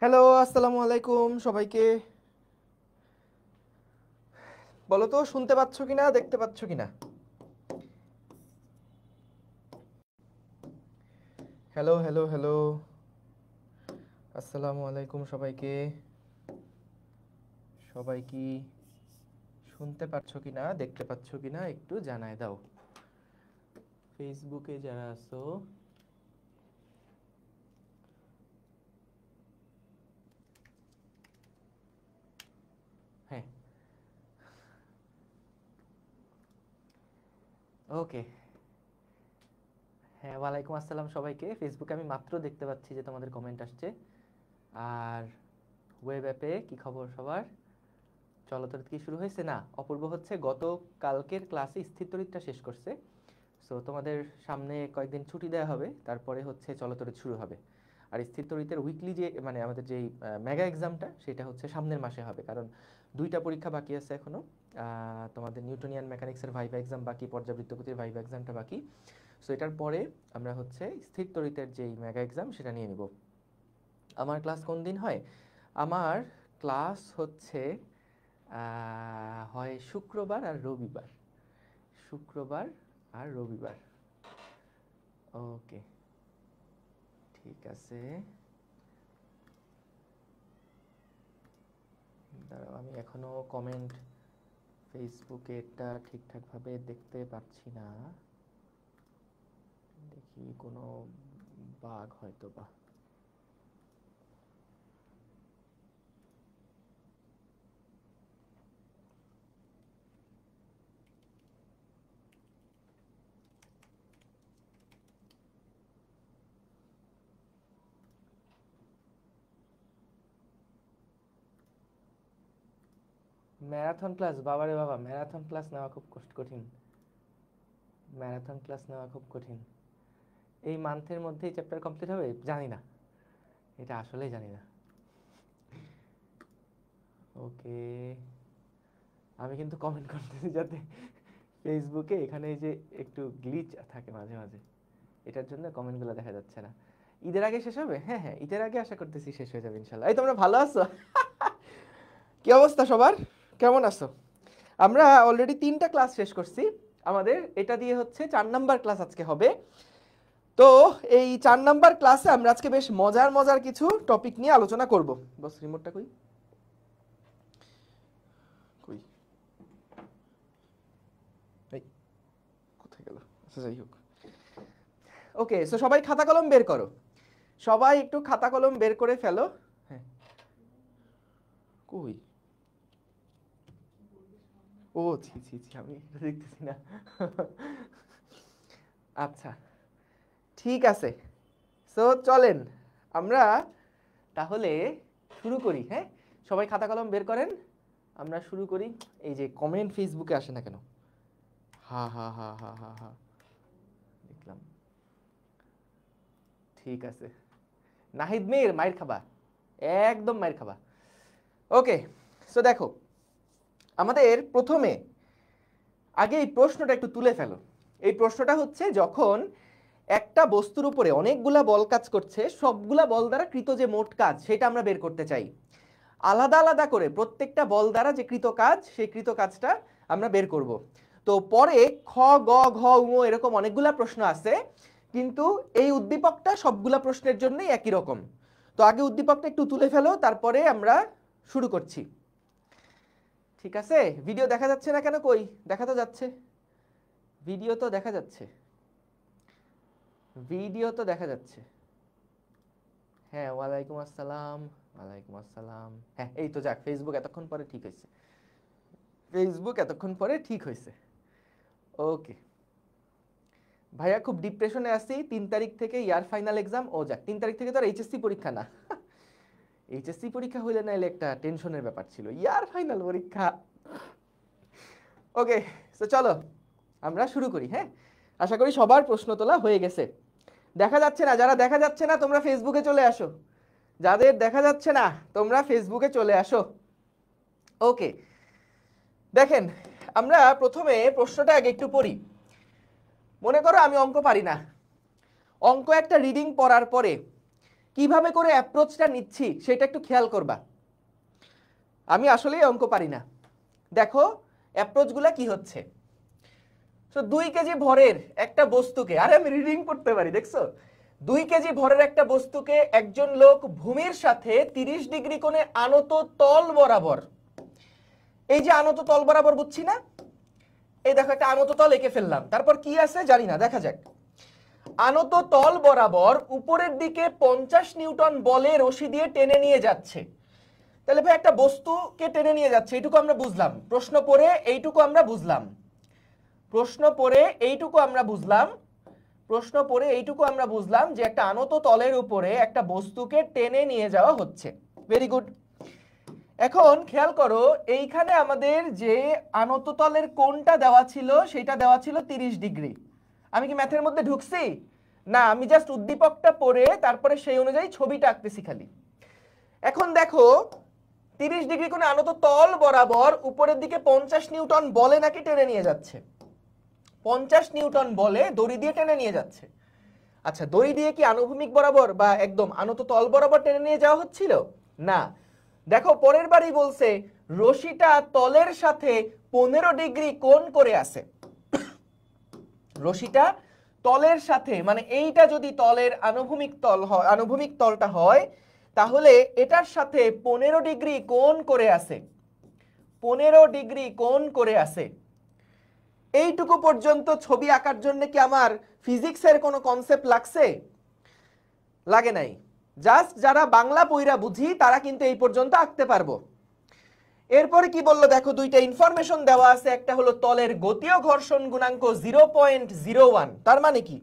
Hello, আসসালামু আলাইকুম সবাইকে। বলো তো শুনতে পাচ্ছ কিনা, দেখতে পাচ্ছ কিনা? হ্যালো হ্যালো হ্যালো, আসসালামু আলাইকুম সবাইকে। সবাই কি শুনতে পাচ্ছ কিনা, দেখতে পাচ্ছ কিনা একটু জানায় দাও। ফেসবুকে যারা আছো, হ্যাঁ, ওকে। হ্যাঁ, ওয়ালাইকুম আসসালাম সবাইকে। ফেসবুকে আমি মাত্র দেখতে পাচ্ছি যে তোমাদের কমেন্ট আসছে। আর ওয়েব অ্যাপে কি খবর সবার? চলতরিৎ কি শুরু হয়েছে? না, অপূর্ব হচ্ছে গত কালকের ক্লাসে স্থিরতরিৎটা শেষ করছে। সো তোমাদের সামনে কয়েকদিন ছুটি দেওয়া হবে, তারপরে হচ্ছে চলতরিৎ শুরু হবে। আর স্থিরতরিতের উইকলি যে মানে আমাদের যেই মেগা এক্সামটা, সেটা হচ্ছে সামনের মাসে হবে, কারণ দুইটা পরীক্ষা বাকি আছে এখনো। তোমাদের নিউটনিয়ান মেকানিক্সের ভাইভা এক্সাম বাকি, পর্যাবৃত্তগতির ভাইভা এক্সামটা বাকি। সো এটার পরে আমরা হচ্ছে স্থিরতরিতের যেই মেগা এক্সাম সেটা নিয়ে নিব। আমার ক্লাস কোন দিন হয়? আমার ক্লাস হচ্ছে হয় শুক্রবার আর রবিবার। শুক্রবার আর রবিবার। ওকে, ঠিক আছে। দাঁড়াও, আমি এখনো কমেন্ট ফেসবুকে এটা ঠিকঠাকভাবে দেখতে পাচ্ছি না। দেখি কোনো বাগ হয়তো বা। ম্যারাথন ক্লাস, বাবারে বাবা, ম্যারাথন ক্লাস নেওয়া খুব কঠিন। ম্যারাথন ক্লাস নেওয়া খুব কঠিন। এই মান্থের মধ্যেই চ্যাপ্টার কমপ্লিট হবে? জানি না, এটা আসলেই জানি না। ওকে, আমি কিন্তু কমেন্ট করতেছি যাতে ফেসবুকে এখানে এই যে একটু গ্লিচ থাকে মাঝে মাঝে, এটার জন্য কমেন্টগুলো দেখা যাচ্ছে না। ঈদের আগে শেষ হবে? হ্যাঁ হ্যাঁ, ঈদের আগে আশা করতেছি শেষ হয়ে যাবে ইনশাল্লাহ। এই তোমরা ভালো আছো? কি অবস্থা সবার? কেমন আছো? আমরা অলরেডি 3টা ক্লাস শেষ করছি। আমাদের এটা দিয়ে হচ্ছে 4 নাম্বার ক্লাস আজকে হবে। তো এই 4 নাম্বার ক্লাসে আমরা আজকে বেশ মজার মজার কিছু টপিক নিয়ে আলোচনা করব। বস, রিমোটটা কই? কই? এই, কোথায় গেল? আচ্ছা, যাই হোক। ওকে, সো সবাই খাতা কলম বের করো। সবাই একটু খাতা কলম বের করে ফেলো। হ্যাঁ, কই? ও ছি ছি ছি, আমি এটা দেখতেছি না। আচ্ছা, ঠিক আছে। সো চলেন আমরা তাহলে শুরু করি। হ্যাঁ, সবাই খাতা কলম বের করেন, আমরা শুরু করি। এই যে কমেন্ট ফেসবুকে আসে না কেন? হা হা হা হা হা হা, দেখলাম। ঠিক আছে, নাহিদ মির মাইর খাবা, একদম মাইর খাবা। ওকে, সো দেখো, আমাদের প্রথমে আগে এই প্রশ্নটা একটু তুলে ফেলো। এই প্রশ্নটা হচ্ছে, যখন একটা বস্তুর উপরে অনেকগুলা বল কাজ করছে, সবগুলা বল দ্বারা কৃত যে মোট কাজ সেটা আমরা বের করতে চাই। আলাদা আলাদা করে প্রত্যেকটা বল দ্বারা যে কৃত কাজ, সেই কৃত কাজটা আমরা বের করব। তো পরে খ, গ, ঘ, ঙ এরকম অনেকগুলা প্রশ্ন আছে, কিন্তু এই উদ্দীপকটা সবগুলা প্রশ্নের জন্যই একই রকম। তো আগে উদ্দীপকটা একটু তুলে ফেলো, তারপরে আমরা শুরু করছি। ঠিক আছে? ভিডিও দেখা যাচ্ছে না কেন? কই, দেখা তো যাচ্ছে, ভিডিও তো দেখা যাচ্ছে, ভিডিও তো দেখা যাচ্ছে। হ্যাঁ, ওয়ালাইকুম আসসালাম, ওয়ালাইকুম আসসালাম। হ্যাঁ, এই তো যাক, ফেসবুক এতক্ষণ পরে ঠিক হয়েছে, ফেসবুক এতক্ষণ পরে ঠিক হয়েছে। ওকে ভাইয়া, খুব ডিপ্রেশনে আছি। 3 তারিখ থেকে ইয়ার ফাইনাল এক্সাম। ও যাক, 3 তারিখ থেকে তো আর এইচএসসি পরীক্ষা না। এইচএসসি পরীক্ষা হইলে নাইলে একটা টেনশনের ব্যাপার ছিল, ইয়ার ফাইনাল পরীক্ষা। ওকে, তো চলো আমরা শুরু করি। হ্যাঁ, আশা করি সবার প্রশ্ন তোলা হয়ে গেছে। দেখা যাচ্ছে না, যারা দেখা যাচ্ছে না তোমরা ফেসবুকে চলে আসো। যাদের দেখা যাচ্ছে না তোমরা ফেসবুকে চলে আসো। ওকে, দেখেন, আমরা প্রথমে প্রশ্নটা আগে একটু পড়ি। মনে করো আমি অঙ্ক পারি না। অঙ্ক একটা রিডিং পড়ার পরে কিভাবে করে অ্যাপ্রোচটা নিচ্ছি সেটা একটু খেয়াল করবা। আমি আসলেই অঙ্ক পারি না। দেখো অ্যাপ্রোচগুলা কি হচ্ছে। তো 2 কেজি ভরের একটা বস্তুকে, আরে আমি রিডিং করতে পারি, দেখছো? 2 কেজি ভরের একটা বস্তুকে একজন লোক ভূমির সাথে 30 ডিগ্রি কোণে আনত তল বরাবর, এই যে আনত তল বরাবর বুঝছি না, এই দেখো একটা আনত তল এঁকে ফেললাম, তারপর কি আছে জানি না, দেখা যাক। আনত তল বরাবর উপরের দিকে 50 নিউটন বলে রশি দিয়ে টেনে নিয়ে যাচ্ছে। তাহলে ভাই একটা বস্তুকে টেনে নিয়ে যাচ্ছে, এইটুকু আমরা বুঝলাম। প্রশ্ন পড়ে এইটুকু আমরা বুঝলাম। প্রশ্ন পড়ে এইটুকু আমরা বুঝলাম। প্রশ্ন পড়ে এইটুকু আমরা বুঝলাম যে একটা আনত তলের উপরে একটা বস্তুকে টেনে নিয়ে যাওয়া হচ্ছে। Very good. এখন খেয়াল করো, এইখানে আমাদের যে আনত তলের কোণটা দেওয়া ছিল সেটা দেওয়া ছিল 30 ডিগ্রি। আমি কি ম্যাথের মধ্যে ঢুকছি? না, আমি জাস্ট উদ্দীপকটা পড়ে তারপরে সেই অনুযায়ী ছবিটা আঁকতেছি খালি। এখন দেখো 30 ডিগ্রি কোণে আনত তল বরাবর উপরের দিকে 50 নিউটন বলে নাকি টেনে নিয়ে যাচ্ছে। 50 নিউটন বলে দড়ি দিয়ে টেনে নিয়ে যাচ্ছে। আচ্ছা, দড়ি দিয়ে কি আনুভূমিক বরাবর বা একদম আনত তল বরাবর টেনে নিয়ে যাওয়া হচ্ছিল? না। দেখো পরের বারই বলছে রশিটা তলের সাথে 15 ডিগ্রি কোণ করে আছে। রশিটা তলের সাথে, মানে এইটা যদি তলের আনুভূমিক তল হয়, আনুভূমিক তলটা হয়, তাহলে এটার সাথে 15 ডিগ্রি কোণ করে আছে। 15 ডিগ্রি কোণ করে আছে। এইটুকু পর্যন্ত ছবি আঁকার জন্য কি আমার ফিজিক্সের কোনো কনসেপ্ট লাগছে? লাগে নাই। জাস্ট যারা বাংলা পড়া বুঝি তারা কিন্তু এই পর্যন্ত আঁকতে পারবো। এরপরে কি বললো দেখো, দুইটা ইনফরমেশন দেওয়া আছে। একটা হলো তলের গতীয় ঘর্ষণ গুণাঙ্ক 0.01। তার মানে কি?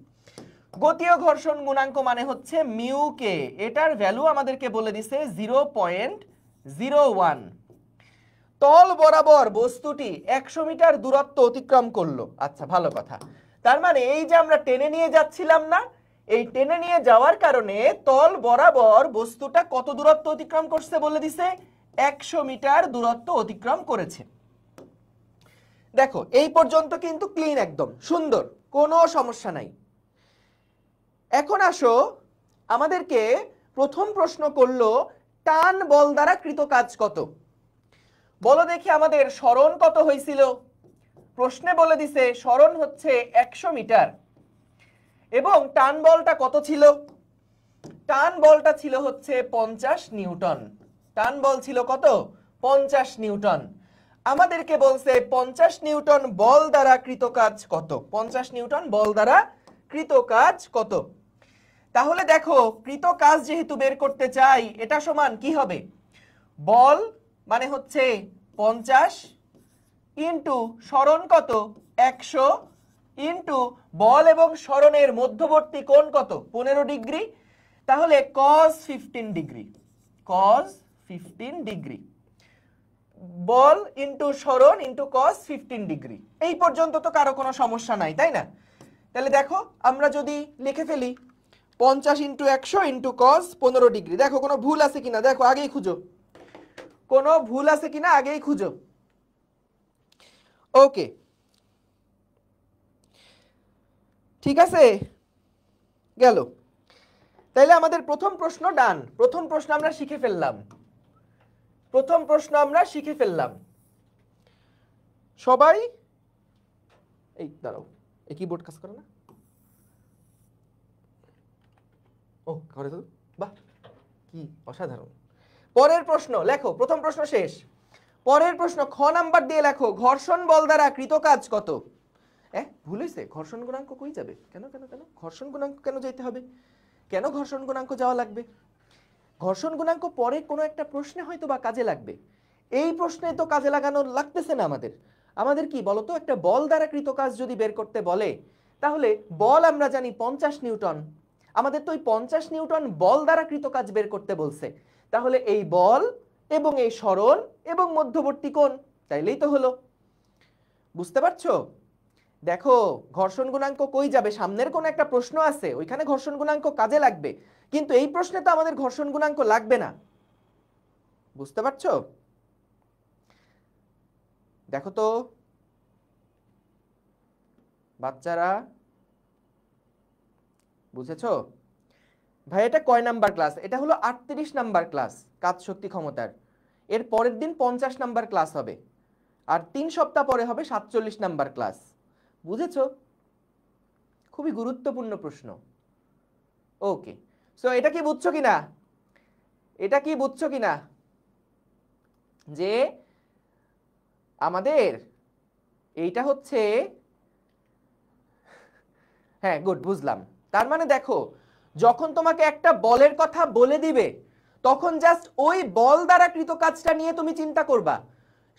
গতীয় ঘর্ষণ গুণাঙ্ক মানে হচ্ছে মিউ কে, এটার ভ্যালু আমাদেরকে বলে দিছে 0.01। তল বরাবর বস্তুটি 100 মিটার দূরত্ব অতিক্রম করলো। আচ্ছা, ভালো কথা। তার মানে এই যে আমরা টেনে নিয়ে যাচ্ছিলাম না, এই টেনে নিয়ে যাওয়ার কারণে তল বরাবর বস্তুটা কত দূরত্ব অতিক্রম করছে বলে দিছে? 100 মিটার দূরত্ব অতিক্রম করেছে। দেখো এই পর্যন্ত কিন্তু ক্লিন, একদম সুন্দর, কোনো সমস্যা নাই। এখন আসো, আমাদেরকে প্রথম প্রশ্ন করলো টান বল দ্বারা কৃত কাজ কত। বলো দেখি আমাদের সরণ কত হয়েছিল? প্রশ্নে বলে দিছে সরণ হচ্ছে 100 মিটার এবং টান বলটা কত ছিল? টান বলটা ছিল হচ্ছে 50 নিউটন। টান বল ছিল কত? 50 নিউটন। আমাদেরকে বলছে 50 নিউটন বল দ্বারা কৃত কাজ কত। 50 নিউটন বল দ্বারা কৃত কাজ কত? তাহলে দেখো কৃত কাজ যেহেতু বের করতে চাই, এটা সমান কি হবে? বল মানে হচ্ছে 50 ইন্টু সরণ কত? 100 ইন্টু বল এবং সরণের মধ্যবর্তী কোণ কত? 15 ডিগ্রি। তাহলে cos 15 ডিগ্রি। cos 15 degree. বল ইন্টু সরণ ইন্টু cos 15 ডিগ্রি। এই পর্যন্ত তো কারো কোনো সমস্যা নাই, তাই না? তাহলে দেখো আমরা যদি লিখে ফেলি 50 ইন্টু 100 ইন্টু cos 15 ডিগ্রি। দেখো কোনো ভুল আছে কিনা, দেখো আগেই খুঁজো। কোনো ভুল আছে কিনা আগেই খুঁজো। ওকে, ঠিক আছে, গেল। তাইলে আমাদের প্রথম প্রশ্ন ডান। প্রথম প্রশ্ন আমরা শিখে ফেললাম। প্রথম প্রশ্ন আমরা শিখে ফেললাম। সবাই এই দাঁড়াও, এই কিবোর্ড কাজ করে না? ও করে তো, বাহ কি অসাধারণ। পরের প্রশ্ন লেখো। প্রথম প্রশ্ন শেষ। পরের প্রশ্ন খ নাম্বার দিয়ে লেখো ঘর্ষণ বল দ্বারা কৃত কাজ কত। ভুল হয়েছে, ঘর্ষণ গুণাঙ্ক কই যাবে? কেন কেন কেন ঘর্ষণ গুণাঙ্ক কেন যেতে হবে? কেন ঘর্ষণ গুণাঙ্ক যাওয়া লাগবে? ঘর্ষণ গুণাঙ্ক পরে কোনো একটা প্রশ্নে হয়তো বা কাজে লাগবে। এই প্রশ্নে তো কাজে লাগানো লাগতেছে না আমাদের। আমাদের কি বলতো, একটা বল দ্বারা কৃত কাজ যদি বের করতে বলে, তাহলে বল আমরা জানি 50 নিউটন। আমাদের তো ওই 50 নিউটন বল দ্বারা কৃত কাজ বের করতে বলছে। তাহলে এই বল এবং এই সরণ এবং মধ্যবর্তী কোণ, তাইলেই তো হলো। বুঝতে পারছো? দেখো ঘর্ষণ গুণাঙ্ক কই যাবে? সামনের কোন একটা প্রশ্ন আছে, ওইখানে ঘর্ষণ গুণাঙ্ক কাজে লাগবে, কিন্তু এই প্রশ্নে তো আমাদের ঘর্ষণ গুণাঙ্ক লাগবে না। বুঝতে পারছো? দেখো তো বাচ্চারা, বুঝেছো? ভাই এটা কয় নাম্বার ক্লাস? এটা হলো 38 নাম্বার ক্লাস কাজ শক্তি ক্ষমতার। এর পরের দিন 50 নাম্বার ক্লাস হবে, আর 3 সপ্তাহ পরে হবে 47 নাম্বার ক্লাস। বুঝেছো? খুবই গুরুত্বপূর্ণ প্রশ্ন। ওকে, সো এটা কি বুঝছো কিনা? এটা কি বুঝছো কিনা যে আমাদের এইটা হচ্ছে, হ্যাঁ গুড, বুঝলাম। তার মানে দেখো, যখন তোমাকে একটা বলের কথা বলে দিবে তখন জাস্ট ওই বল দ্বারা কৃত কাজটা নিয়ে তুমি চিন্তা করবা।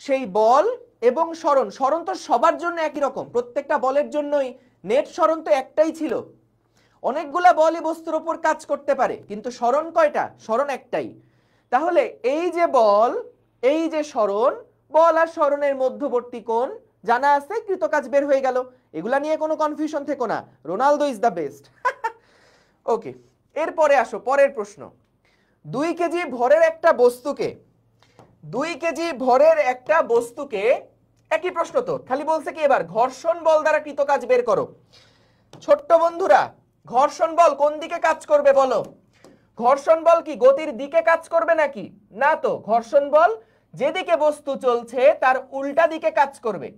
সেই বল এবং সরণ, সরণ তো সবার জন্য একই রকম, প্রত্যেকটা বলের জন্যই নেট সরণ তো একটাই ছিল। অনেকগুলা বলই বস্তুর উপর কাজ করতে পারে, কিন্তু সরণ কয়টা? সরণ একটাই। তাহলে এই যে বল, এই যে সরণ, বল আর সরণের মধ্যবর্তী কোণ জানা আছে, কৃত কাজ বের হয়ে গেল। এগুলা নিয়ে কোনো কনফিউশন থেকো না, রোনালদো ইজ দ্য বেস্ট। ওকে, এরপরে আসো পরের প্রশ্ন। 2 কেজি ভরের একটা বস্তুকে, 2 কেজি ভরের একটা বস্তুকে, একই প্রশ্ন তো, খালি বলছে কি এবার ঘর্ষণ বল দ্বারা কৃত কাজ বের করো। ছোট্ট বন্ধুরা, ঘর্ষণ বল কোন দিকে কাজ করবে বলো? ঘর্ষণ বল কি গতির দিকে কাজ করবে নাকি? না তো, ঘর্ষণ বল যেদিকে বস্তু চলছে তার উল্টা দিকে কাজ করবে।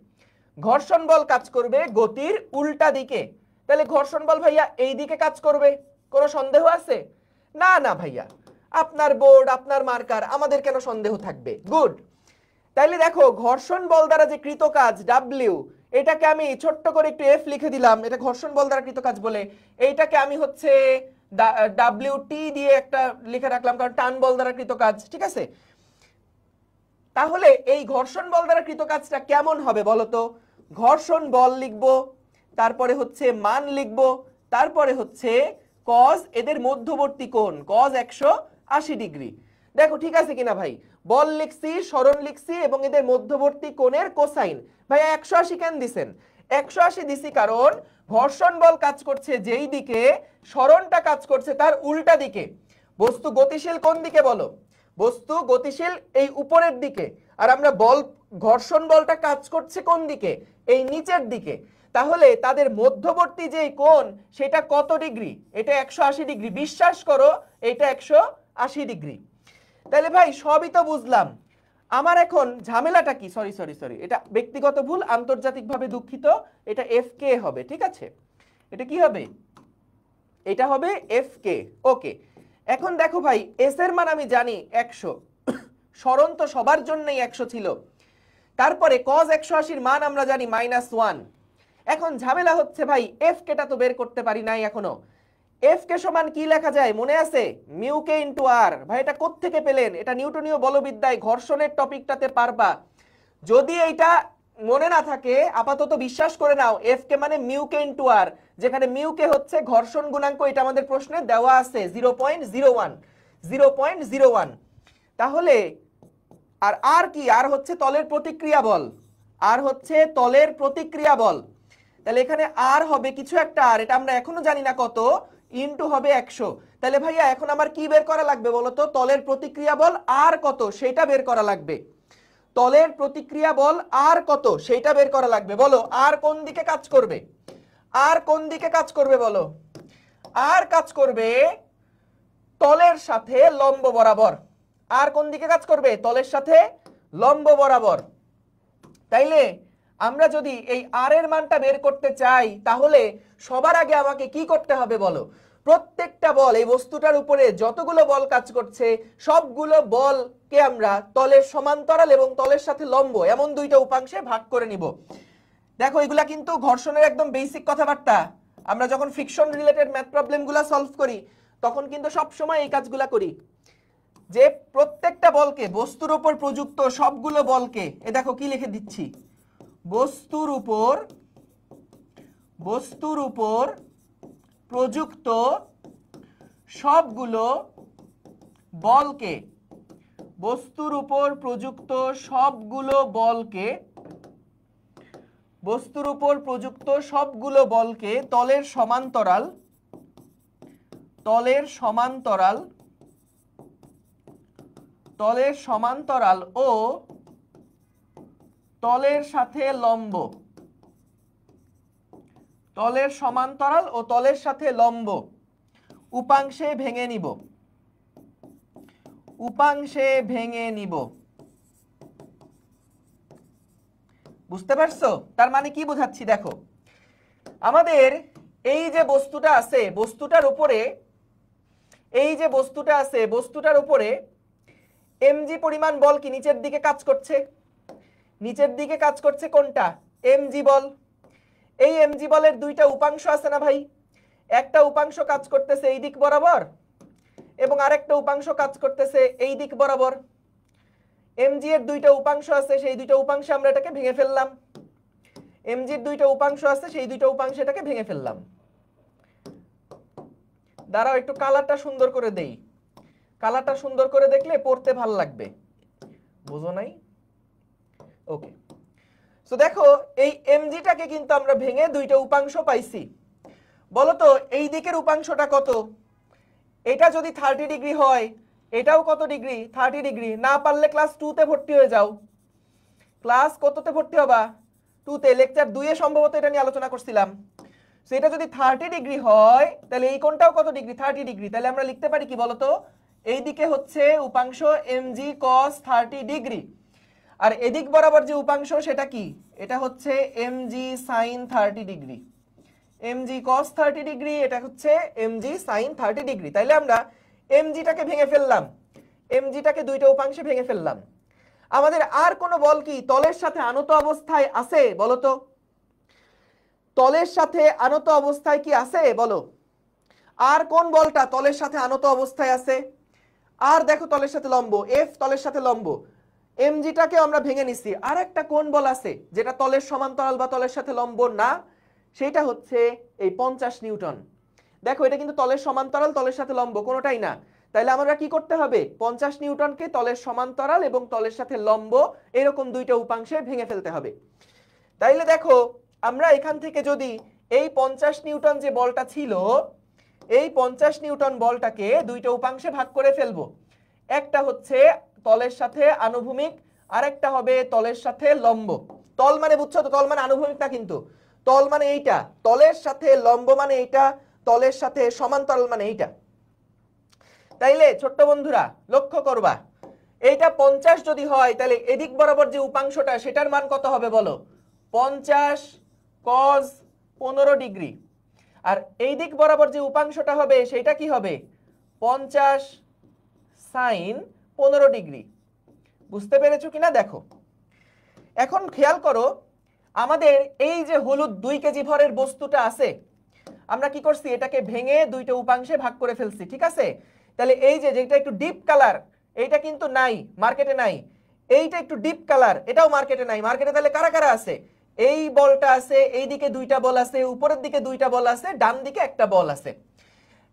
ঘর্ষণ বল কাজ করবে গতির উল্টা দিকে। তাহলে ঘর্ষণ বল ভাইয়া এই দিকে কাজ করবে, কোনো সন্দেহ আছে? না না ভাইয়া, আপনার বোর্ড, আপনার মার্কার, আমাদের কেন সন্দেহ থাকবে? গুড। তাইলে দেখো, ঘর্ষণ বল দ্বারা যে কৃত কাজ ডাব্লিউ, এটাকে আমি ছোট্ট করে একটু এফ লিখে দিলাম, এটা ঘর্ষণ বল দ্বারা কৃত কাজ বলে। এইটাকে আমি হচ্ছে ডাব্লিউ টি দিয়ে একটা লিখে রাখলাম, কারণ টান বল দ্বারা কৃত কাজ, ঠিক আছে? তাহলে এই ঘর্ষণ বল দ্বারা কৃত কাজটা কেমন হবে বলো তো? ঘর্ষণ বল লিখবো, তারপরে হচ্ছে মান লিখবো, তারপরে হচ্ছে কজ, এদের মধ্যবর্তী কোণ কজ 180 ডিগ্রি। দেখো ঠিক আছে কিনা ভাই? বল লিখছি, সরণ লিখছি, এবং এদের মধ্যবর্তী কোণের কোসাইন। ভাই 180 কেন দিছেন? 180 দিছি কারণ ঘর্ষণ বল কাজ করছে যেই দিকে, সরণটা কাজ করছে তার উল্টা দিকে। বস্তু গতিশীল কোন দিকে বলো? বস্তু গতিশীল এই উপরের দিকে, আর আমরা বল, ঘর্ষণ বলটা কাজ করছে কোন দিকে? এই নিচের দিকে। তাহলে তাদের মধ্যবর্তী যে কোণ সেটা কত ডিগ্রি? এটা 180 ডিগ্রি। বিশ্বাস করো এটা 180 ডিগ্রি। তাহলে ভাই সবই তো বুঝলাম, আমার এখন ঝামেলাটা কি? সরি সরি সরি, এটা ব্যক্তিগত ভুল, আন্তর্জাতিকভাবে দুঃখিত। এটা এফ কে হবে, ঠিক আছে? এটা কি হবে? এটা হবে এফ কে। ওকে, এখন দেখো ভাই, এস এর মান আমি জানি 100, সরণ তো সবার জন্যই 100 ছিল। তারপরে cos 180 মান আমরা জানি -1। এখন ঝামেলা হচ্ছে ভাই, এফ কেটা তো বের করতে পারি নাই এখনো। এফ কে সমান কি লেখা যায় মনে আছে? মিউ কে ইনটু আর। ভাই এটা কোত্থেকে পেলেন? এটা নিউটনীয় বলবিদ্যায় ঘর্ষণের টপিকটাতে পারবা। যদি এইটা মনে না থাকে আপাতত বিশ্বাস করে নাও, এফ কে মানে মিউ কে ইনটু আর, যেখানে মিউ কে হচ্ছে ঘর্ষণ গুণাঙ্ক, এটা আমাদের প্রশ্নে দেওয়া আছে 0.01, 0.01। তাহলে আর আর কি? আর হচ্ছে তলের প্রতিক্রিয়া বল, আর হচ্ছে তলের প্রতিক্রিয়া বল। তাহলে এখানে আর হবে কিছু একটা, আর এটা আমরা এখনো জানি না কত, ইনটু হবে 100। তাহলে ভাইয়া এখন আমার কি বের করা লাগবে বলো তো? তলের প্রতিক্রিয়া বল আর কত সেটা বের করা লাগবে। তলের প্রতিক্রিয়া বল আর কত সেটা বের করা লাগবে। বলো আর কোন দিকে কাজ করবে? আর কোন দিকে কাজ করবে বলো? আর কাজ করবে তলের সাথে লম্ব বরাবর। আর কোন দিকে কাজ করবে? তলের সাথে লম্ব বরাবর। তাইলে আমরা যদি এই আর এর মানটা বের করতে চাই, তাহলে সবার আগে আমাকে কি করতে হবে বলো? প্রত্যেকটা বল, এই বস্তুটার উপরে যতগুলো বল কাজ করছে সবগুলো বলকে আমরা তলের সমান্তরাল এবং তলের সাথে লম্ব এমন দুইটা উপাংশে ভাগ করে নিব। দেখো এগুলা কিন্তু ঘর্ষণের একদম বেসিক কথাবার্তা। আমরা যখন ফ্রিকশন রিলেটেড ম্যাথ প্রবলেমগুলো সলভ করি তখন কিন্তু সব সময় এই কাজগুলা করি, যে প্রত্যেকটা বলকে, বস্তুর উপর প্রযুক্ত সবগুলো বলকে, এ দেখো কি লিখে দিচ্ছি, বস্তুর উপর প্রযুক্ত সবগুলো বলকে, বস্তুর উপর প্রযুক্ত সবগুলো বলকে, বস্তুর উপর প্রযুক্ত সবগুলো বলকে তলের সমান্তরাল, তলের সমান্তরাল, তলের সমান্তরাল ও তলের সাথে লম্ব, তলের সমান্তরাল ও তলের সাথে লম্ব উপাংশে ভেঙে নিব, উপাংশে ভেঙে নিব। বুঝতে পারছো? তার মানে কি বোঝাচ্ছি দেখো, আমাদের এই যে বস্তুটা আছে, বস্তুটার উপরে, এই যে বস্তুটা আছে, বস্তুটার উপরে mg পরিমাণ বল কি নিচের দিকে কাজ করছে? নিচের দিকে কাজ করছে কোনটা? mg বল। এই mg বলের দুইটা উপাংশ আছে না ভাই? একটা উপাংশ কাজ করতেছে এই দিক বরাবর এবং আরেকটা উপাংশ কাজ করতেছে এই দিক বরাবর। mg এর দুইটা উপাংশ আছে, সেই দুইটা উপাংশে আমরা এটাকে ভেঙে ফেললাম। mg এর দুইটা উপাংশ আছে, সেই দুইটা উপাংশে এটাকে ভেঙে ফেললাম। দাঁড়াও একটু কালারটা সুন্দর করে দেই, কালারটা সুন্দর করে দেখলে পড়তে ভালো লাগবে। বুঝো নাই? ওকে, সো দেখো এই mgটাকে কিন্তু আমরা ভেঙে দুইটা উপাংশ পাইছি। বলো তো এই দিকের উপাংশটা কত? এটা যদি 30 ডিগ্রি হয়, এটাও কত ডিগ্রি? 30 ডিগ্রি। না পারলে ক্লাস 2 তে ভর্তি হয়ে যাও। ক্লাস কততে ভর্তি হবা? 2 তে। লেকচার 2 এ সম্ভবত এটা নিয়ে আলোচনা করছিলাম। সো এটা যদি 30 ডিগ্রি হয় তাহলে এই কোণটাও কত ডিগ্রি? 30 ডিগ্রি। তাহলে আমরা লিখতে পারি কি বলতো, এই দিকে হচ্ছে উপাংশ mg cos 30 ডিগ্রি, আর এদিক বরাবর যে উপাংশ সেটা কি? এটা হচ্ছে mg sin 30 degree. mg cos 30 degree, এটা হচ্ছে mg sin 30 ডিগ্রি। তাইলে আমরা mgটাকে ভেঙে ফেললাম, mgটাকে দুইটা উপাংশে ভেঙে ফেললাম। আমাদের আর কোন বল কি তলের সাথে আনত অবস্থায় আছে বলো তো? তলের সাথে আনত অবস্থায় কি আছে বলো? আর কোন বলটা তলের সাথে আনত অবস্থায় আছে? আর দেখো তলের সাথে লম্ব, F তলের সাথে লম্ব। mgটাকে আমরা ভেঙে নিছি, আর একটা কোন বল আছে যেটা তলের সমান্তরাল বা তলের সাথে লম্ব না, সেটা হচ্ছে এই 50 নিউটন। দেখো এটা কিন্তু তলের সমান্তরাল, তলের সাথে লম্ব কোনোটাই না। তাইলে আমরা কি করতে হবে? 50 নিউটনকে তলের সমান্তরাল এবং তলের সাথে লম্ব এরকম দুইটা উপাংশে ভেঙে ফেলতে হবে। তাইলে দেখো আমরা এখান থেকে যদি এই 50 নিউটন যে বলটা ছিল, এই 50 নিউটন বলটাকে দুইটা উপাংশে ভাগ করে ফেলবো। একটা হচ্ছে তলের সাথে আনুভূমিক, আরেকটা হবে তলের সাথে লম্ব। তল মানে বুঝছো তো, তল মানে আনুভূমিক না কিন্তু, তল মানে এইটা, তলের সাথে লম্ব মানে এইটা, তলের সাথে সমান্তরাল মানে এইটা। তাইলে ছোট্ট বন্ধুরা লক্ষ্য করবা, এইটা 50 যদি হয় তাহলে এদিক বরাবর যে উপাংশটা সেটার মান কত হবে বলো? 50 cos 15 ডিগ্রি। আর এই দিক বরাবর যে উপাংশটা হবে সেটা কি হবে? 50 sin 15 ডিগ্রি। বুঝতে পেরেছো কিনা দেখো। এখন খেয়াল করো, আমাদের এই যে হলুদ 2 কেজি ভরের বস্তুটা আছে, আমরা কি করছি? এটাকে ভেঙে দুইটা উপাংশে ভাগ করে ফেলছি, ঠিক আছে? তাহলে এই যে যেটা একটু ডিপ কালার, এইটা কিন্তু নাই, মার্কেটে নাই। এইটা একটু ডিপ কালার, এটাও মার্কেটে নাই। মার্কেটে তাহলে কারা কারা আছে? এই বলটা আছে, এই দিকে দুইটা বল আছে, উপরের দিকে দুইটা বল আছে, ডান দিকে একটা বল আছে।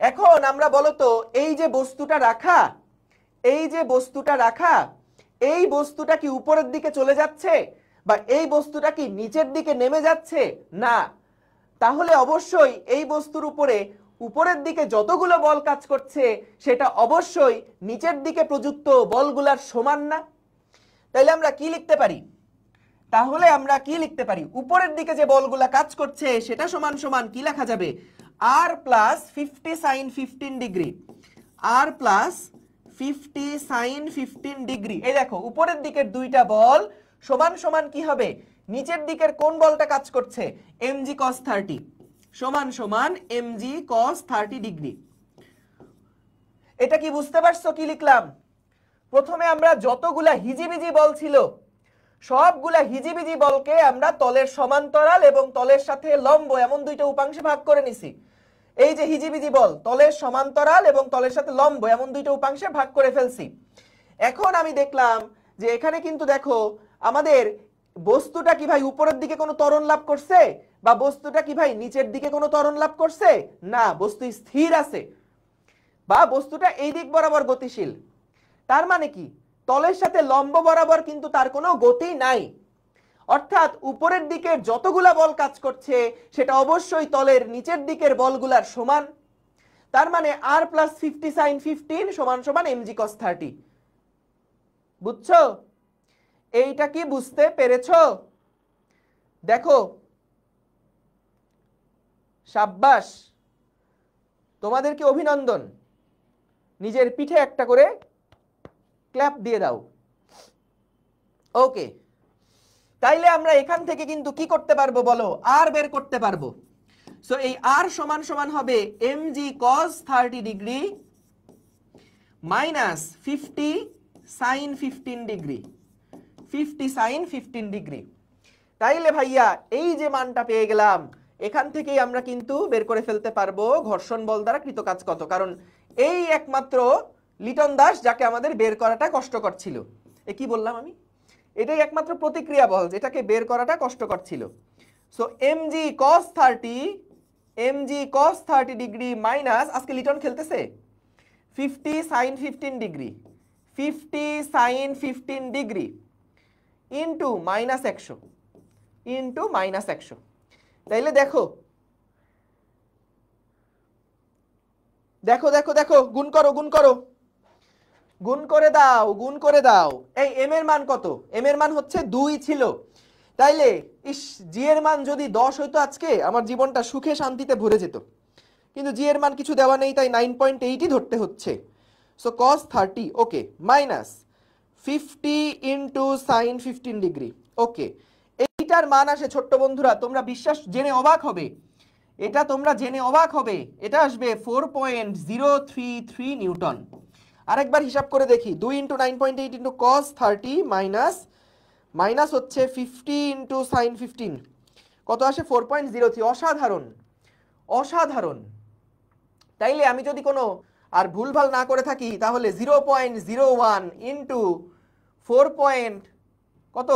এখন আমরা বলো তো, এই যে বস্তুটা রাখা, এই যে বস্তুটা রাখা, এই বস্তুটা কি উপরের দিকে চলে যাচ্ছে বা এই বস্তুটা কি নিচের দিকে নেমে যাচ্ছে? না। তাহলে অবশ্যই এই বস্তুর উপরে উপরের দিকে যতগুলো বল কাজ করছে সেটা অবশ্যই নিচের দিকে প্রযুক্ত বলগুলার সমান না। তাইলে আমরা কি লিখতে পারি? তাহলে আমরা কি লিখতে পারি? উপরের দিকে যে বলগুলা কাজ করছে সেটা সমান সমান কি লেখা যাবে? r plus 50 sin 15 degree, r plus 50 sin 15 degree. এই দেখো উপরের দিকের দুইটা বল সমান সমান কি হবে? নিচের দিকের কোন বলটা কাজ করছে? mg cos 30 সমান সমান mg cos 30 ডিগ্রি। এটা কি বুঝতে পারছো কি লিখলাম? প্রথমে আমরা যতগুলা হিজিবিজি বল ছিল সবগুলা হিজিবিজি বলকে আমরা তলের সমান্তরাল এবং তলের সাথে লম্ব এমন দুইটা উপাংশে ভাগ করে নিছি। এই যে হিজিবিজি বল তলের সমান্তরাল এবং তলের সাথে লম্ব এমন দুইটা উপাংশে ভাগ করে ফেলছি। এখন আমি দেখলাম যে এখানে কিন্তু দেখো আমাদের বস্তুটা কি ভাই উপরের দিকে কোনো ত্বরণ লাভ করছে বা বস্তুটা কি ভাই নিচের দিকে কোনো ত্বরণ লাভ করছে? না, বস্তু স্থির আছে বা বস্তুটা এই দিক বরাবর গতিশীল। তার মানে কি? তলের সাথে লম্ব বরাবর কিন্তু তার কোনো গতি নাই। অর্থাৎ উপরের দিকের যতগুলা বল কাজ করছে সেটা অবশ্যই তলের নিচের দিকের বলগুলার সমান। তার মানে r প্লাস 50 sin 15 সমান সমান mg cos 30। বুঝছো? এইটা কি বুঝতে পেরেছো? দেখো, সাব্বাস, তোমাদেরকে অভিনন্দন, নিজের পিঠে একটা করে ক্ল্যাপ দিয়ে দাও। ওকে, তাইলে আমরা এখান থেকে কিন্তু কি করতে পারবো বলো, আর বের করতে পারবো। সো এই আর সমান সমান হবে mg cos 30 degree minus 50 sin 15 degree, 50 sin 15 degree. তাইলে ভাইয়া এই যে মানটা পেয়ে গেলাম, এখান থেকেই আমরা কিন্তু বের করে ফেলতে পারবো ঘর্ষণ বল দ্বারা কৃত কাজ কত, কারণ এই একমাত্র লিটন দাস যাকে আমাদের বের করাটা কষ্টকর ছিল। এ কি বললাম আমি, এটাই একমাত্র প্রতিক্রিয়া বল যেটাকে বের করাটা কষ্টকর ছিল। So mg cos 30 degree minus, আজকে লিটন খেলতেছে, 50 sin 15 degree, 50 sin 15 degree into minus 100 into minus 100। তাইলে দেখো দেখো দেখো দেখো, গুণ করো গুণ করো, গুণ করে দাও গুণ করে দাও। এই এম এর মান কত, এম এর মান হচ্ছে 2 ছিল। তাইলে ইস, জি এর মান যদি 10 হইতো আজকে আমার জীবনটা সুখে শান্তিতে ভরে যেত, কিন্তু জি এর মান কিছু দেওয়া নেই, তাই 9.8ই ধরতে হচ্ছে। So cos 30 okay minus 50 into sine 15 degree. Okay, এইটার মান আসে ছোট্ট বন্ধুরা, তোমরা বিশ্বাস জেনে অবাক হবে, এটা তোমরা জেনে অবাক হবে, এটা আসবে 4.033 নিউটন। আরেকবার হিসাব করে দেখি, 2 into 9.8 into cos 30 minus minus হচ্ছে 50 ইন্টু সাইন 15, কত আসে 4.03। অসাধারণ অসাধারণ। তাইলে আমি যদি কোনো আর ভুলভাল না করে থাকি তাহলে 0.01 ইন্টু 4 কত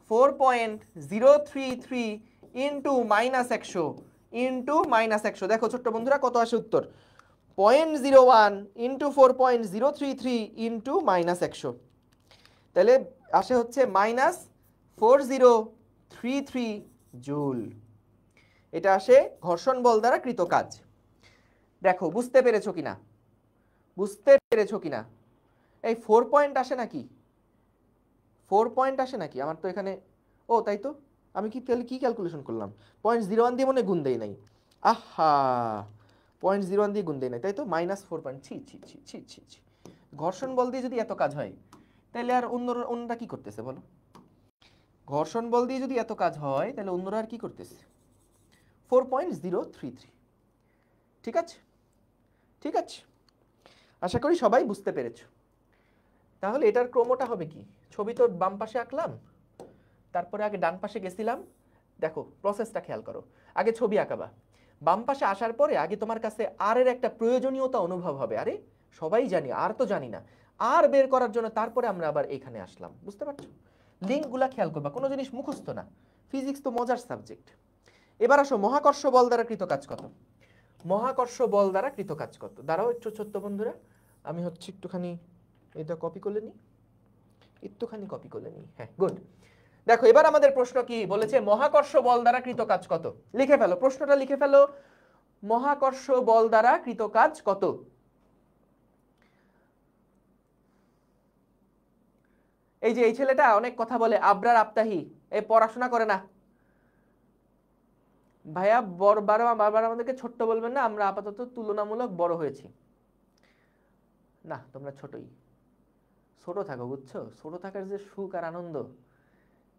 4.033 ইন্টু মাইনাস 100 ইন্টু মাইনাস 100। দেখো ছোট্ট বন্ধুরা কত আসে উত্তর, 0.01 ইন্টু 4.033 ইন্টু মাইনাস 100, তাহলে আসে হচ্ছে মাইনাস 4033 জুল। এটা আসে ঘর্ষণ বল দ্বারা কৃত কাজ। দেখো বুঝতে পেরেছো কিনা, বুঝতে পেরেছো কিনা? এই 4 পয়েন্ট আসে নাকি, 4 পয়েন্ট আসে নাকি? আমার তো এখানে, ও তাই তো, আমি কি তাহলে কি ক্যালকুলেশন করলাম, 0.01 দিয়ে মনে গুণ দেই নাই, আহা 0.01 দিয়ে গুণ দেই নাই, তাই তো মাইনাস 4 পয়েন্ট। ছি ছি ছি ছি ছি ছি, ঘর্ষণ বল দিয়ে যদি এত কাজ হয় তাহলে আর অন্যরা কি করতেছে বলো? ঘর্ষণ বল দিয়ে যদি এত কাজ হয় তাহলে অন্যরা আর কি করতেছে? 4.033। ঠিক আছে ঠিক আছে, আশা করি সবাই বুঝতে পেরেছো। তাহলে এটার ক্রমটা হবে কি, ছবি তো বাম পাশে আঁকলাম, তারপরে আগে ডান পাশে গেছিলাম। দেখো প্রসেসটা খেয়াল করো, আগে ছবি আঁকাবা, বাম পাশে আসার পরে আগে তোমার কাছে আর এর একটা প্রয়োজনীয়তা অনুভব হবে, আরে সবাই জানি আর তো জানি না, আর বের করার জন্য তারপরে আমরা আবার এখানে আসলাম। বুঝতে পারছো? লিঙ্কগুলা খেয়াল করবা, কোনো জিনিস মুখস্থ না, ফিজিক্স তো মজার সাবজেক্ট। এবার আসো মহাকর্ষ বল দ্বারা কৃত কাজ কত। মহাকর্ষ বল দ্বারা কৃত কাজ কত, দাঁড়াও একটু ছোট্ট বন্ধুরা, আমি হচ্ছে একটুখানি এটা কপি করে নিই, একটুখানি কপি করে নিই, হ্যাঁ গুড। দেখো এবার আমাদের প্রশ্ন কি বলেছে, মহাকর্ষ বল দ্বারা কৃত কাজ কত। লিখে ফেলো, প্রশ্নটা লিখে ফেলো, মহাকর্ষ বল দ্বারা কৃত কাজ কত। এই যে এই ছেলেটা অনেক কথা বলে, আবরার আবতাহি, এই পড়াশোনা করে না ভাইয়া, বারবার আমাদেরকে ছোট্ট বলবেন না, আমরা আপাতত তুলনামূলক বড় হয়েছি। না তোমরা ছোটই, ছোট থাকো বুঝছো, ছোট থাকার যে সুখ আর আনন্দ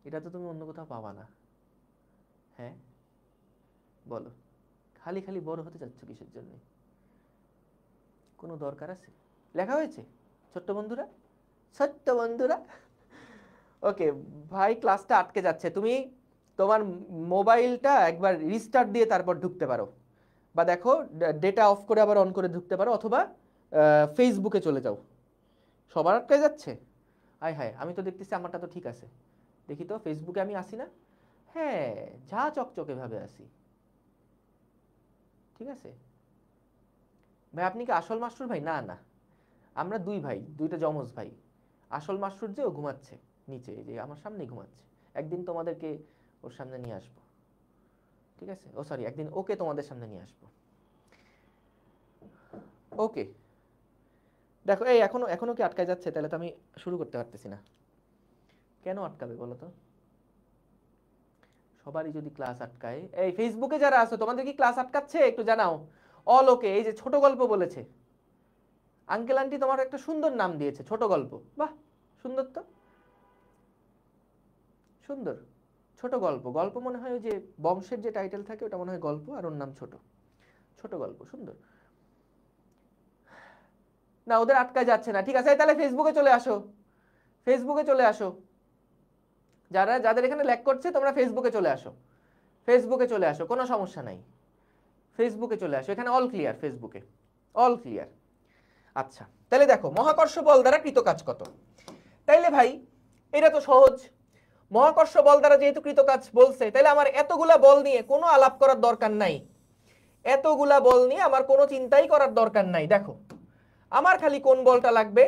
এটা তো তুমি অন্য কোথাও পাবা না। হ্যাঁ বলো, খালি খালি বড় হতে চাচ্ছ কিসের জন্য? কোনো দরকার আছে? লেখা হয়েছে ছোট্ট বন্ধুরা, ছোট্ট বন্ধুরা। ওকে ভাই, ক্লাসটা আটকে যাচ্ছে, তুমি তোমার মোবাইলটা একবার রিস্টার্ট দিয়ে তারপর ঢুকতে পারো, বা দেখো ডেটা অফ করে আবার অন করে ঢুকতে পারো, অথবা ফেসবুকে চলে যাও। সবার আটকে যাচ্ছে? হায় হায়, আমি তো দেখতেছি আমারটা তো ঠিক আছে, দেখি তো ফেসবুকে আমি আসি না, হ্যাঁ যা চকচকে ভাবে আসি। ঠিক আছে ভাই, আপনি কি আসল মাস্টার ভাই? না না, আমরা দুই ভাই, দুইটা যমজ ভাই। আসল মাস্টার যে ও ঘুমাচ্ছে নিচে, এই যে আমার সামনেই ঘুমাচ্ছে, একদিন তোমাদেরকে ওর সামনে নিয়ে আসবো। ঠিক আছে, ও সরি, একদিন ওকে তোমাদের সামনে নিয়ে আসবো। ওকে দেখো, এই এখনো এখনো কি আটকায় যাচ্ছে? তাহলে তো আমি শুরু করতে পারতেছি না। কেন আটকাবে বলো তো? সবারই যদি ক্লাস আটকায়, এই ফেসবুকে যারা আছো তোমাদের কি ক্লাস আটকাচ্ছে একটু জানাও। অলোকে এই যে ছোট গল্প বলেছে, আঙ্কেল আন্টি তোমার একটা সুন্দর নাম দিয়েছে, ছোট গল্প। বাহ, সুন্দর তো, সুন্দর। ছোট গল্প, গল্প মনে হয় ওই যে বংশের যে টাইটেল থাকে ওটা মনে হয় গল্প, আর ওর নাম ছোট, ছোট গল্প, সুন্দর। না, ওদের আটকায় যাচ্ছে না, ঠিক আছে। তাহলে ফেসবুকে চলে আসো, ফেসবুকে চলে আসো, যাদের এখানে ল্যাগ করছে তোমরা ফেসবুকে চলে আসো, ফেসবুকে চলে আসো, কোনো সমস্যা নাই, ফেসবুকে চলে আসো, এখানে অল ক্লিয়ার, ফেসবুকে অল ক্লিয়ার। আচ্ছা, তাহলে দেখো মহাকর্ষ বল দ্বারা কৃত কাজ কত। তাইলে ভাই এটা তো সহজ, মহাকর্ষ বল দ্বারা যেহেতু কৃত কাজ বলছে, তাহলে আমার এতগুলা বল নিয়ে কোনো আলাপ করার দরকার নাই, এতগুলা বল নিয়ে আমার কোনো চিন্তাই করার দরকার নাই। দেখো আমার খালি কোন বলটা লাগবে,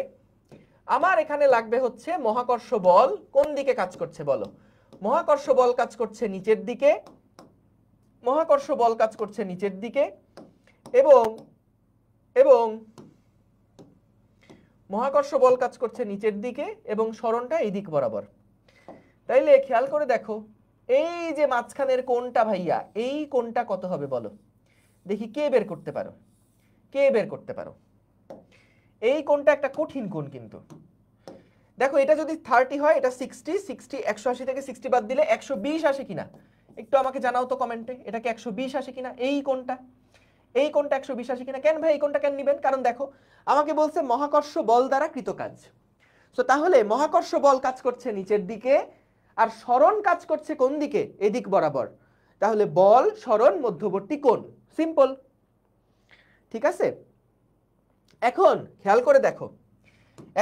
আমার এখানে লাগবে হচ্ছে মহাকর্ষ বল কোন দিকে কাজ করছে বলো। মহাকর্ষ বল কাজ করছে নিচের দিকে, মহাকর্ষ বল কাজ করছে নিচের দিকে, এবং এবং মহাকর্ষ বল কাজ করছে নিচের দিকে, এবং সরণটা এই দিক বরাবর। তাইলে খেয়াল করে দেখো এই যে মাঝখানের কোণটা ভাইয়া, এই কোণটা কত হবে বলো দেখি, কে বের করতে পারো, কে বের করতে পারো? এই কোণটা একটা কঠিন কোণ কিন্তু। দেখো এটা যদি 30 হয়, এটা 60, 180 থেকে 60 বাদ দিলে 120 আসে কিনা একটু আমাকে জানাও তো কমেন্টে, এটা কি 120 আসে কিনা? এই কোণটা 120 আসে কিনা? কেন ভাই এই কোণটা কেন নিবেন? কারণ দেখো আমাকে বলছে মহাকর্ষ বল দ্বারা কৃত কাজ, তো তাহলে মহাকর্ষ বল কাজ করছে নিচের দিকে, আর সরণ কাজ করছে কোন দিকে? এদিক বরাবর। তাহলে বল সরণ মধ্যবর্তী কোণ, সিম্পল, ঠিক আছে। এখন খেয়াল করে দেখো,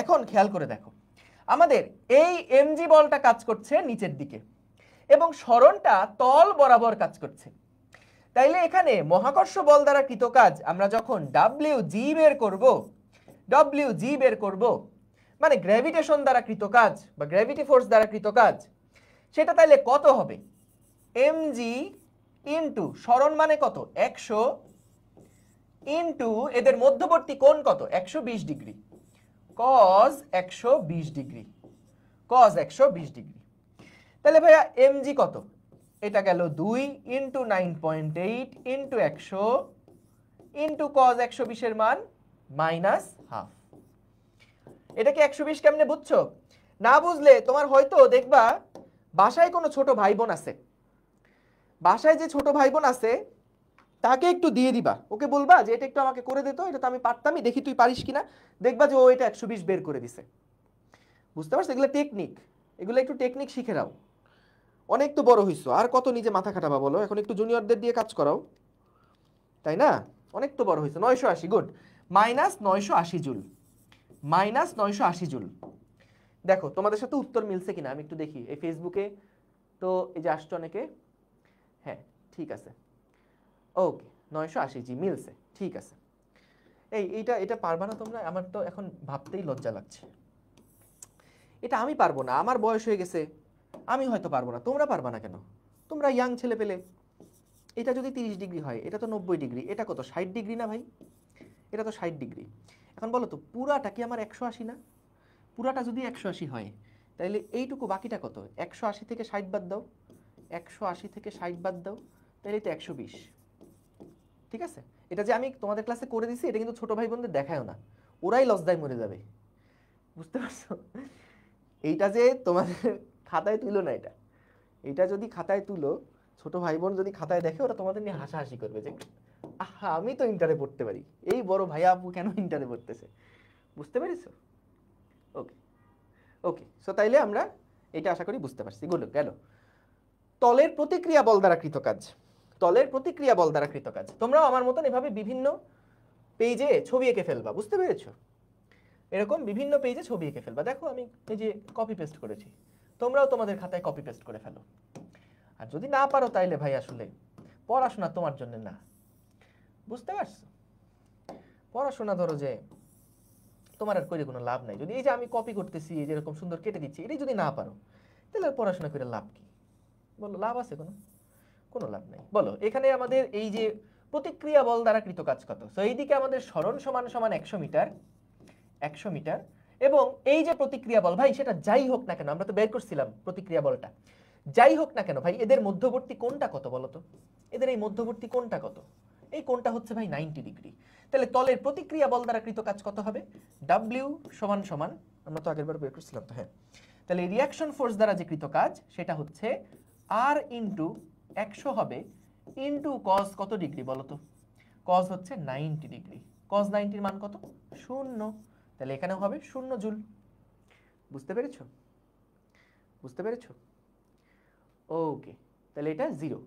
এখন খেয়াল করে দেখো আমাদের এই এমজি বলটা কাজ করছে নিচের দিকে এবং সরণটা তল বরাবর কাজ করছে। তাইলে এখানে মহাকর্ষ বল দ্বারা কৃত কাজ আমরা যখন WG বের করব, WG বের করব মানে গ্র্যাভিটেশন দ্বারা কৃত কাজ বা গ্র্যাভিটি ফোর্স দ্বারা কৃত কাজ, সেটা তাইলে কত হবে? mg ইনটু সরণ মানে কত 100 ইনটু এদের মধ্যবর্তী কোণ কত 120 degree, cos 120 degree, cos 120 degree. তাহলে ভাইয়া mg কত? এটা গেল 2 ইনটু 9.8 ইনটু 100 ইনটু cos 120 এর মান মাইনাস হাফ। এটা কি 120 কেমনে বুঝছো? না বুঝলে তোমার হয়তো দেখবা বাসায় কোনো ছোট ভাই বোন আছে, বাসায় যে ছোট ভাই বোন আছে তাকে একটু দিয়ে দিবা, ওকে বলবা যে এটা একটু আমাকে করে দিত, এটা তো আমি পারতামই, দেখি তুই পারিস কিনা। দেখবা যে ও এটা 120 বের করে দিছে। বুঝতে পারছো? এগুলো টেকনিক, এগুলো একটু টেকনিক শিখে নাও। অনেক তো বড় হইছো, আর কত নিজে মাথা খাটাবা বলো? এখন একটু জুনিয়রদের দিয়ে কাজ করাও, তাই না? অনেক তো বড় হইছো। 980, good, minus 980 joule, minus 980 joule. দেখো তোমাদের সাথে উত্তর মিলছে কিনা আমি একটু দেখি এই ফেসবুকে। তো এই যে আসছে অনেকে, হ্যাঁ ঠিক আছে, ওকে 980 জি মিলছে, ঠিক আছে। এটা পারবা না তোমরা? আমার তো এখন ভাবতেই লজ্জা লাগছে, এটা আমি পারবো না, আমার বয়স হয়ে গেছে, আমি হয়তো পারবো না। তোমরা পারবা না কেন? তোমরা ইয়াং ছেলে পেলে। এটা যদি 30 ডিগ্রি হয়, এটা তো 90 ডিগ্রি, এটা কত 60 ডিগ্রি না ভাই? এটা তো 60 ডিগ্রি। এখন বলো তো পুরাটা কি আমার 180 না? পুরাটা যদি 180 হয় তাহলে এইটুকু বাকিটা কত? 180 থেকে 60 বাদ দাও, 180 থেকে 60 বাদ দাও, তাহলে তো 120। ঠিক আছে, এটা যে আমি তোমাদের ক্লাসে করে দিছি এটা কিন্তু ছোট ভাই বোনদের দেখায়ও না, ওরাই লজ্জায় মরে যাবে। বুঝতে পারছো? এইটা যে তোমাদের খাতায় তুলো না, এটা যদি খাতায় তুলো, ছোট ভাই বোন যদি খাতায় দেখে ওরা তোমাদের নিয়ে হাসাহাসি করবে যে আহা আমি তো ইন্টারে পড়তে পারি, এই বড় ভাইয়া আপু কেন ইন্টারে পড়তেছে। বুঝতে পেরেছো? ওকে ওকে, সো তাইলে আমরা এটা আশা করি বুঝতে পারছি। গুড, গেল তলের প্রতিক্রিয়া বল দ্বারা কৃত কাজ। তলের প্রতিক্রিয়া বল দ্বারা কৃত কাজ তোমরাও আমার মতন এভাবে বিভিন্ন পেজে ছবি এঁকে ফেলবা। বুঝতে পেরেছো? এরকম বিভিন্ন পেজে ছবি এঁকে ফেলবা। দেখো আমি এই যে কপি পেস্ট করেছি, তোমরাও তোমাদের খাতায় কপি পেস্ট করে ফেলো। আর যদি না পারো তাইলে ভাই আসলে পড়াশোনা তোমার জন্য না। বুঝতে পারছো? পড়াশোনা ধরো যে তোমার আর করে কোনো লাভ নাই। যদি এই যে আমি কপি করতেছি, এই যে এরকম সুন্দর কেটে দিচ্ছি, এটাই যদি না পারো তাহলে পড়াশোনা করে লাভ কি? বলো লাভ আছে কোনো? কোনো লাভ নাই। বলো এখানে আমাদের এই যে প্রতিক্রিয়া বল দ্বারা কৃত কাজ কত? তো এইদিকে আমাদের সরণ সমান সমান 100 মিটার, 100 মিটার, এবং এই যে প্রতিক্রিয়া বল ভাই সেটা যাই হোক না কেন, আমরা তো বের করছিলাম প্রতিক্রিয়া বলটা, যাই হোক না কেন ভাই এদের মধ্যবর্তী কোণটা কত বলো তো? এদের এই মধ্যবর্তী কোণটা কত? এই কোণটা হচ্ছে ভাই 90 ডিগ্রি। তাহলে তলের প্রতিক্রিয়া বল দ্বারা কৃত কাজ কত হবে? W সমান সমান, আমরা তো আগেরবার বের করছিলাম তো, হ্যাঁ, তাহলে রিঅ্যাকশন ফোর্স দ্বারা যে কৃত কাজ সেটা হচ্ছে R ইন্টু 100 হবে ইন্টু কস কত ডিগ্রি বলো তো? কস হচ্ছে 90 ডিগ্রি। কস 90 এর মান কত? 0। তাহলে এখানেও হবে 0 জুল। বুঝতে পেরেছো? বুঝতে পেরেছো? ওকে, তাহলে এটা 0।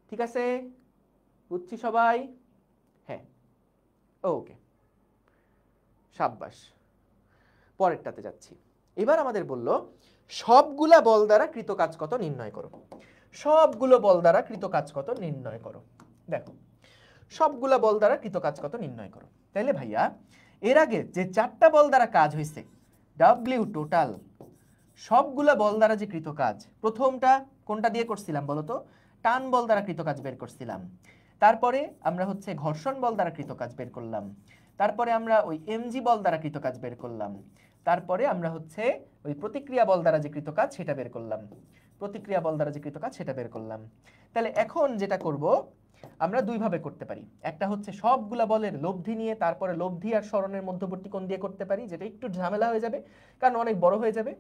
ঠিক আছে, বুঝছি সবাই? হ্যাঁ, ওকে, সাব্বাস। পরেরটাতে যাচ্ছি। এবার আমাদের বলল সবগুলা বল দ্বারা কৃত কাজ কত নির্ণয় করো। সবগুলো বল দ্বারা কৃত কাজ কত নির্ণয় করো। দেখো, সবগুলা বল দ্বারা কৃত কাজ কত নির্ণয় করো। তাইলে ভাইয়া এর আগে যে 4টা বল দ্বারা কাজ হয়েছে, W টোটাল সবগুলা বল দ্বারা যে কৃত কাজ, প্রথমটা কোনটা দিয়ে করছিলাম বলো তো? টান বল দ্বারা কৃত কাজ বের করছিলাম। তারপরে আমরা হচ্ছে ঘর্ষণ বল দ্বারা কৃত কাজ বের করলাম। তারপরে আমরা ওই mg বল দ্বারা কৃত কাজ বের করলাম। তারপরে আমরা হচ্ছে ওই প্রতিক্রিয়া বল দ্বারা যে কৃত কাজ সেটা বের করলাম। প্রতিক্রিয়া বল দ্বারা যে কৃত কাজ সেটা বের করলাম। তাহলে এখন যেটা করব, আমরা দুইভাবে করতে পারি। একটা হচ্ছে সবগুলা বলের লব্ধি নিয়ে তারপরে লব্ধি আর সরণের মধ্যবর্তী কোণ দিয়ে করতে পারি, যেটা একটু ঝামেলা হয়ে যাবে কারণ অনেক বড় হয়ে যাবে।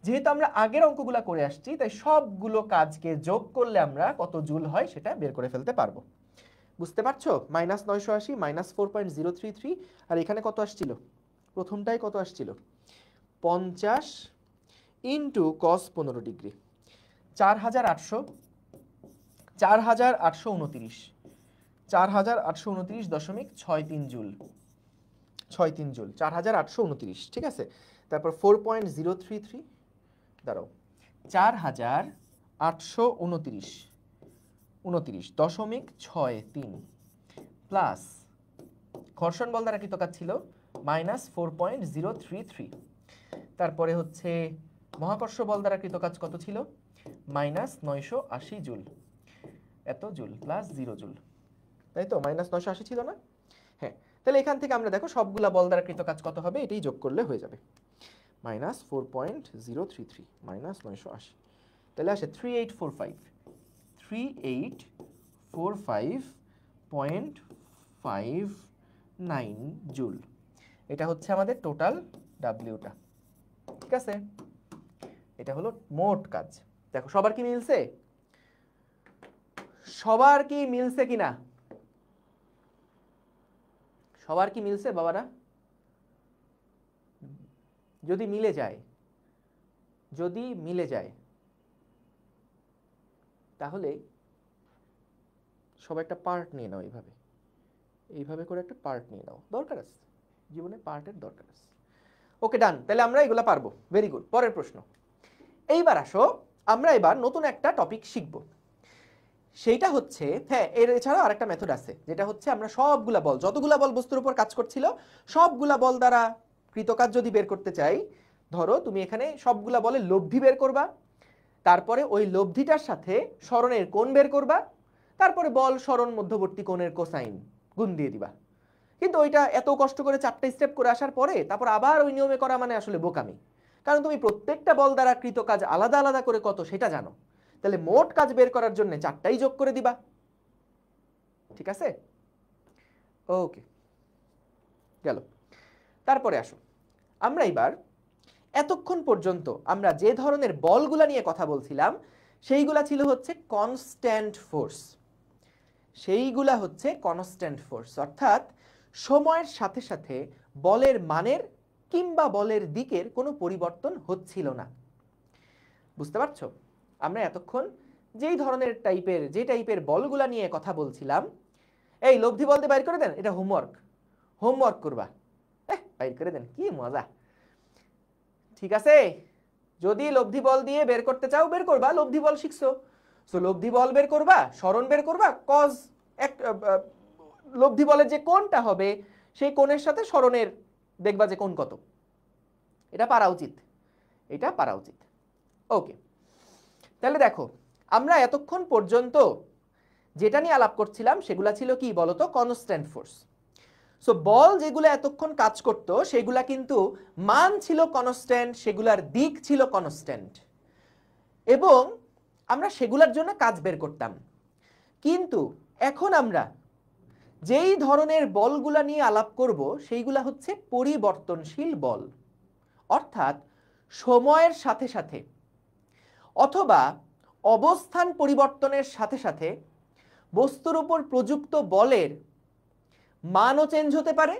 যেহেতু আমরা আগের অঙ্কগুলা করে আসছি, তাই সবগুলো কাজকে যোগ করলে আমরা কত জুল হয় সেটা বের করে ফেলতে পারবো। বুঝতে পারছো? -980 -4.033, আর এখানে কত আসছিল? প্রথমটাই কত আসছিল? 50 into cos 15 degree, 4829 4829.63 joule. 63 joule, 4829, ঠিক আছে। তারপর 4.033, দাঁড়াও, 4829.63 প্লাস ঘর্ষণ বল দ্বারা কৃত কাজ ছিল -4.033। তারপরে হচ্ছে মহাকর্ষ বল দ্বারা কৃত কাজ কত ছিল? -980 জুল। এত জুল প্লাস 0 জুল, তাই তো? -980 ছিল না? হ্যাঁ, তাহলে এখান থেকে আমরা দেখো সবগুলা বল দ্বারা কৃত কাজ কত হবে এটাই যোগ করলে হয়ে যাবে। -4.033 -980, তাহলে আসে 3845.59 জুল। এটা হচ্ছে আমাদের টোটাল ডাব্লিউটা। ঠিক আছে, এটা হলো মোট কাজ। দেখো সবার কি মিলছে? সবার কি মিলছে কিনা? সবার কি মিলছে বাবারা? যদি মিলে যায়, যদি মিলে যায় তাহলে সবাই একটা পার্ট নিয়ে নাও। এইভাবে এইভাবে করে একটা পার্ট নিয়ে নাও, দরকার আছে, জীবনে পার্টের দরকার আছে। ওকে, ডান। তাহলে আমরা এগুলা পারবো, ভেরি গুড। পরের প্রশ্ন। এইবার আসো, আমরা এবার নতুন একটা টপিক শিখব। সেইটা হচ্ছে, হ্যাঁ, এর এছাড়াও আরেকটা মেথড আছে, যেটা হচ্ছে আমরা সবগুলা বল, যতগুলা বল বস্তুর উপর কাজ করছিল, সবগুলা বল দ্বারা কৃতকাজ যদি বের করতে চাই, ধরো তুমি এখানে সবগুলা বলের লব্ধি বের করবা, তারপরে ওই লব্ধিটার সাথে সরণের কোণ বের করবা, তারপরে বল সরণ মধ্যবর্তী কোণের কোসাইন গুণ দিয়ে দিবা। কিন্তু ওইটা এত কষ্ট করে 4টা স্টেপ করে আসার পরে তারপর আবার ওই নিয়মে করা মানে আসলে বোকামি, কারণ তুমি প্রত্যেকটা বল দ্বারা কৃত কাজ আলাদা আলাদা করে কত সেটা জানো। তাহলে মোট কাজ বের করার জন্য 4টাই যোগ করে দিবা। ঠিক আছে, ওকে, গেল। তারপরে আসো, আমরা এবার এতক্ষণ পর্যন্ত আমরা যে ধরনের বলগুলা নিয়ে কথা বলছিলাম সেইগুলা ছিল হচ্ছে কনস্ট্যান্ট ফোর্স। সেইগুলা হচ্ছে কনস্ট্যান্ট ফোর্স, অর্থাৎ সময়ের সাথে সাথে বলের মানের কিংবা বলের দিকের কোনো পরিবর্তন হচ্ছিল না। বুঝতে পারছো? আমরা এতক্ষণ যেই ধরনের যে টাইপের বলগুলা নিয়ে কথা বলছিলাম, এই লব্ধি বল দিয়ে বাইর করে দেন, এটা হোমওয়ার্ক করবা, বাইর করে দেন, কি মজা। ঠিক আছে, যদি লব্ধি বল দিয়ে বের করতে চাও বের করবা, লব্ধি বল শিখছো, সো লব্ধি বল বের করবা, সরণ বের করবা, কজ এক লব্ধি বলের যে কোণটা হবে সেই কোণের সাথে সরণের দেখবা যে কোণ কত। এটা পারা উচিত, এটা পারা উচিত। ওকে, তাহলে দেখো আমরা এতক্ষণ পর্যন্ত যেটা নিয়ে আলাপ করছিলাম সেগুলা ছিল কি বলতো? Constant force. সো বল যেগুলো এতক্ষণ কাজ করত সেগুলা কিন্তু মান ছিল কনস্ট্যান্ট, সেগুলার দিক ছিল কনস্ট্যান্ট, এবং আমরা সেগুলার জন্য কাজ বের করতাম। কিন্তু এখন আমরা যেই ধরনের বলগুলা নিয়ে আলাপ করব সেইগুলা হচ্ছে পরিবর্তনশীল বল, অর্থাৎ সময়ের সাথে সাথে অথবা অবস্থান পরিবর্তনের সাথে সাথে বস্তুর উপর প্রযুক্ত বলের মানও চেঞ্জ হতে পারে,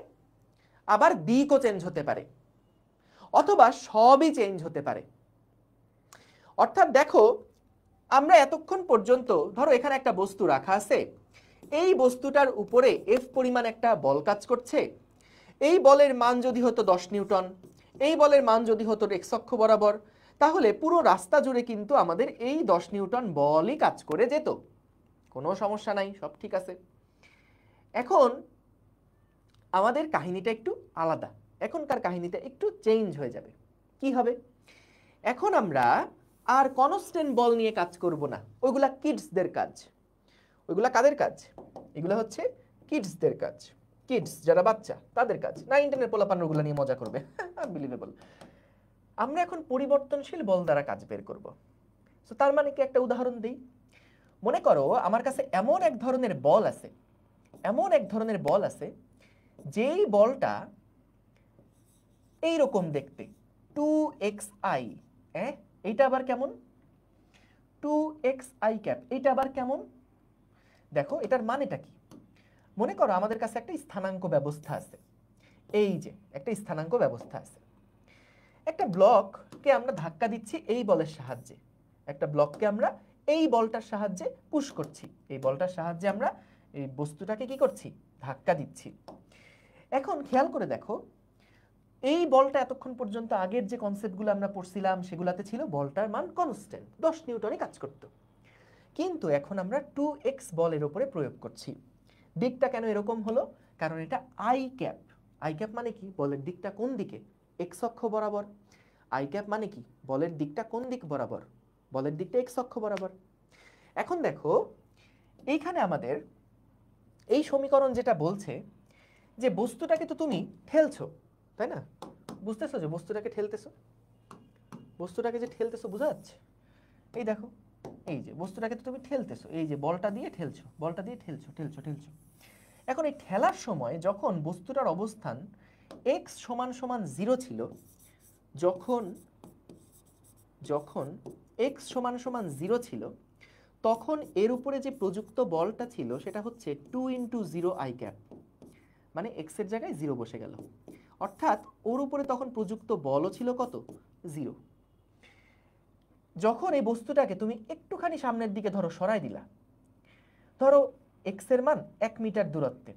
আবার দিকও চেঞ্জ হতে পারে, অথবা সবই চেঞ্জ হতে পারে। অর্থাৎ দেখো, আমরা এতক্ষণ পর্যন্ত ধরো এখানে একটা বস্তু রাখা আছে, এই বস্তুটার উপরে এফ পরিমাণ একটা বল কাজ করছে। এই বলের মান যদি হতো 10 নিউটন, এই বলের মান যদি হতো এক্স অক্ষ বরাবর, তাহলে পুরো রাস্তা জুড়ে কিন্তু আমাদের এই 10 নিউটন বলই কাজ করে যেত, কোনো সমস্যা নাই, সব ঠিক আছে। এখন আমাদের কাহিনীটা একটু আলাদা, এখনকার কাহিনীটা একটু চেঞ্জ হয়ে যাবে। কি হবে? এখন আমরা আর কনস্ট্যান্ট বল নিয়ে কাজ করব না, ওইগুলা কিডসদের কাজ। ওইগুলা কাদের কাজ? এগুলা হচ্ছে কিডসদের কাজ, কিডস যারা বাচ্চা তাদের কাজ। 9 10 এর পোলাপান ওগুলা নিয়ে মজা করবে, আনবিলিভেবল। আমরা এখন পরিবর্তনশীল বল দ্বারা কাজ বের করব। সো তার মানে কি, একটা উদাহরণ দিই। মনে করো আমার কাছে এমন এক ধরনের বল আছে, এমন এক ধরনের বল আছে যেই বলটা এইরকম দেখতে, 2xi। এইটা আবার কেমন? 2xi cap. এইটা আবার কেমন? দেখো এটার মানেটা কি? মনে করো আমাদের কাছে একটা স্থানাঙ্ক ব্যবস্থা আছে, এই যে একটা স্থানাঙ্ক ব্যবস্থা আছে। একটা ব্লককে আমরা ধাক্কা দিচ্ছি এই বলের সাহায্যে, একটা ব্লককে আমরা এই বলটার সাহায্যে পুশ করছি, এই বলটার সাহায্যে আমরা এই বস্তুটাকে কি করছি? ধাক্কা দিচ্ছি। এখন খেয়াল করে দেখো, এই বলটা এতক্ষণ পর্যন্ত আগের যে কনসেপ্টগুলো আমরা পড়ছিলাম সেগুলাতে ছিল বলটার মান কনস্ট্যান্ট, 10 নিউটনে কাজ করত। কিন্তু এখন আমরা 2x বলের উপরে প্রয়োগ করছি। দিকটা কেন এরকম হলো? কারণ এটা আই ক্যাপ। আই ক্যাপ মানে কি? বলের দিকটা কোন দিকে? এক্স অক্ষ বরাবর। আই ক্যাপ মানে কি? বলের দিকটা কোন দিক বরাবর? বলের দিকটা এক্স অক্ষ বরাবর। এখন দেখো এইখানে আমাদের এই সমীকরণ যেটা বলছে যে বস্তুটাকে তো তুমি ঠেলছো, তাই না? বুঝতেছো যে বস্তুটাকে ঠেলতেছো, বস্তুটাকে যে ঠেলতেছো বোঝা যাচ্ছে? এই দেখো, এই যে বস্তুটাকে তো তুমি ঠেলতেছো, এই যে বলটা দিয়ে ঠেলছো, বলটা দিয়ে ঠেলছো ঠেলছো ঠেলছো। এখন এই ঠেলার সময় যখন বস্তুটার অবস্থান x সমান সমান 0 ছিল, যখন যখন x সমান সমান 0 ছিল, তখন এর উপরে যে প্রযুক্ত বলটা ছিল সেটা হচ্ছে 2 × 0 i ক্যাপ, মানে x এর জায়গায় 0 বসে গেল। অর্থাৎ ওর উপরে তখন প্রযুক্ত বলও ছিল কত? 0। যখন এই বস্তুটাকে তুমি একটুখানি সামনের দিকে ধরো সরাই দিলা, ধরো x এর মান 1 মিটার দূরত্বে,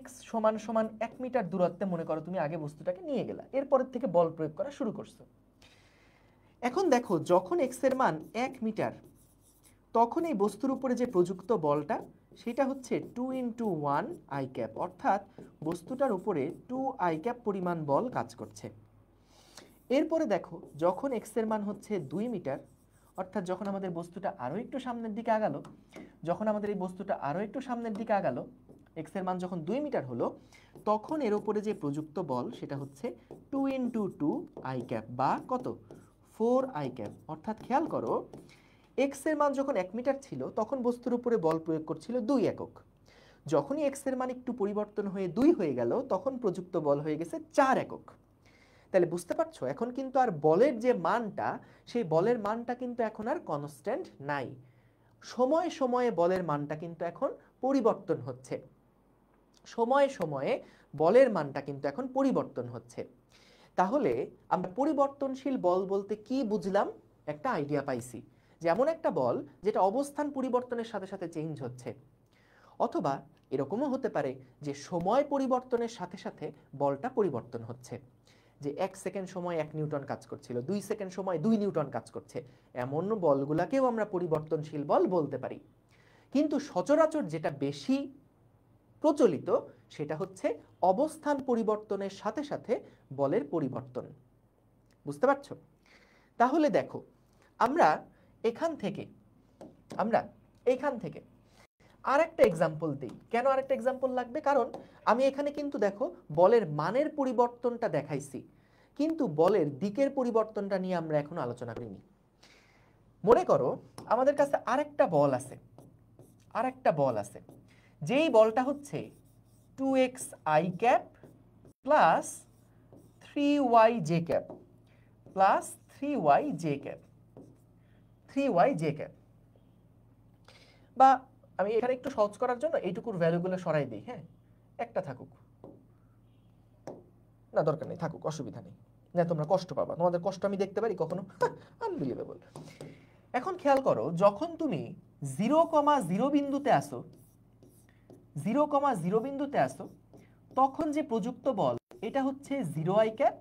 x সমান সমান 1 মিটার দূরত্বে মনে করো তুমি আগে বস্তুটাকে নিয়ে গেলা, এরপরের থেকে বল প্রয়োগ করা শুরু করছো। এখন দেখো যখন x এর মান 1 মিটার, তখন এই বস্তুর উপরে যে প্রযুক্ত বলটা সেটা হচ্ছে 2 × 1 i ক্যাপ, অর্থাৎ বস্তুটার উপরে 2 i ক্যাপ পরিমাণ বল কাজ করছে। এরপরে দেখো যখন x এর মান হচ্ছে 2 মিটার, অর্থাৎ যখন আমাদের বস্তুটা আরো একটু সামনের দিকে আগালো, যখন আমাদের এই বস্তুটা আরো একটু সামনের দিকে আগালো, x এর মান যখন 2 মিটার হলো, তখন এর উপরে যে প্রযুক্ত বল সেটা হচ্ছে 2 × 2 i ক্যাপ বা কত? 4 i ক্যাপ। অর্থাৎ খেয়াল করো, x এর মান যখন 1 মিটার ছিল তখন বস্তুর উপরে বল প্রয়োগ করছিল 2 একক। যখনই x এর মান একটু পরিবর্তন হয়ে 2 হয়ে গেল, তখন প্রযুক্ত বল হয়ে গেছে 4 একক। তাহলে বুঝতে পারছো এখন কিন্তু আর বলের যে মানটা, সেই বলের মানটা কিন্তু এখন আর কনস্ট্যান্ট নাই, সময়ে সময়ে বলের মানটা কিন্তু এখন পরিবর্তন হচ্ছে, সময়ে সময়ে বলের মানটা কিন্তু এখন পরিবর্তন হচ্ছে। তাহলে আমরা পরিবর্তনশীল বল বলতে কি বুঝলাম? একটা আইডিয়া পাইছি যে এমন একটা বল যেটা অবস্থান পরিবর্তনের সাথে সাথে চেঞ্জ হচ্ছে, অথবা এরকমও হতে পারে যে সময় পরিবর্তনের সাথে সাথে বলটা পরিবর্তন হচ্ছে, যে 1 সেকেন্ড সময় 1 নিউটন কাজ করছিল, 2 সেকেন্ড সময় 2 নিউটন কাজ করছে, এমন বলগুলাকেও আমরা পরিবর্তনশীল বল বলতে পারি। কিন্তু সচরাচর যেটা বেশি প্রচলিত সেটা হচ্ছে অবস্থান পরিবর্তনের সাথে সাথে বলের পরিবর্তন। বুঝতে পারছো? তাহলে দেখো আমরা এখান থেকে আরেকটা এক্সাম্পল দিই। কেন আরেকটা এক্সাম্পল লাগবে? কারণ আমি এখানে কিন্তু দেখো বলের মানের পরিবর্তনটা দেখাইছি, কিন্তু বলের দিকের পরিবর্তনটা নিয়ে আমরা এখনো আলোচনা করিনি। মনে করো আমাদের কাছে আরেকটা বল আছে, যেই বলটা হচ্ছে 2xi cap plus 3yj cap plus 3yj cap 3yj cap, বা আমি এখানে একটু সহজ করার জন্য এইটুকুর ভ্যালুগুলো সরাই দিই। হ্যাঁ, একটা থাকুক, না দরকার নেই, থাকুক, অসুবিধা নেই। না তোমরা কষ্ট পাবা, তোমাদের কষ্ট আমি দেখতে পারি কখনো, আনবিলিভেবল। এখন খেয়াল করো, যখন তুমি 0,0 বিন্দুতে আসো, 0,0 বিন্দুতে আসো, তখন যে প্রযুক্ত বল এটা হচ্ছে 0i cap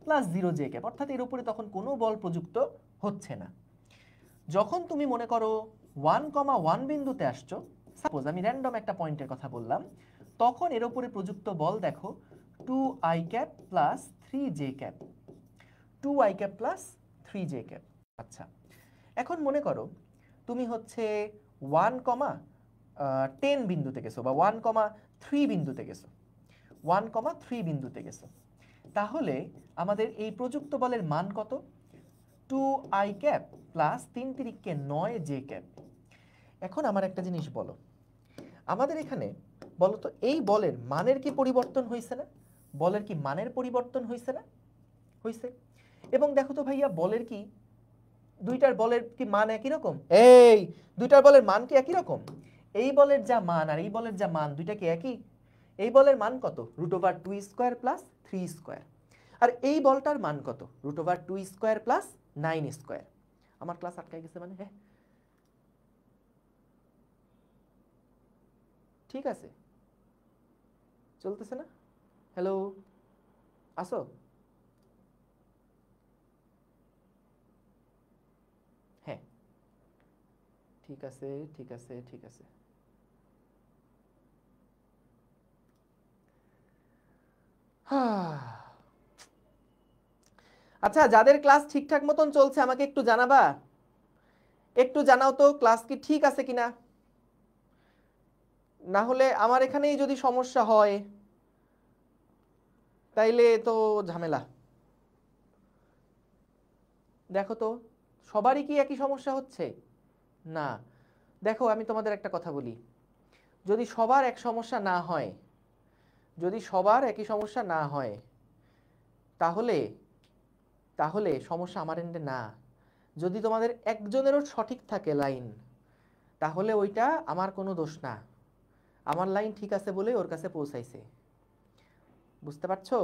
plus 0j cap, অর্থাৎ এর উপরে তখন কোনো বল প্রযুক্ত হচ্ছে না। যখন তুমি মনে করো 1,1 বিন্দুতে আসছো, সাপোজ আমি র্যান্ডম একটা পয়েন্টের কথা বললাম, তখন এর উপরে প্রযুক্ত বল দেখো 2i cap plus 3j cap, 2i cap plus 3j cap. আচ্ছা, এখন মনে করো তুমি হচ্ছে 1,10 বিন্দুতে গেছো বা 1,3 বিন্দুতে গেছো, 1,3 বিন্দুতে গেছো, তাহলে আমাদের এই প্রযুক্ত বলের মান কত? 2i cap plus 3 তিরিকে 9j cap. এখন আমার একটা জিনিস বলো, আমাদের এখানে বলো তো এই বলের মানের কি পরিবর্তন হয়েছে না? বলের কি মানের পরিবর্তন হয়েছে না? হয়েছে। এবং দেখো তো ভাইয়া, বলের কি দুইটার বলের কি মান একই রকম? এই দুইটার বলের মান কি একই রকম? এই বলের যা মান আর এই বলের যা মান, দুইটা কি একই? এই বলের মান কত? √2 স্কয়ার প্লাস 3 স্কয়ার। আর এই বলটার মান কত? √2 স্কয়ার প্লাস 9 স্কয়ার। আমার ক্লাস আটকাই গেছে মানে? হ্যাঁ, ঠিক আছে, চলতেছে না? হ্যালো, আসো? হ্যাঁ, ঠিক আছে, ঠিক আছে, ঠিক আছে। আচ্ছা, যাদের ক্লাস ঠিকঠাক মতন চলছে আমাকে একটু জানাবা, একটু জানাও তো ক্লাস কি ঠিক আছে কিনা। না হলে আমার এখানেই যদি সমস্যা হয় তাইলে তো ঝামেলা। দেখো তো সবারই কি একই সমস্যা হচ্ছে? না। দেখো আমি তোমাদের একটা কথা বলি, যদি সবার এক সমস্যা না হয়, যদি সবার একই সমস্যা না হয়, তাহলে তাহলে সমস্যা আমার এন্ডে না। যদি তোমাদের একজনেরও সঠিক থাকে লাইন, তাহলে ওইটা আমার কোনো দোষ না, আমার লাইন ঠিক আছে বলে ওর কাছে পৌঁছাইছে। বুঝতে পারছো?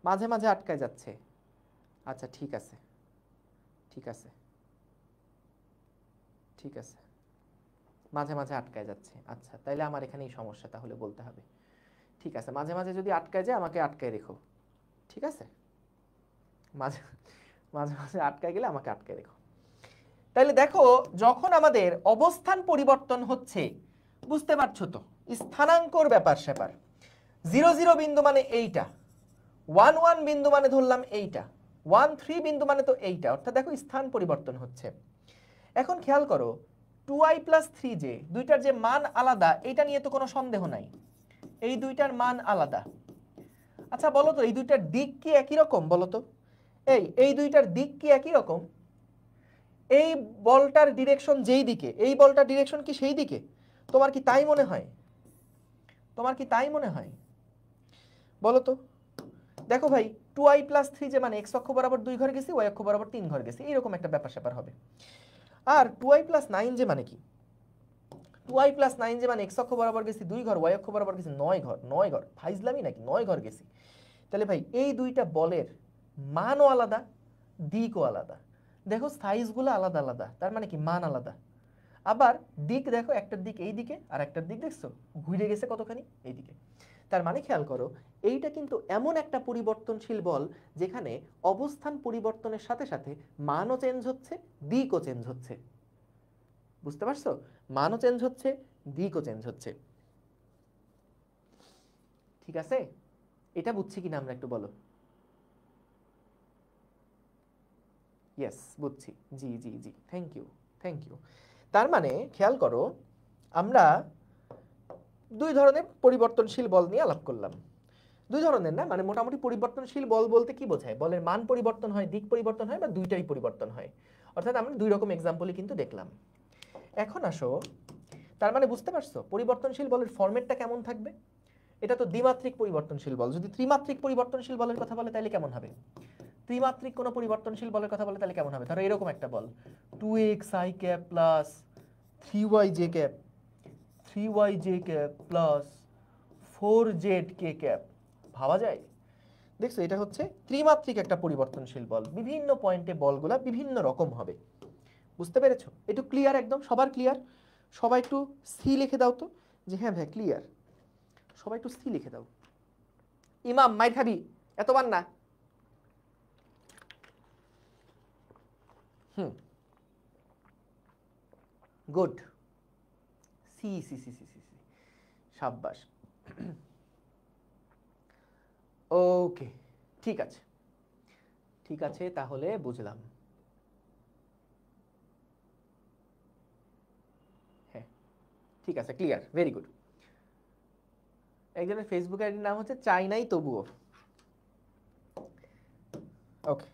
মাঝে মাঝে আটকায় যাচ্ছে। আচ্ছা ঠিক আছে, ঠিক আছে, ঠিক আছে, মাঝে মাঝে আটকায় যাচ্ছে। আচ্ছা তাইলে আমার এখানেই সমস্যা, তাহলে বলতে হবে। ঠিক আছে, মাঝে মাঝে যদি আটকায় যায় আমাকে আটকায় রেখো, ঠিক আছে? মাঝে মাঝে মাঝে আটকায় গেলে আমাকে আটকায় রেখো। তাইলে দেখো, যখন আমাদের অবস্থান পরিবর্তন হচ্ছে, বুঝতে পারছো তো, স্থানাঙ্কর ব্যাপার স্যাপার, 0,0 বিন্দু মানে এইটা, 1,1 বিন্দু মানে ধরলাম এইটা, 1,3 বিন্দু মানে তো এইটা, অর্থাৎ দেখো স্থান পরিবর্তন হচ্ছে। এখন খেয়াল করো, 2i প্লাস 3j দুইটার যে মান আলাদা, এটা নিয়ে তো কোনো সন্দেহ নাই, এই দুইটার মান আলাদা। আচ্ছা বলো তো, এই দুইটার দিক কি একই রকম? বলো তো, এই দুইটার দিক কি একই রকম? এই বলটার ডিরেকশন যেই দিকে, এই বলটার ডিরেকশন কি সেই দিকে? তোমার কি তাই মনে হয়? তোমার কি তাই মনে হয়? বলো তো। দেখো ভাই, 2i প্লাস 3j মানে x অক্ষ বরাবর 2 ঘর গেছি, y অক্ষ বরাবর 3 ঘর গেছি, এরকম একটা ব্যাপার স্যাপার হবে। আর 2i প্লাস 9j মানে কি? 2i প্লাস 9j মানে x অক্ষ বরাবর গেছি 2 ঘর, y অক্ষ বরাবর গেছি 9 ঘর। 9 ঘর ফাইজলামি নাকি? 9 ঘর গেছি। তাহলে ভাই এই দুইটা বলের মানও আলাদা, দিকও আলাদা। দেখো সাইজগুলো আলাদা আলাদা, তার মানে কি মান আলাদা। আবার দিক দেখো, একটার দিক এই দিকে আর একটার দিক দেখছো ঘুরে গেছে কতখানি এইদিকে। তার মানে খেয়াল করো, এইটা কিন্তু এমন একটা পরিবর্তনশীল বল যেখানে অবস্থান পরিবর্তনের সাথে সাথে মানও চেঞ্জ হচ্ছে, দিকও চেঞ্জ হচ্ছে। বুঝতে পারছো? মানও চেঞ্জ হচ্ছে, দিকও চেঞ্জ হচ্ছে। ঠিক আছে, এটা বুঝছি কিনা আমরা একটু বলো। ইয়েস, বুঝছি। জি জি জি, থ্যাংক ইউ, থ্যাংক ইউ। তার মানে খেয়াল করো, আমরা দুই ধরনের পরিবর্তনশীল বল নিয়ে আলাপ করলাম। দুই ধরনের না, মানে মোটামুটি পরিবর্তনশীল বল বলতে কি বোঝায়? বলের মান পরিবর্তন হয়, দিক পরিবর্তন হয়, বা দুইটাই পরিবর্তন হয়। অর্থাৎ আমরা দুই রকম এক্সাম্পলই কিন্তু দেখলাম। এখন আসো, তার মানে বুঝতে পারছো পরিবর্তনশীল বলের ফরম্যাটটা কেমন থাকবে? এটা তো দ্বিমাত্রিক পরিবর্তনশীল বল। যদি ত্রিমাত্রিক পরিবর্তনশীল বলের কথা বলে তাহলে কেমন হবে? ত্রিমাত্রিক কোনো পরিবর্তনশীল বলের কথা বলে তাহলে কেমন হবে? ধরো এরকম একটা বল 2xi cap plus 3yj cap 3yj cap plus 4zk cap. ভাবা যায়? দেখছো এটা হচ্ছে ত্রিমাত্রিক একটা পরিবর্তনশীল বল। বিভিন্ন পয়েন্টে বলগুলা বিভিন্ন রকম হবে। বুঝতে পেরেছো? একটু ক্লিয়ার? একদম সবার ক্লিয়ার? সবাই একটু সি লিখে দাও তো, যে হ্যাঁ ভাই ক্লিয়ার। সবাই একটু সি লিখে দাও। ইমাম মাইর খাবি এতবার না। গুড। সি সি সি সি সি সি, সাব্বাস। ওকে, ঠিক আছে ঠিক আছে, তাহলে বুঝলাম। হ্যাঁ ঠিক আছে, ক্লিয়ার, ভেরি গুড। একজনের ফেসবুক আইডির নাম হচ্ছে চাই নাই তবুও। ওকে,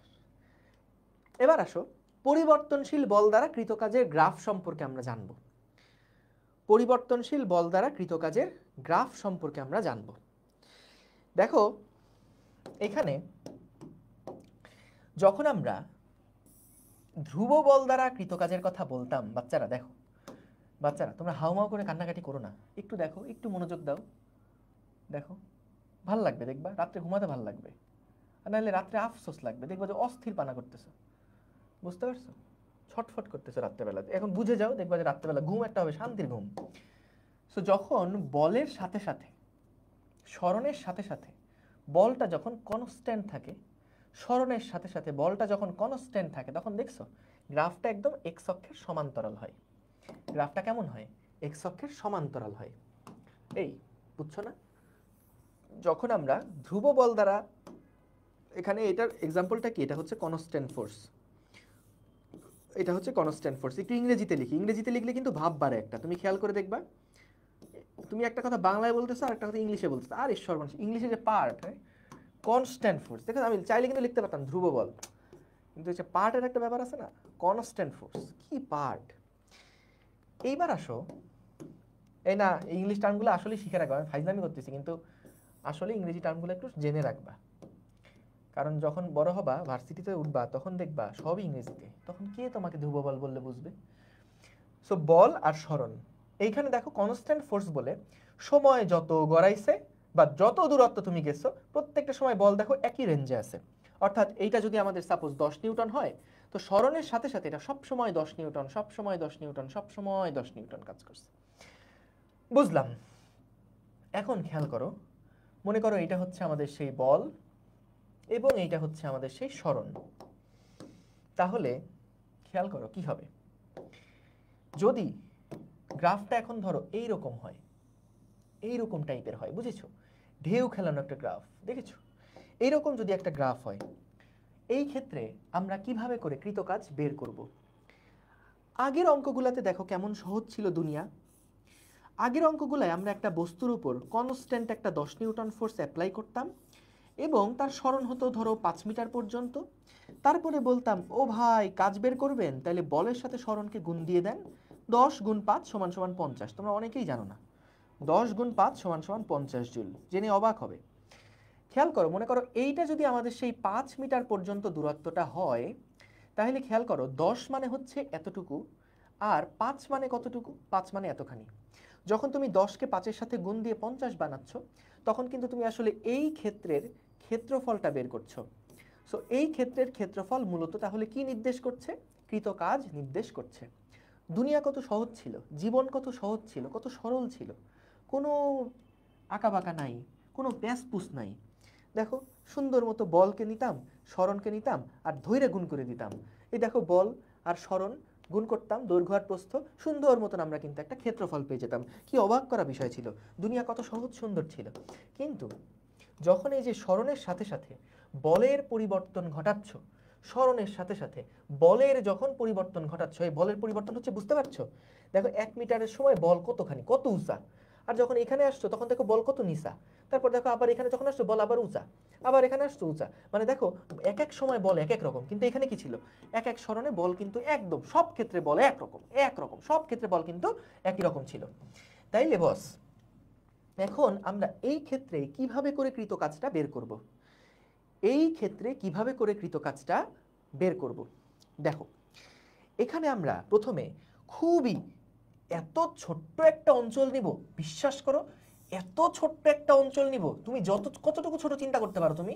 এবার আসো পরিবর্তনশীল বল দ্বারা কৃতকাজের গ্রাফ সম্পর্কে আমরা জানব। পরিবর্তনশীল বল দ্বারা কৃতকাজের গ্রাফ সম্পর্কে আমরা জানব। দেখো এখানে যখন আমরা ধ্রুব বল দ্বারা কৃতকাজের কথা বলতাম, বাচ্চারা দেখো, বাচ্চারা তোমরা হাউমাউ করে কান্নাকাটি করো না, একটু দেখো, একটু মনোযোগ দাও, দেখো ভাল লাগবে, দেখবা রাত্রে ঘুমাতে ভাল লাগবে। আর নাহলে রাত্রে আফসোস লাগবে, দেখবা যে অস্থির পানা করতেছো। বুঝতে পারছো? ছটফট করতেছো রাত্রেবেলা। এখন বুঝে যাও, দেখবা যে রাত্রেবেলা ঘুম একটা হবে শান্তির ঘুম। সো যখন বলের সাথে সাথে সরণের সাথে সাথে বলটা যখন কনস্ট্যান্ট থাকে, সরণের সাথে সাথে বলটা যখন কনস্ট্যান্ট থাকে, তখন দেখছো গ্রাফটা একদম এক্স অক্ষের সমান্তরাল হয়। গ্রাফটা কেমন হয়? এক্স অক্ষের সমান্তরাল হয়। এই বুঝছো না? যখন আমরা ধ্রুব বল দ্বারা, এখানে এটার এক্সাম্পলটা কি, এটা হচ্ছে কনস্ট্যান্ট ফোর্স। এটা হচ্ছে কনস্ট্যান্ট ফোর্স। একটু ইংরেজিতে লিখি, ইংরেজিতে লিখলে কিন্তু ভাব বাড়ে একটা। তুমি খেয়াল করে দেখবা, তুমি একটা কথা বাংলায় বলতেছো আর একটা কথা ইংলিশে বলতেছো। আর ঈশ্বর মানুষ, ইংলিশে যে পার্ট হয় কনস্ট্যান্ট ফোর্স, দেখো আমি চাইলে কিন্তু লিখতে পারতাম ধ্রুব বল, কিন্তু হচ্ছে পার্টের একটা ব্যাপার আছে না, কনস্ট্যান্ট ফোর্স কি পার্ট। এইবার আসো, এই না ইংলিশ টার্মগুলো আসলে শিখে রাখবা, আমি ফাইজলামি করতেছি, কিন্তু আসলে ইংরেজি টার্মগুলো একটু জেনে রাখবা, কারণ যখন বড় হবা ভার্সিটিতে উঠবা তখন দেখবা সব ইংরেজিতে, তখন কে তোমাকে ধ্রুব বল বললে বুঝবে। সো বল আর সরণ, এইখানে দেখো কনস্ট্যান্ট ফোর্স বলে সময় যত গড়াইছে বা যত দূরত্ব তুমি গেছো, প্রত্যেকটা সময় বল দেখো একই রেঞ্জে আছে। অর্থাৎ এইটা যদি আমাদের সাপোজ 10 নিউটন হয়, তো সরণের সাথে সাথে এটা সবসময় 10 নিউটন, সবসময় 10 নিউটন, সবসময় 10 নিউটন কাজ করছে। বুঝলাম। এখন খেয়াল করো, মনে করো এটা হচ্ছে আমাদের সেই বল এবং এইটা হচ্ছে আমাদের সেই সরণ। তাহলে খেয়াল করো কি হবে যদি গ্রাফটা এখন ধরো এইরকম হয়, এইরকম টাইপের হয়, বুঝেছো? ঢেউ খেলানো একটা গ্রাফ দেখেছো? এইরকম যদি একটা গ্রাফ হয়, এই ক্ষেত্রে আমরা কিভাবে করে কৃতকাজ বের করব? আগের অঙ্কগুলোতে দেখো কেমন সহজ ছিল দুনিয়া। আগের অঙ্কগুলায় আমরা একটা বস্তুর উপর কনস্ট্যান্ট একটা 10 নিউটন ফোর্স অ্যাপ্লাই করতাম এবং তার সরণ হতো ধরো 5 মিটার পর্যন্ত। তারপরে বলতাম ও ভাই কাজ বের করবেন, তাহলে বলের সাথে সরণকে গুণ দিয়ে দেন, 10 গুণ 5 সমান সমান 50। তোমরা অনেকেই জানো না 10 গুণ 5 সমান সমান 50 জুল, জেনে অবাক হবে। খেয়াল করো, মনে করো এইটা যদি আমাদের সেই 5 মিটার পর্যন্ত দূরত্বটা হয়, তাহলে খেয়াল করো 10 মানে হচ্ছে এতটুকু আর 5 মানে কতটুকু? 5 মানে এতখানি। যখন তুমি 10কে 5-এর সাথে গুণ দিয়ে 50 বানাচ্ছ, তখন কিন্তু তুমি আসলে এই ক্ষেত্রের ক্ষেত্রফলটা বের করছো। সো এই ক্ষেত্রের ক্ষেত্রফল মূলত তাহলে কি নির্দেশ করছে? কৃতকাজ নির্দেশ করছে। দুনিয়া কত সহজ ছিল, জীবন কত সহজ ছিল, কত সরল ছিল, কোনো আঁকাবাঁকা নাই, কোনো প্যাঁচপুস নাই। দেখো সুন্দর মতো বলকে নিতাম, সরণকে নিতাম আর ধৈর্য গুণ করে দিতাম। এই দেখো বল আর সরণ গুণ করতাম, দৈর্ঘ্য আর প্রস্থ, সুন্দর মতন আমরা কিন্তু একটা ক্ষেত্রফল পেয়ে যেতাম। কি অবাক করা বিষয় ছিল, দুনিয়া কত সহজ সুন্দর ছিল। কিন্তু যখন এই যে সরণের সাথে সাথে বলের পরিবর্তন ঘটাচ্ছ, সরণের সাথে সাথে বলের যখন পরিবর্তন ঘটাচ্ছ, এই বলের পরিবর্তন হচ্ছে, বুঝতে পারছো? দেখো 1 মিটারের সময় বল কতখানি, কত উঁচা, আর যখন এখানে আসছো তখন দেখো বল কত নিচা, তারপর দেখো আবার এখানে যখন আসছো বল আবার উঁচা, আবার এখানে আসছো উঁচা, মানে দেখো এক এক সময় বল এক এক রকম, কিন্তু এখানে কি ছিল, এক এক সরণে বল কিন্তু একদম সব ক্ষেত্রে বল একরকম সব ক্ষেত্রে বল কিন্তু একই রকম ছিল। তাইলে বস এখন আমরা এই ক্ষেত্রে কিভাবে করে কৃত কাজটা বের করব, এই ক্ষেত্রে কিভাবে করে কৃত কাজটা বের করব, দেখো এখানে আমরা প্রথমে খুবই এত ছোট্ট একটা অঞ্চল নিব, বিশ্বাস করো এত ছোট্ট একটা অঞ্চল নিব, তুমি কতটুকু ছোট চিন্তা করতে পারো, তুমি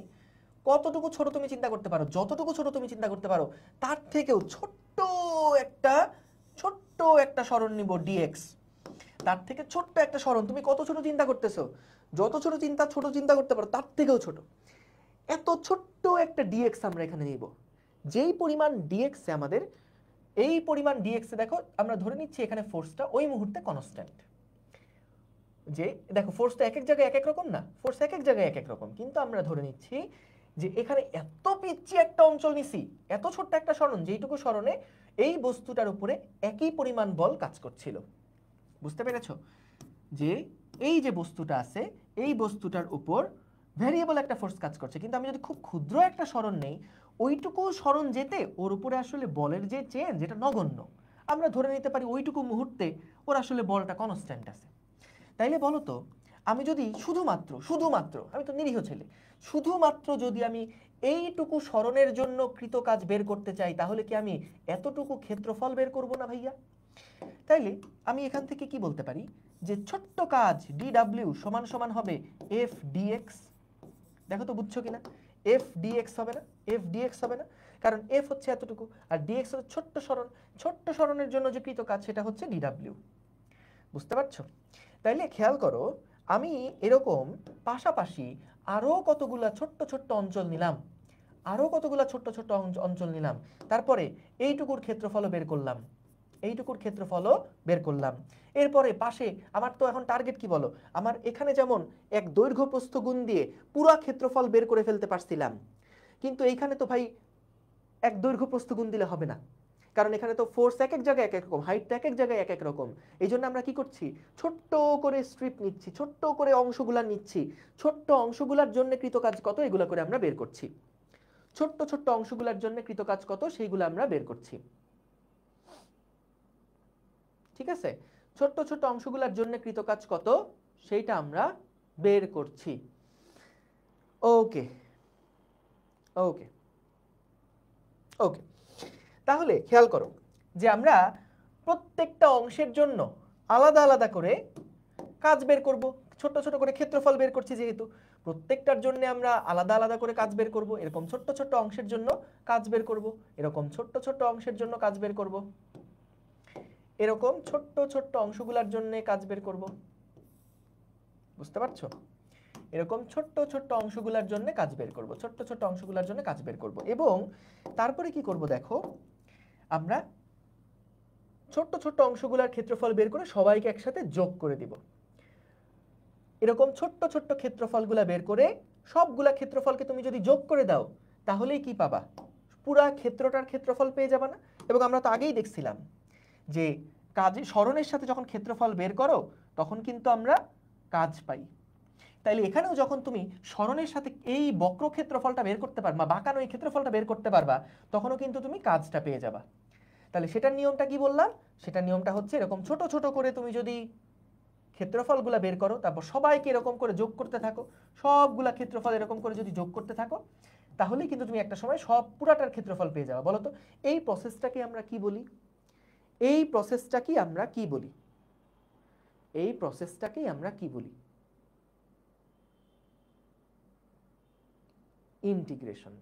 কতটুকু ছোট তুমি চিন্তা করতে পারো, যতটুকু ছোট তুমি চিন্তা করতে পারো তার থেকেও ছোট্ট একটা সরণ নিব ডিএক্স, তার থেকে ছোট্ট একটা সরণ, তুমি কত ছোট চিন্তা করতেছো, যত ছোট চিন্তা করতে পারো তার থেকেও ছোট, এত ছোট্ট একটা ডিএক্স আমরা এখানে নিব, যেই পরিমাণ ডিএক্স আমাদের, এই পরিমাণ ডিএক্স দেখো আমরা ধরে নিচ্ছি এখানে ফোর্সটা ওই মুহূর্তে কনস্ট্যান্ট, যে দেখো ফোর্সটা এক এক জায়গায় এক এক রকম না, ফোর্স এক এক জায়গায় এক এক রকম, কিন্তু আমরা ধরে নিচ্ছি যে এখানে এত পিচ্ছি একটা অঞ্চল নিছি, এত ছোট্ট একটা সরণ, যেইটুকু সরণে এই বস্তুটার উপরে একই পরিমাণ বল কাজ করছিল, বুঝতে পেরেছো, যে এই যে বস্তুটা আছে এই বস্তুটার উপর ভ্যারিয়েবল একটা ফোর্স কাজ করছে, কিন্তু আমি যদি খুব ক্ষুদ্র একটা সরণ নেই, ওইটুকু সরণ যেতে ওর উপরে আসলে বলের যে চেঞ্জ এটা নগণ্য, আমরা ধরে নিতে পারি ওইটুকু মুহূর্তে ওর আসলে বলটা কনস্ট্যান্ট আছে। তাইলে বলো তো আমি যদি শুধুমাত্র আমি তো নিরীহ ছেলে, শুধুমাত্র যদি আমি এইটুকু সরণের জন্য কৃত কাজ বের করতে চাই, তাহলে কি আমি এতটুকু ক্ষেত্রফল বের করব না ভাইয়া? তাইলে আমি এখান থেকে কি বলতে পারি যে ছোট্ট কাজ dw সমান সমান হবে f dx, দেখো তো বুঝছো কিনা, f dx হবে না, f dx হবে না, কারণ f হচ্ছে এতটুকু আর dx হচ্ছে ছোট্ট সরণের জন্য যে কৃত কাজ সেটা হচ্ছে dw, বুঝতে পারছো? তাইলে খেয়াল করো আমি এরকম পাশাপাশি আরো কতগুলা ছোট্ট অঞ্চল নিলাম, তারপরে এইটুকুর ক্ষেত্রফলও বের করলাম, এরপরে পাশে আমার তো এখন টার্গেট কি বলো, আমার এখানে যেমন এক দৈর্ঘ্য প্রস্থ গুণ দিয়ে পুরো ক্ষেত্রফল বের করে ফেলতে পারছিলাম, কিন্তু এইখানে তো ভাই এক দৈর্ঘ্য প্রস্থ গুণ দিলে হবে না, কারণ এখানে তো ফোর্স এক এক জায়গায় এক এক রকম, হাইট এক এক জায়গায় এক এক রকম, এই জন্য আমরা কি করছি ছোট্ট করে স্ট্রিপ নিচ্ছি, ছোট্ট করে অংশগুলা নিচ্ছি, ছোট্ট অংশগুলার জন্য কৃত কাজ কত এগুলো করে আমরা বের করছি, ছোট্ট অংশগুলার জন্য কৃত কাজ কত সেইগুলো আমরা বের করছি, ঠিক আছে, ছোট্ট অংশগুলোর জন্য কৃত কাজ কত সেইটা আমরা বের করছি। ওকে ওকে ওকে, তাহলে খেয়াল করো যে আমরা প্রত্যেকটা অংশের জন্য আলাদা আলাদা করে কাজ বের করব, ছোট করে ক্ষেত্রফল বের করছি, যেহেতু প্রত্যেকটার জন্য আমরা আলাদা আলাদা করে কাজ বের করব, এরকম ছোট্ট অংশের জন্য কাজ বের করব, এরকম ছোট্ট অংশের জন্য কাজ বের করব, এরকম ছোট্ট অংশগুলোর জন্য কাজ বের করব, বুঝতে পারছো, এরকম ছোট্ট অংশগুলোর জন্য কাজ বের করব, ছোট্ট অংশগুলোর জন্য কাজ বের করব, এবং তারপরে কি করব দেখো আমরা ছোট্ট অংশগুলোর ক্ষেত্রফল বের করে সবাইকে একসাথে যোগ করে দিব, এরকম ছোট্ট ক্ষেত্রফলগুলো বের করে সবগুলা ক্ষেত্রফলকে তুমি যদি যোগ করে দাও তাহলেই কি পাবা, পুরা ক্ষেত্রটার ক্ষেত্রফল পেয়ে যাবে না, এবং আমরা তো আগেই দেখছিলাম যে কাজে সরণের সাথে যখন ক্ষেত্রফল বের করো তখন কিন্তু আমরা কাজ পাই, তাইলে এখানেও যখন তুমি সরণের সাথে এই বক্র ক্ষেত্রফলটা বের করতে পারবা, বাঁকানো এই ক্ষেত্রফলটা বের করতে পারবা, তখনও কিন্তু তুমি কাজটা পেয়ে যাবা। তাহলে সেটার নিয়মটা কি বললাম, সেটার নিয়মটা হচ্ছে এরকম ছোট করে তুমি যদি ক্ষেত্রফলগুলা বের করো, তারপর সবাইকে এরকম করে যোগ করতে থাকো, সবগুলা ক্ষেত্রফল এরকম করে যদি যোগ করতে থাকো, তাহলেই কিন্তু তুমি একটা সময় সব পুরাটার ক্ষেত্রফল পেয়ে যাবে। বলো তো এই প্রসেসটাকে আমরা কি বলি, এই প্রসেসটাকেই আমরা কি বলি, এই প্রসেসটাকেই আমরা কি বলি, integration,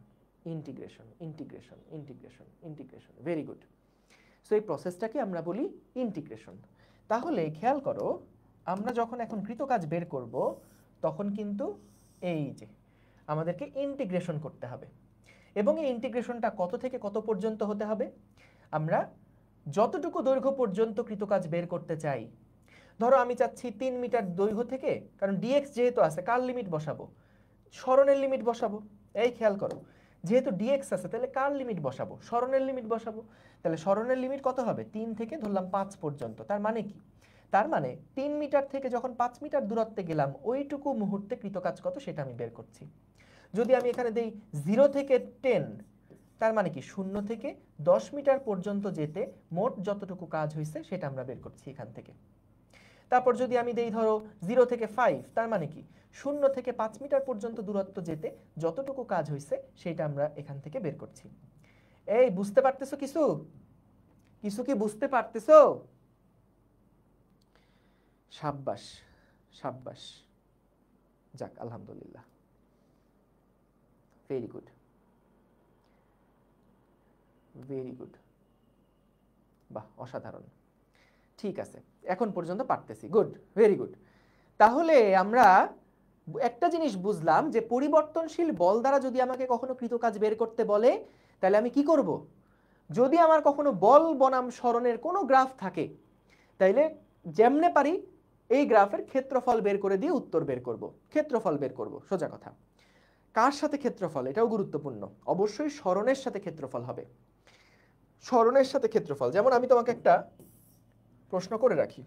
integration integration integration integration, very good. So এই প্রসেসটাকে আমরা বলি ইন্টিগ্রেশন। তাহলে খেয়াল করো আমরা যখন এখন কৃত কাজ বের করব তখন কিন্তু এই যে আমাদেরকে ইন্টিগ্রেশন করতে হবে, এবং এই ইন্টিগ্রেশনটা কত থেকে কত পর্যন্ত হতে হবে, আমরা যতটুকু দৈর্ঘ্য পর্যন্ত কৃত কাজ বের করতে চাই, ধরো আমি চাচ্ছি 3 মিটার দৈর্ঘ্য থেকে, কারণ ডিএক্স যেহেতু আছে কার লিমিট বসাবো, সরণের লিমিট বসাবো, এই খেয়াল করো যেহেতু ডিএক্স আছে তাহলে কার লিমিট বসাবো, সরণের লিমিট বসাবো, তাহলে সরণের লিমিট কত হবে 3 থেকে ধরলাম 5 পর্যন্ত, তার মানে কি তার মানে 3 মিটার থেকে যখন 5 মিটার দূরত্বে গেলাম ওইটুকু মুহূর্তে কৃতকাজ কত সেটা আমি বের করছি। যদি আমি এখানে দেই 0 থেকে 10, তার মানে কি 0 থেকে 10 মিটার পর্যন্ত যেতে মোট যতটুকু কাজ হয়েছে সেটা আমরা বের করছি এখান থেকে। তারপর যদি আমি দেই ধরো 0 থেকে 5, তার মানে কি 0 থেকে 5 মিটার পর্যন্ত দূরত্ব যেতে যতটুকু কাজ হয়েছে সেটা আমরা এখান থেকে বের করছি। এই বুঝতে পারতেছো কিছু? কিছু কি বুঝতে পারতেছো? সাব্বাস সাব্বাস, যাক আলহামদুলিল্লাহ, ভেরি গুড ভেরি গুড, বাহ অসাধারণ, ঠিক আছে এখন পর্যন্ত পারতেছি, গুড ভেরি গুড। তাহলে আমরা একটা জিনিস বুঝলাম যে পরিবর্তনশীল বল দ্বারা যদি আমাকে কখনো কৃতকাজ বের করতে বলে তাহলে আমি কি করব? যদি আমার কখনো বল বনাম সরণের কোনো গ্রাফ থাকে তাইলে যেমনে পারি এই গ্রাফের ক্ষেত্রফল বের করে দিয়ে উত্তর বের করব, ক্ষেত্রফল বের করব, সোজা কথা। কার সাথে ক্ষেত্রফল এটাও গুরুত্বপূর্ণ, অবশ্যই সরণের সাথে ক্ষেত্রফল হবে, সরণের সাথে ক্ষেত্রফল। যেমন আমি তোমাকে একটা প্রশ্ন করে রাখি,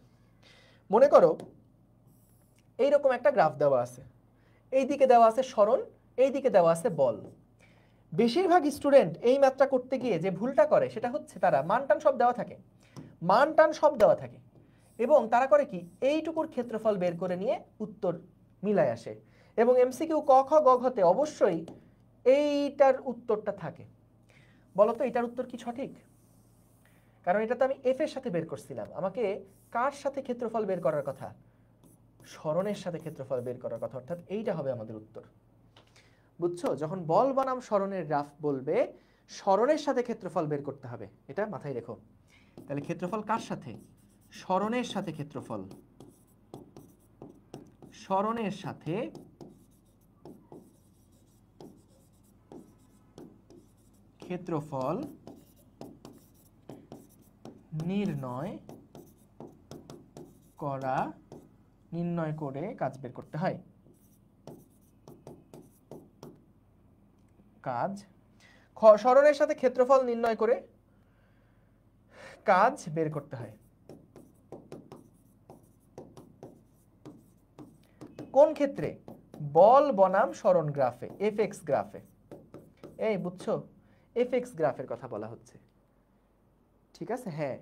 মনে করো এইরকম একটা গ্রাফ দেওয়া আছে, এই দিকে দেওয়া আছে সরণ, এই দিকে দেওয়া আছে বল। বেশিরভাগ স্টুডেন্ট এই ম্যাথটা করতে গিয়ে যে ভুলটা করে সেটা হচ্ছে তারা মান টান সব দেওয়া থাকে, মান টান সব দেওয়া থাকে, এবং তারা করে কি এইটুকুর ক্ষেত্রফল বের করে নিয়ে উত্তর মিলায় আসে। এবং এমসিকিউ ক খ গ ঘতে অবশ্যই এইটার উত্তরটা থাকে। বলতো এটার উত্তর কি সঠিক? কারণ এটা তো আমি এফ এর সাথে বের করছিলাম, আমাকে কার সাথে ক্ষেত্রফল বের করার কথা? সরণের সাথে ক্ষেত্রফল বের করার কথা, অর্থাৎ এইটা হবে আমাদের উত্তর। বুঝছো? যখন বল বনাম সরণের গ্রাফ বলবে সরণের সাথে ক্ষেত্রফল বের করতে হবে, এটা মাথায় রেখো। তাহলে ক্ষেত্রফল কার সাথে? সরণের সাথে ক্ষেত্রফল, সরণের সাথে ক্ষেত্রফল নির্ণয় করে কাজ বের করতে হয়। কাজ সরণের সাথে ক্ষেত্রফল নির্ণয় করে কাজ বের করতে হয়। কোন ক্ষেত্রে? বল বনাম সরণ গ্রাফে, এফএক্স গ্রাফে। এই বুঝছো, এফএক্স গ্রাফের কথা বলা হচ্ছে, ঠিক আছে? হ্যাঁ,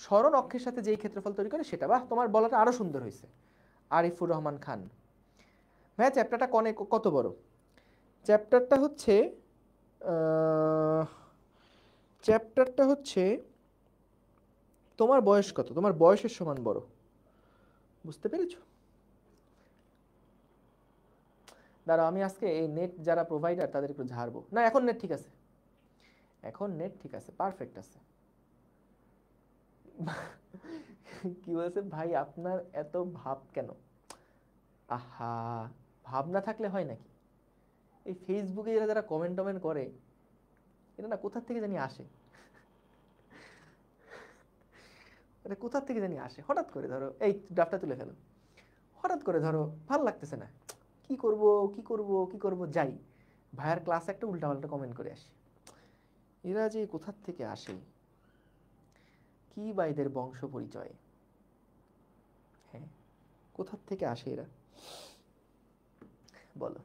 সরণ অক্ষের সাথে যেই ক্ষেত্রফল তৈরি করে সেটা। বাহ, তোমার বলাটা আরো সুন্দর হয়েছে। আরিফুর রহমান খান, ভাইয়া চ্যাপ্টারটা কত বড়? চ্যাপ্টারটা হচ্ছে তোমার বয়স কত? তোমার বয়সের সমান বড়, বুঝতে পেরেছো? দাঁড়াও আমি আজকে এই নেট যারা প্রোভাইডার তাদের একটু ঝাড়বো। না এখন নেট ঠিক আছে, এখন নেট ঠিক আছে, পারফেক্ট আছে। কি বলছে ভাই, আপনার এত ভাব কেন? আহা, ভাব না থাকলে হয় নাকি? এই ফেসবুকে যারা কমেন্ট করে এটা না কোথা থেকে জানি আসে, এটা কোথা থেকে জানি আসে। হঠাৎ করে ধরো এই ড্রাফটটা তুলে ফেলো, হঠাৎ করে ধরো ভালো লাগতেছে না, কি করব কি করব কি করব, যাই ভাইয়ার ক্লাস একটা উল্টাপাল্টা কমেন্ট করে আসি। এরা যে কোথা থেকে আসে, কি বা এদের বংশ পরিচয়, হ্যাঁ কোথা থেকে আসে এরা, বলো?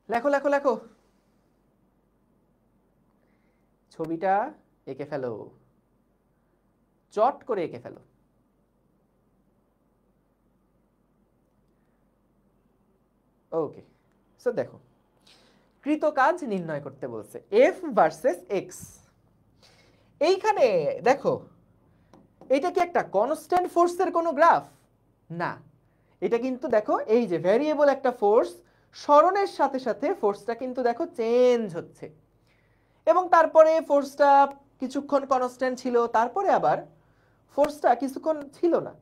লেখো লেখো লেখো, ছবিটা এঁকে ফেলো, চট করে এঁকে ফেলো। ওকে, সো দেখো কৃত কাজ নির্ণয় করতে বলছে, এফ ভার্সেস এক্স। এইখানে দেখো এটা কি একটা কনস্ট্যান্ট ফোর্সের কোনো গ্রাফ? না, এটা কিন্তু দেখো এই যে ভ্যারিয়েবল একটা ফোর্স, সরণের সাথে সাথে ফোর্সটা কিন্তু দেখো চেঞ্জ হচ্ছে, এবং তারপরে ফোর্সটা কিছুক্ষণ কনস্ট্যান্ট ছিল, তারপরে আবার ফোর্সটা কিছুক্ষণ ছিল না,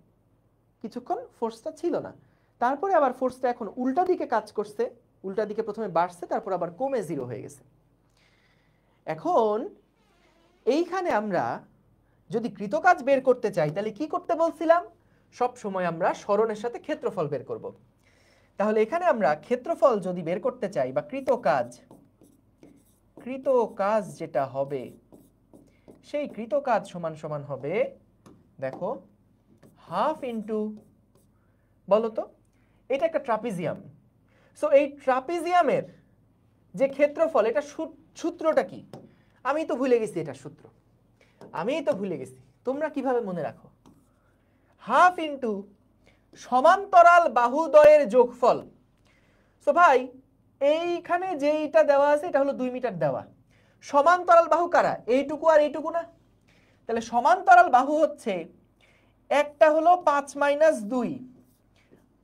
কিছুক্ষণ ফোর্সটা ছিল না, তারপরে আবার ফোর্সটা এখন উল্টা দিকে কাজ করছে, উল্টা দিকে প্রথমে বাড়ছে তারপর আবার কমে জিরো হয়ে গেছে। এখন এইখানে আমরা যদি কৃতকাজ বের করতে চাই তাহলে কি করতে বলছিলাম? সব সময় আমরা সরণের সাথে ক্ষেত্রফল বের করব। তাহলে এখানে আমরা ক্ষেত্রফল যদি বের করতে চাই বা কৃতকাজ যেটা হবে সেই কৃতকাজ সমান সমান হবে, দেখো হাফ ইন্টু, বলো তো এটা একটা ট্রাপিজিয়াম। সো এই ট্রাপিজিয়ামের যে ক্ষেত্রফল, এটা সূত্রটা কি? আমি তো ভুলে গেছি, এটা সূত্র আমি তো ভুলে গেছি। তোমরা কিভাবে মনে রাখো? হাফ ইন্টু সমান্তরাল বাহুদ্বয়ের যোগফল। সো ভাই এইখানে যেইটা দেওয়া আছে এটা হলো 2 মিটার দেওয়া। সমান্তরাল বাহু কারা? এইটুকু আর এইটুকু না? তাহলে সমান্তরাল বাহু হচ্ছে, একটা হলো 5 - 2,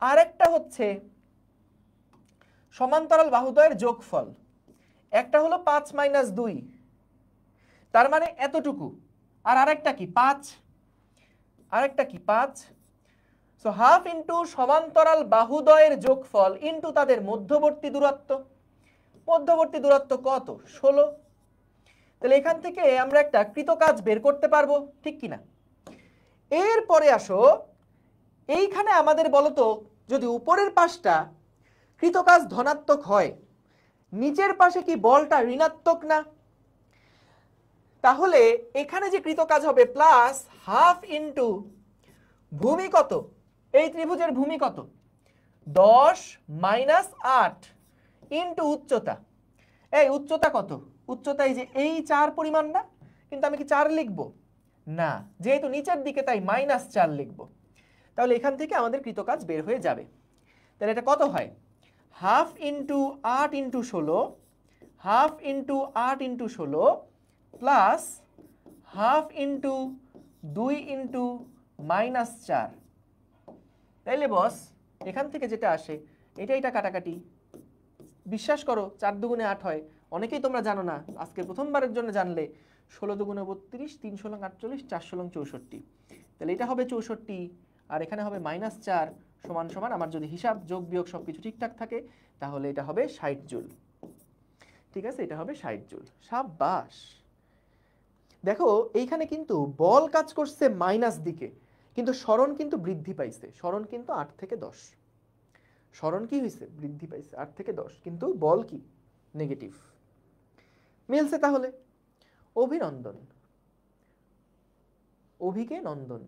আর একটা হচ্ছে সমান্তরাল বাহুদ্বয়ের যোগফল, একটা হলো 5 - 2, তার মানে এতটুকু, আর আরেকটা কি 5, আরেকটা কি 5। সো হাফ ইন্টু সমান্তরাল বাহুদ্বয়ের যোগফল ইন্টু তাদের মধ্যবর্তী দূরত্ব। মধ্যবর্তী দূরত্ব কত? 16। তাহলে এখান থেকে আমরা একটা কৃতকাজ বের করতে পারবো, ঠিক কিনা? এরপরে আসো, এইখানে আমাদের বলতো, যদি উপরের পাশটা কৃতকাজ ধনাত্মক হয়, নিচের পাশে কি বলটা ঋণাত্মক না? তাহলে এখানে যে কৃতকাজ হবে প্লাস হাফ ইন্টু ভূমি কত? এই ত্রিভুজের ভূমি কত? 10 - 8 ইন্টু উচ্চতা। এই উচ্চতা কত? উচ্চতা এই যে এই 4 পরিমাণ না? কিন্তু আমি কি 4 লিখবো না, যেহেতু নিচের দিকে তাই -4 লিখবো। তাহলে এখান থেকে আমাদের কৃতকাজ বের হয়ে যাবে। তাহলে এটা কত হয়? Half into 8 into 16, half into 8 into 16 plus half into 2 into -4। তাইলে বস এখান থেকে যেটা আসে এটা কাটাকাটি। বিশ্বাস করো 4 দুগুণে 8 হয়। অনেকেই তোমরা জানো না, আজকে প্রথমবারের জন্য জানলে। 16 দুগুণে 32, 3 × 48, 4 × 64। তাহলে এটা হবে 64, আর এখানে হবে -4 সমান সমান, আমার যদি হিসাব যোগ বিয়োগ সবকিছু ঠিকঠাক থাকে তাহলে এটা হবে 60 জুল। ঠিক আছে, এটা হবে 60 জুল। সাবাস। দেখো এইখানে কিন্তু বল কাজ করছে মাইনাস দিকে, কিন্তু সরণ কিন্তু বৃদ্ধি পাইছে। সরণ কিন্তু 8 থেকে 10, সরণ কি হয়েছে? বৃদ্ধি পাইছে 8 থেকে 10, কিন্তু বল কি? নেগেটিভ। মিলছে তাহলে? অভিনন্দন, অভিকে নন্দন।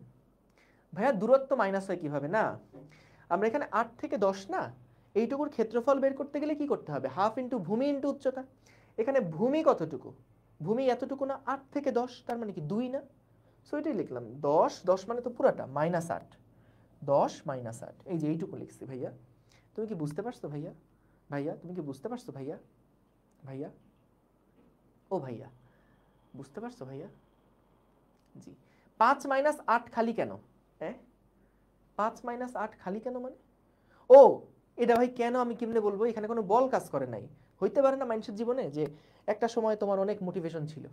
ভাইয়া দূরত্ব মাইনাস হয় কিভাবে? না, আমরা এখানে 8 থেকে 10 না, এইটুকুর ক্ষেত্রফল বের করতে গেলে কি করতে হবে? হাফ ইন্টু ভূমি ইন্টু উচ্চতা। এখানে ভূমি কতটুকু? ভূমি এতটুকু না, 8 থেকে 10, তার মানে কি 2 না? সো এটাই লিখলাম 10, 10 মানে তো পুরাটা -8, 10 - 8, এই যে এইটুকু লিখছি। ভাইয়া তুমি কি বুঝতে পারছো? ভাইয়া ভাইয়া তুমি কি বুঝতে পারছো? ভাইয়া ভাইয়া ও ভাইয়া বুঝতে পারছো? ভাইয়া জি। 5 - 8 খালি কেন? হ্যাঁ 5 - 8 খালি কেন মানে? ও এটা ভাই কেন আমি কেমনে বলবো? এখানে কোনো বল কাজ করে নাই। হইতে পারে না মানুষের জীবনে যে একটা সময় তোমার অনেক মোটিভেশন ছিল,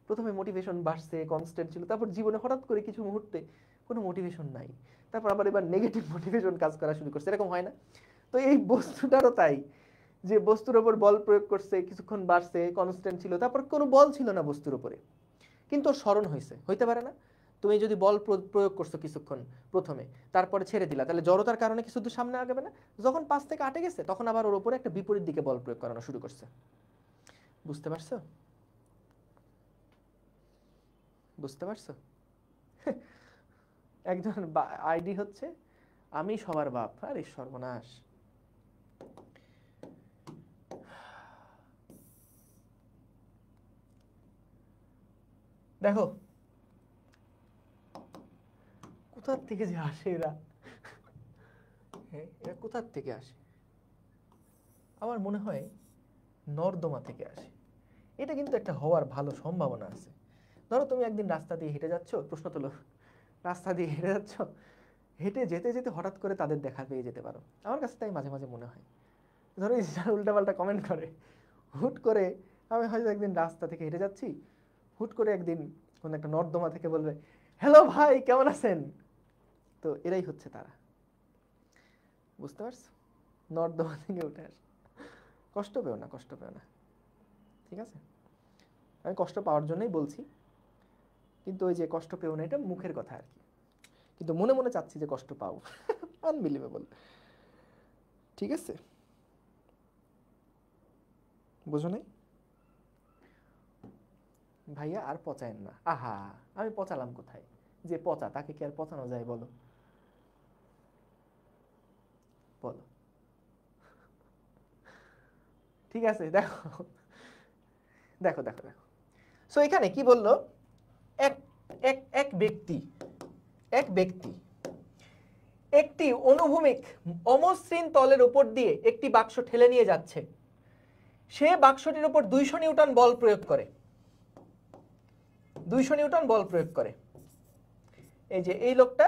প্রথমে মোটিভেশন বাড়ছে, কনস্ট্যান্ট ছিল, তারপর জীবনে হঠাৎ করে কিছু মুহূর্তে কোনো মোটিভেশন নাই, তারপর আবার এবার নেগেটিভ মোটিভেশন কাজ করা শুরু করছে, এরকম হয় না? তো এই বস্তুটারও তাই, যে বস্তুর ওপর বল প্রয়োগ করছে, কিছুক্ষণ বাড়ছে, কনস্ট্যান্ট ছিল, তারপর কোনো বল ছিল না বস্তুর উপরে, কিন্তু স্মরণ হয়েছে। হইতে পারে না? তুমি যদি বল প্রয়োগ করছো কিছুক্ষণ প্রথমে, তারপরে ছেড়ে দিলা, তাহলে জড়তার কারণে কিছু দূর সামনে আগাবে না? যখন 5 থেকে 8 গেছে তখন আবার ওর উপরে একটা বিপরীত দিকে বল প্রয়োগ করানো শুরু করছে। বুঝতে পারছো? বুঝতে পারছো? একজন আইডি হচ্ছে আমি সবার বাপ। আরে সর্বনাশ। দেখো কোথা থেকে যে আসে এরা, হ্যাঁ এরা কোথা থেকে আসে? আমার মনে হয় নর্দমা থেকে আসে। এটা কিন্তু একটা হওয়ার ভালো সম্ভাবনা আছে। ধরো তুমি একদিন রাস্তা দিয়ে হেঁটে যাচ্ছ, প্রশ্ন তোলো, রাস্তা দিয়ে হেঁটে যাচ্ছ, হেঁটে যেতে যেতে হঠাৎ করে তাদের দেখা পেয়ে যেতে পারো। আমার কাছে তাই মাঝে মাঝে মনে হয়। ধরো এই যারা উল্টাপাল্টা কমেন্ট করে, হুট করে আমি হয়তো একদিন রাস্তা থেকে হেঁটে যাচ্ছি, হুট করে একদিন কোনো একটা নর্দমা থেকে বলবে, হ্যালো ভাই কেমন আছেন? তো এরাই হচ্ছে তারা। বুঝতে পারছো? নর্দমা থেকে উঠে আস। কষ্ট পেও না, কষ্ট পেও না, ঠিক আছে? আমি কষ্ট পাওয়ার জন্যই বলছি, কিন্তু ওই যে কষ্ট পেও না এটা মুখের কথা আর কি, কিন্তু মনে মনে চাচ্ছি যে কষ্ট পাও। আনবিলিভেবল। ঠিক আছে, বুঝো নাই? ভাইয়া আর পচায়েন না। আহা, আমি পচালাম কোথায়? যে পচা তাকে কি আর পচানো যায় বলো? বলো। ঠিক আছে, দেখো দেখো দেখো দেখো। সো এখানে কি বললো, এক এক এক ব্যক্তি একটি অনুভূমিক অমসৃণ তলের উপর দিয়ে একটি বাক্স ঠেলে নিয়ে যাচ্ছে। সে বাক্সটির উপর 200 নিউটন বল প্রয়োগ করে। 200 নিউটন বল প্রয়োগ করে। এই যে এই লোকটা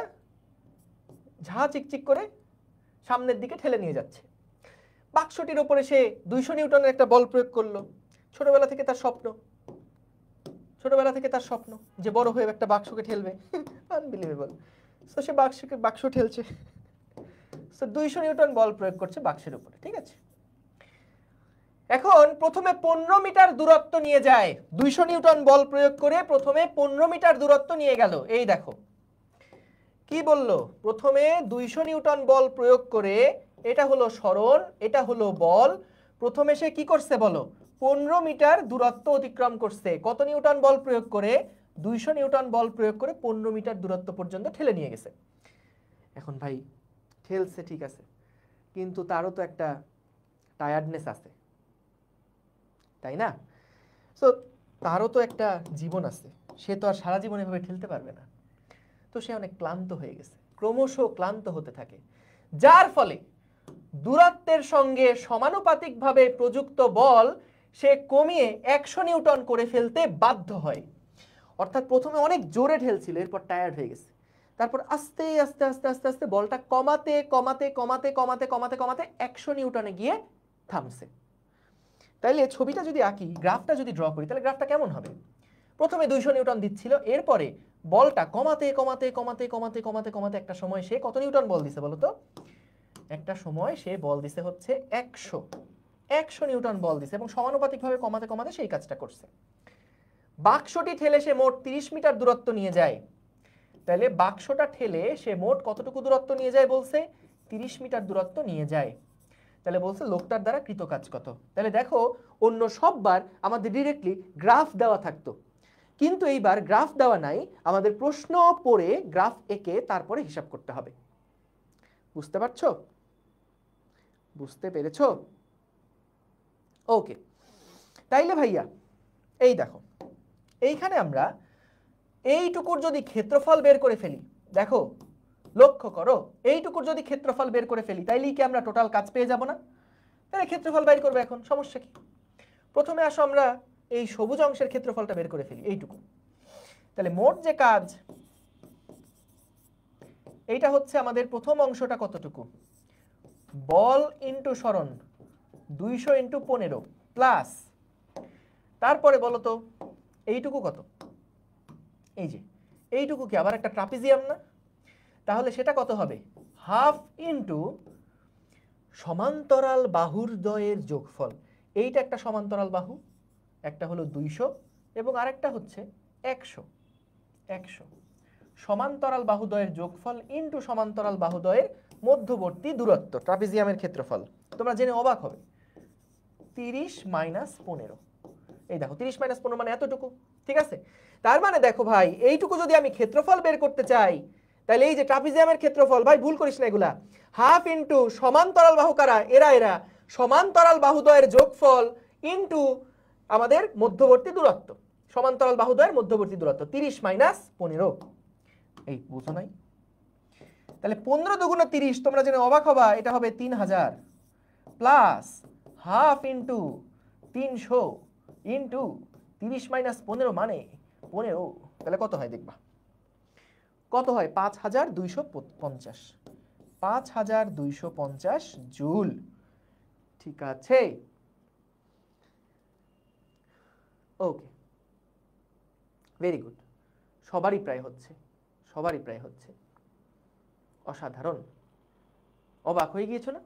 ঝা চিকচিক করে সামনের দিকে ঠেলে নিয়ে যাচ্ছে। বাক্সটির উপরে সে 200 নিউটনের একটা বল প্রয়োগ করলো। ছোটবেলা থেকে তার স্বপ্ন যে বড় হয়ে একটা বাক্সকে ঠেলবে। আনবিলিভেবল। সো সে বাক্স ঠেলছে। সো 200 নিউটন বল প্রয়োগ করছে বাক্সের উপরে, ঠিক আছে। এখন প্রথমে 15 মিটার দূরত্ব নিয়ে যায়। 200 নিউটন বল প্রয়োগ করে প্রথমে 15 মিটার দূরত্ব নিয়ে গেল। এই দেখো কি বললো, প্রথমে 200 নিউটন বল প্রয়োগ করে, এটা হলো সরণ, এটা হলো বল, প্রথমে সে কি করছে বলো, 15 মিটার দূরত্ব অতিক্রম করছে। কত নিউটন বল প্রয়োগ করে? 200 নিউটন বল প্রয়োগ করে 15 মিটার দূরত্ব পর্যন্ত ঠেলে নিয়ে গেছে। এখন ভাই ঠেলছে ঠিক আছে, কিন্তু তারও তো একটা টায়ার্ডনেস আছে, তাই না? সো তারও তো একটা জীবন আছে, সে তো আর সারা জীবন এভাবে ঠেলতে পারবে না। তো সে অনেক ক্লান্ত হয়ে গেছে, ক্রমশ ক্লান্ত হতে থাকে, যার ফলে দূরত্বের সঙ্গে সমানুপাতিকভাবে প্রযুক্ত বল সে কমিয়ে 100 নিউটন করে ফেলতে বাধ্য হয়। অর্থাৎ প্রথমে অনেক জোরে ঠেলছিল, এরপর টায়ার্ড হয়ে গেছে, তারপর আস্তে আস্তে আস্তে আস্তে আস্তে বলটা কমাতে কমাতে কমাতে কমাতে কমাতে কমাতে 100 নিউটনে গিয়ে থামছে। তাইলে ছবিটা যদি আঁকি, গ্রাফটা যদি ড্র করি, তাহলে গ্রাফটা কেমন হবে? প্রথমে 200 নিউটন দিচ্ছিল, এরপরে বলটা কমাতে কমাতে কমাতে কমাতে কমাতে কমাতে একটা সময় সে কত নিউটন বল দিছে বলতো? একটা সময় সে বল দিছে হচ্ছে 100 নিউটন বল দিছে, এবং সমানুপাতিকভাবে কমাতে কমাতে সেই কাজটা করছে। বাক্সটি ঠেলে সে মোট 30 মিটার দূরত্ব নিয়ে যায়। তাহলে বাক্সটা ঠেলে সে মোট কতটুকু দূরত্ব নিয়ে যায় বলছে? 30 মিটার দূরত্ব নিয়ে যায়। তাহলে বলছে লোকটার দ্বারা কৃত কাজ কত। তাহলে দেখো অন্য সববার আমাদের ডিরেক্টলি গ্রাফ দেওয়া থাকতো, কিন্তু এইবার গ্রাফ দেওয়া নাই, আমাদের প্রশ্ন পড়ে গ্রাফ এঁকে তারপরে হিসাব করতে হবে। বুঝতে পারছো? বুঝতে পেরেছো? ওকে, তাইলে ভাইয়া এই দেখো, এইখানে আমরা এইটুকুর যদি ক্ষেত্রফল বের করে ফেলি, দেখো লক্ষ্য করো, এইটুকুর যদি ক্ষেত্রফল বের করে ফেলি, তাইলেই কি আমরা টোটাল কাজ পেয়ে যাব না? তাহলে ক্ষেত্রফল বের করবো। এখন সমস্যা কি? প্রথমে আসো আমরা এই সবুজ অংশের ক্ষেত্রফলটা বের করে ফেলি, এইটুকু। তাহলে মোট যে কাজ, এইটা হচ্ছে আমাদের প্রথম অংশটা কতটুকু? বল ইন্টু সরণ 200 ইন্টু 15 প্লাস, তারপরে বলো তো এইটুকু কত? এই যে এইটুকু কি আবার একটা ট্রাপিজিয়াম না? তাহলে সেটা কত হবে? হাফ ইন্টু সমান্তরাল বাহুর দ্বয়ের যোগফল। এইটা একটা সমান্তরাল বাহু, একটা হলো 200 এবং আরেকটা হচ্ছে 100। সমান্তরাল বাহুদ্বয়ের যোগফল ইন্টু সমান্তরাল বাহুদ্বয়ের মধ্যবর্তী দূরত্ব, ট্রাপিজিয়ামের ক্ষেত্রফল। তোমরা জেনে অবাক হবে, 30 মাইনাস 15। এই দেখো 30 মাইনাস 15 মানে এতটুকু, ঠিক আছে? তার মানে দেখো ভাই, এইটুকু যদি আমি ক্ষেত্রফল বের করতে চাই, তাহলে এই যে ট্রাপিজিয়ামের ক্ষেত্রফল, ভাই ভুল করিস না এগুলা, হাফ ইন্টু সমান্তরাল বাহু কারা? এরা সমান্তরাল বাহুদ্বয়ের যোগফল ইন্টু আমাদের মধ্যবর্তী দূরত্ব, সমান্তরাল বাহুদ্বয়ের মধ্যবর্তী দূরত্ব 30 মাইনাস 15। এই বুঝো নাই? তাহলে 15 দুগুণ 30, তোমরা জেনে অবাক হবা, এটা হবে 3000 plus half into 300 into 30 minus 15 মানে 15। তাহলে কত হয় দেখবা, কত হয়? 5250। 5250 জুল। ঠিক আছে, ওকে, ভেরি গুড। সবারই প্রায় হচ্ছে, অসাধারণ। অবাক হয়ে গিয়েছো না?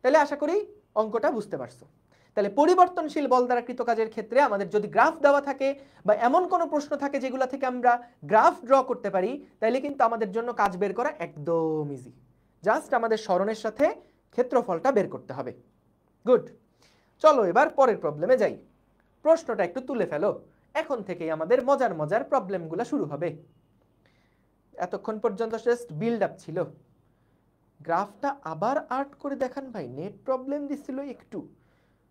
তাহলে আশা করি অঙ্কটা বুঝতে পারছো। তাহলে পরিবর্তনশীল বল দ্বারা কৃত কাজের ক্ষেত্রে আমাদের যদি গ্রাফ দেওয়া থাকে বা এমন কোনো প্রশ্ন থাকে যেগুলো থেকে আমরা গ্রাফ ড্র করতে পারি, তাহলে কিন্তু আমাদের জন্য কাজ বের করা একদম ইজি। জাস্ট আমাদের সরণের সাথে ক্ষেত্রফলটা বের করতে হবে। গুড, চলো এবার পরের প্রবলেমে যাই। প্রশ্নটা একটু তুলে ফেলো, এখন থেকেই আমাদের মজার মজার প্রবলেমগুলো শুরু হবে। এতক্ষণ পর্যন্ত জাস্ট বিল্ড আপ ছিল, গ্রাফটা আবার আর্ট করে দেখান ভাই, নেট প্রবলেম দিছিল একটু,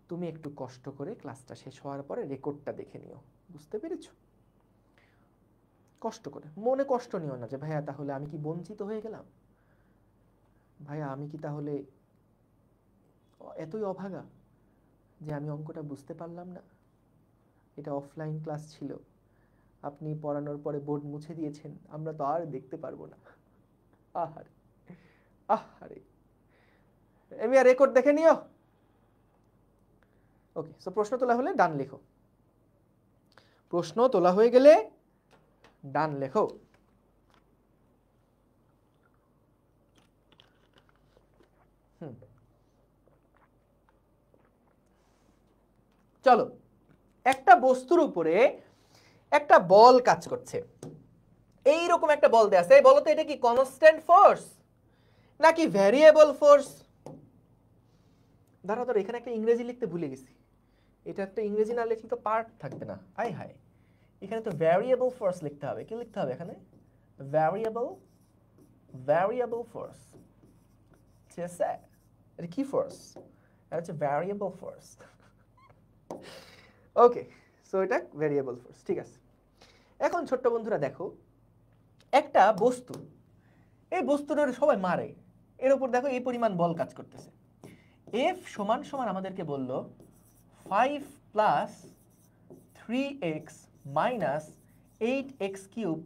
তুমি একটু কষ্ট করে ক্লাসটা শেষ হওয়ার পরে রেকর্ডটা দেখে নিও, বুঝতে পেরেছো? কষ্ট করে, মনে কষ্ট নিও না যে ভাইয়া তাহলে আমি কি বঞ্চিত হয়ে গেলাম, ভাইয়া আমি কি তাহলে এতই অভাগা যে আমি অঙ্কটা বুঝতে পারলাম না। এটা অফলাইন ক্লাস ছিল, আপনি পড়ানোর পরে বোর্ড মুছে দিয়েছেন, আমরা তো আর দেখতে পারবো না। আহারে আহারে, এমনি রেকর্ড দেখে নিও। ওকে, সো প্রশ্ন তোলা হলে ডান লেখো, প্রশ্ন তোলা হয়ে গেলে ডান লেখো। চলো, একটা বস্তুর উপরে একটা বল কাজ করছে, এইরকম একটা বল দেয়া আছে, বলো তো এটা কি কনস্ট্যান্ট ফোর্স নাকি ভ্যারিয়েবল ফোর্স? দাঁড়াও দাঁড়াও, এখানে একটা ইংরেজি লিখতে ভুলে গেছি, এটা একটা ইংরেজি না লিখলে তো পার্ট থাকবে না। আয় হায়, এখানে তো ভ্যারিয়েবল ফোর্স লিখতে হবে। কি লিখতে হবে এখানে? Variable force. ঠিক আছে, এটা কি ফোর্স? এটা হচ্ছে ভ্যারিয়েবল ফোর্স। ওকে, সো এটা ভ্যারিয়েবল ফোর্স, ঠিক আছে। এখন ছোট্ট বন্ধুরা দেখো, একটা বস্তু, এই বস্তুটার সবাই মারে, এর উপর দেখো এই পরিমাণ বল কাজ করতেছে। এফ সমান সমান আমাদেরকে বলল 5 plus 3x minus 8x cube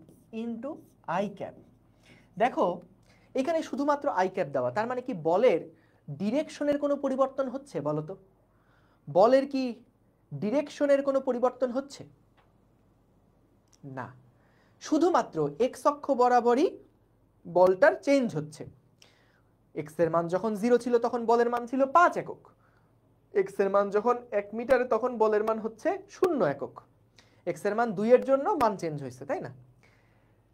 into I cap. দেখো এখানে শুধুমাত্র আই ক্যাপ দেওয়া, তার মানে কি বলের ডিরেকশনের কোনো পরিবর্তন হচ্ছে? বলো তো, বলের কি ডিরেকশনের কোনো পরিবর্তন হচ্ছে? না, শুধুমাত্র এক্স অক্ষ বরাবরই বলটার চেঞ্জ হচ্ছে। এক্স এর মান যখন 0 ছিল তখন বলের মান ছিল 5 একক, এক্স এর মান যখন 1 মিটার তখন বলের মান হচ্ছে 0 একক, এক্স এর মান 2 এর জন্য মান চেঞ্জ হয়েছে, তাই না?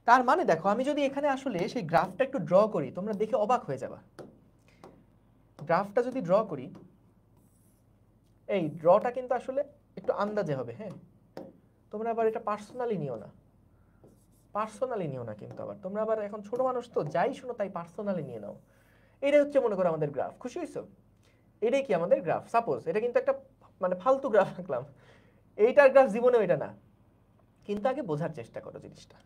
তার মানে দেখো, আমি যদি এখানে আসলে সেই গ্রাফটা একটু ড্র করি, তোমরা দেখে অবাক হয়ে যাবা। গ্রাফটা যদি ড্র করি, এই ড্রটা কিন্তু আসলে একটু আন্দাজে হবে, হ্যাঁ? তোমরা আবার এটা পার্সোনালি নিও না, পার্সোনালি নিও না কিন্তু আবার তোমরা আবার এখন ছোট মানুষ তো, যাই শোনো তাই পার্সোনালি নিয়ে নাও। এটা হচ্ছে মনে করো আমাদের গ্রাফ, খুশি হইছো? এটাই কি আমাদের গ্রাফ। সাপোজ এটা কিন্তু একটা মানে ফালতু গ্রাফ আঁকলাম, এইটার গ্রাফ জীবনেও এটা না, কিন্তু আগে বোঝার চেষ্টা করো জিনিসটা।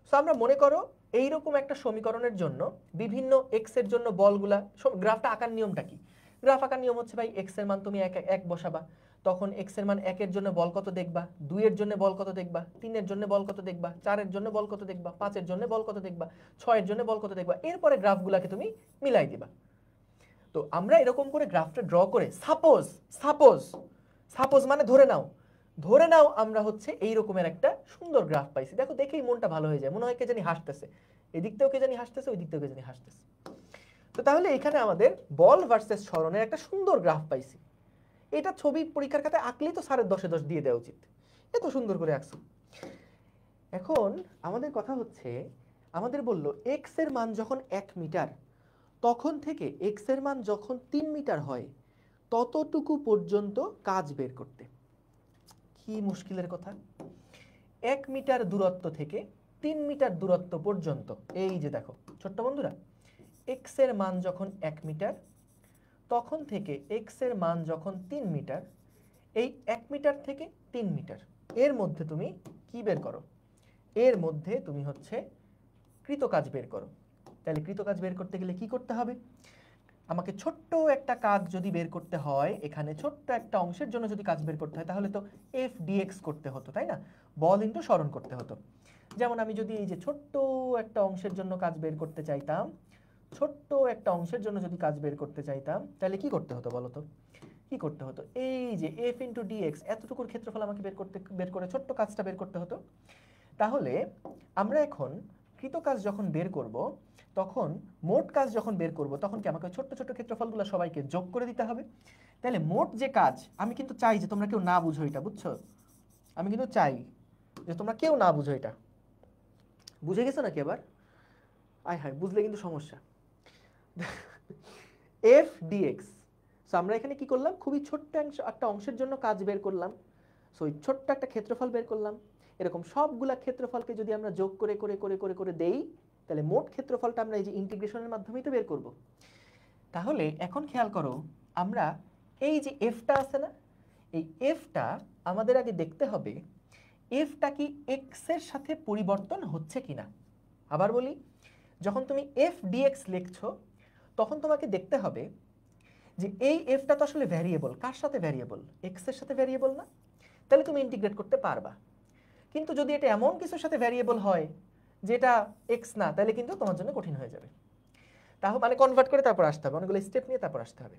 সো আমরা মনে করো এইরকম একটা সমীকরণের জন্য বিভিন্ন এক্স এর জন্য বলগুলা, গ্রাফটা আঁকার নিয়মটা কি? গ্রাফ আঁকার নিয়ম হচ্ছে ভাই, এক্স এর মান তুমি এক বসাবা, তখন এক্স এর মান 1 এর জন্য বল কত দেখবা, 2 এর জন্য বল কত দেখবা, 3 এর জন্য বল কত দেখবা, 4 এর জন্য বল কত দেখবা, 5 এর জন্য বল কত দেখবা, 6 এর জন্য বল কত দেখবা, এরপরে গ্রাফগুলোকে তুমি মিলাই দিবা। তো আমরা এরকম করে গ্রাফটা ড্র করে সাপোজ সাপোজ সাপোজ মানে ধরে নাও আমরা হচ্ছে এই রকমের একটা সুন্দর গ্রাফ পাইছি। দেখো দেখেই মনটা ভালো হয়ে যায়, মনে হয় কে জানি হাসতেছে, এদিক থেকেও কে জানি হাসতেছে, ওই দিক থেকেও কে জানি হাসতেছে। তো তাহলে এখানে আমাদের বল ভার্সেস সরণের একটা সুন্দর গ্রাফ পাইছি। এটা ছবি পরীক্ষার খাতায় আঁকলেই তো 10/10 দিয়ে দেওয়া উচিত, এত সুন্দর করে আঁকছো। এখন আমাদের কথা হচ্ছে, আমাদের বলল এক্স এর মান যখন 1 মিটার তখন থেকে এক্স এর মান যখন 3 মিটার হয় ততটুকু পর্যন্ত কাজ বের করতে। কি মুশকিলের কথা! 1 মিটার দূরত্ব থেকে 3 মিটার দূরত্ব পর্যন্ত, এই যে দেখো ছোট্ট বন্ধুরা, এক্স এর মান যখন 1 মিটার তখন থেকে এক্স এর মান যখন 3 মিটার, এই 1 মিটার থেকে 3 মিটার এর মধ্যে তুমি কি বের করো? এর মধ্যে তুমি হচ্ছে কৃতকাজ বের করো। তাহলে কৃতকাজ বের করতে গেলে কি করতে হবে? আমাকে ছোট্ট একটা কাজ যদি বের করতে হয়, এখানে ছোট্ট একটা অংশের জন্য যদি কাজ বের করতে হয়, তাহলে তো এফ ডিএক্স করতে হতো, তাই না? বল ইন্টু সরণ করতে হতো। যেমন আমি যদি এই যে ছোট্ট একটা অংশের জন্য কাজ বের করতে চাইতাম, ছোট্ট একটা অংশের জন্য যদি কাজ বের করতে চাইতাম, তাহলে কি করতে হতো বলো তো? কি করতে হতো? এই যে এফ ইন্টু ডিএক্স, এতটুকুর ক্ষেত্রফল আমাকে বের করে ছোট্ট কাজটা বের করতে হতো। তাহলে আমরা এখন কৃতকাজ যখন বের করব, তখন মোট কাজ যখন বের করব, তখন কি আমাকে ছোট্ট ছোট্ট ক্ষেত্রফলগুলো সবাইকে যোগ করে দিতে হবে। তাহলে মোট যে কাজ, আমি কিন্তু চাই যে তোমরা কেউ না বুঝো এটা, বুঝছো? আমি কিন্তু চাই যে তোমরা কেউ না বুঝো এটা। বুঝে গেছো নাকি এবার? আয় হায়, বুঝলে কিন্তু সমস্যা। এফ ডিএক্স, সো আমরা এখানে কি করলাম? খুবই ছোট্ট একটা অংশের জন্য কাজ বের করলাম, সো ওই ছোট্ট একটা ক্ষেত্রফল বের করলাম। এরকম সবগুলা ক্ষেত্রফলকে যদি আমরা যোগ করে করে করে করে করে দেই, তাহলে মোট ক্ষেত্রফলটা আমরা এই যে ইন্টিগ্রেশনের মাধ্যমেই তো বের করব। তাহলে এখন খেয়াল করো, আমরা এই যে এফটা আছে না, এই এফটা আমাদের আগে দেখতে হবে এফটা কি এক্স এর সাথে পরিবর্তন হচ্ছে কিনা। আবার বলি, যখন তুমি এফ ডিএক্স লিখছো তখন তোমাকে দেখতে হবে যে এই এফটা তো আসলে ভ্যারিয়েবল। কার সাথে ভ্যারিয়েবল? এক্স এর সাথে ভ্যারিয়েবল না? তাহলে তুমি ইন্টিগ্রেট করতে পারবা। কিন্তু যদি এটা এমন কিছুর সাথে ভ্যারিয়েবল হয় যেটা এক্স না, তাহলে কিন্তু তোমার জন্য কঠিন হয়ে যাবে। তাহলে মানে কনভার্ট করে তারপর আসতে হবে, অনেকগুলো স্টেপ নিয়ে তারপর আসতে হবে।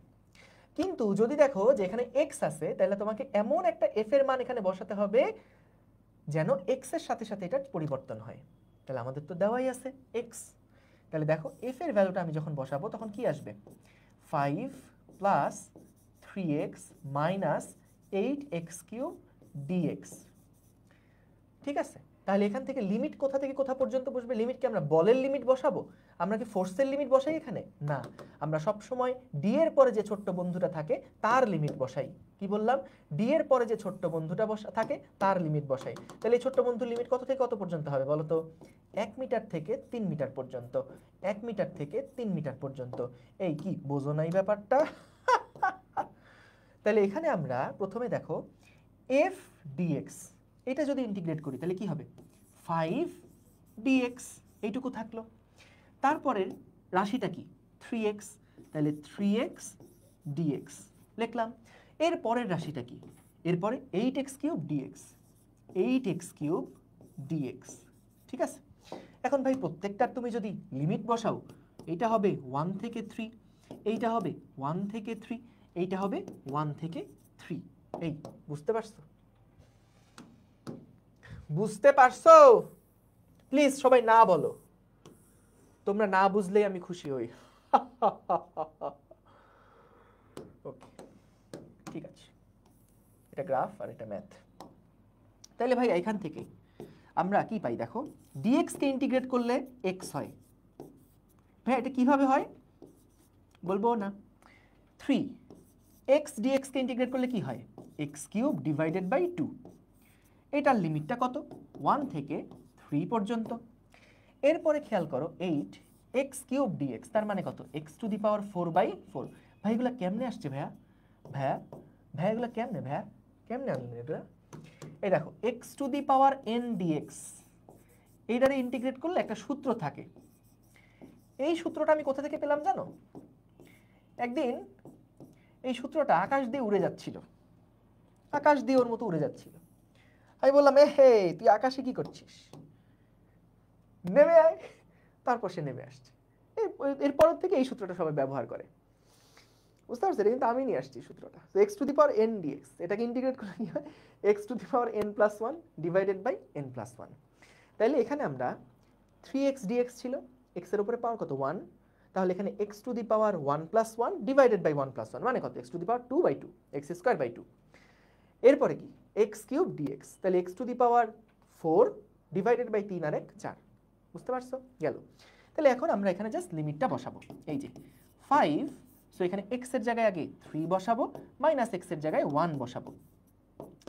কিন্তু যদি দেখো যে এখানে এক্স আছে, তাহলে তোমাকে এমন একটা এফ এর মান এখানে বসাতে হবে যেন এক্স এর সাথে সাথে এটা পরিবর্তন হয়। তাহলে আমাদের তো দেওয়াই আছে এক্স। তাহলে দেখো এফ এর ভ্যালুটা আমি যখন বসাবো তখন কি আসবে? 5 plus 3x minus 8x³ dx। ঠিক আছে, তাহলে এখান থেকে লিমিট কোথা থেকে কোথা পর্যন্ত বসবে? লিমিট কি আমরা বলের লিমিট বসাবো? আমরা কি ফোর্সের লিমিট বসাই এখানে? না, আমরা সব সময় ডি এর পরে যে ছোট্ট বন্ধুটা থাকে তার লিমিট বসাই। কি বললাম? ডি এর পরে যে ছোট্ট বন্ধুটা থাকে তার লিমিট বসাই। তাহলে এই ছোট্ট বন্ধুর লিমিট কত থেকে কত পর্যন্ত হবে বলো তো? 1 মিটার থেকে 3 মিটার পর্যন্ত। 1 মিটার থেকে 3 মিটার পর্যন্ত। এই কি বোঝো নাই ব্যাপারটা? তাহলে এখানে আমরা প্রথমে দেখো এফ ডিএক্স এটা যদি ইন্টিগ্রেট করি তাহলে কি হবে? 5 dx এইটুকু থাকলো। তারপরের রাশিটা কি? 3x, তাহলে 3x dx লিখলাম। এর পরের রাশিটা কি? এরপরে 8x³ dx, 8x³ dx। ঠিক আছে, এখন ভাই প্রত্যেকটার তুমি যদি লিমিট বসাও, এইটা হবে 1 থেকে 3, এইটা হবে 1 থেকে 3, এইটা হবে 1 থেকে 3। এই বুঝতে পারছো? বুঝতে পারছো? প্লিজ সবাই না বলো, তোমরা না বুঝলেই আমি খুশি হই। ওকে, ঠিক আছে, এটা গ্রাফ আর এটা ম্যাথ। তাহলে ভাই এখান থেকে আমরা কি পাই দেখো, dx কে ইন্টিগ্রেট করলে x হয়। ভাই এটা কিভাবে হয় বলবো না? 3x dx কে ইন্টিগ্রেট করলে কি হয়? x³ divided by 2। এটার লিমিটটা কত? 1 থেকে 3 পর্যন্ত। এরপরে খেয়াল করো 8x³ dx, তার মানে কত? x⁴/4। ভাই এগুলো কেমনে আসছে ভাইয়া? ভাইয়া ভাইয়া এগুলো কেমনে? ভাইয়া কেমনে আনলেন এগুলো? এই দেখো x⁴n dx, এইটারে ইন্টিগ্রেট করলে একটা সূত্র থাকে। এই সূত্রটা আমি কোথা থেকে পেলাম জানো? একদিন এই সূত্রটা আকাশ দিয়ে উড়ে যাচ্ছিল, আকাশ দিয়ে ওর মতো উড়ে যাচ্ছিল। আমি বললাম, এ হে তুই আকাশে কি করছিস, নেমে আয়। তারপর সে নেমে আসছে। এরপর থেকে এই সূত্রটা সবাই ব্যবহার করে। বুঝতে পারছো? এটা কিন্তু আমি নিয়ে আসছি সূত্রটা। x⁴n dx, এটাকে ইন্টিগ্রেট করলে কি হয়? x⁴n+1 divided by n+1। তাহলে এখানে আমরা 3x dx ছিল, x এর উপরে পাওয়ার কত? 1। তাহলে এখানে x⁴1+1 ডিভাইডেড বাই 1+1 মানে কত? x⁴2/2, x²/2। এরপরে কি? x³ dx, তাহলে x⁴4 ডিভাইডেড বাই 3 আর 1 4। বুঝতে পারছো? গেল। তাহলে এখন আমরা এখানে জাস্ট লিমিটটা বসাবো। এই যে 5, সো এখানে x এর জায়গায় আগে 3 বসাবো, মাইনাস x এর জায়গায় 1 বসাবো।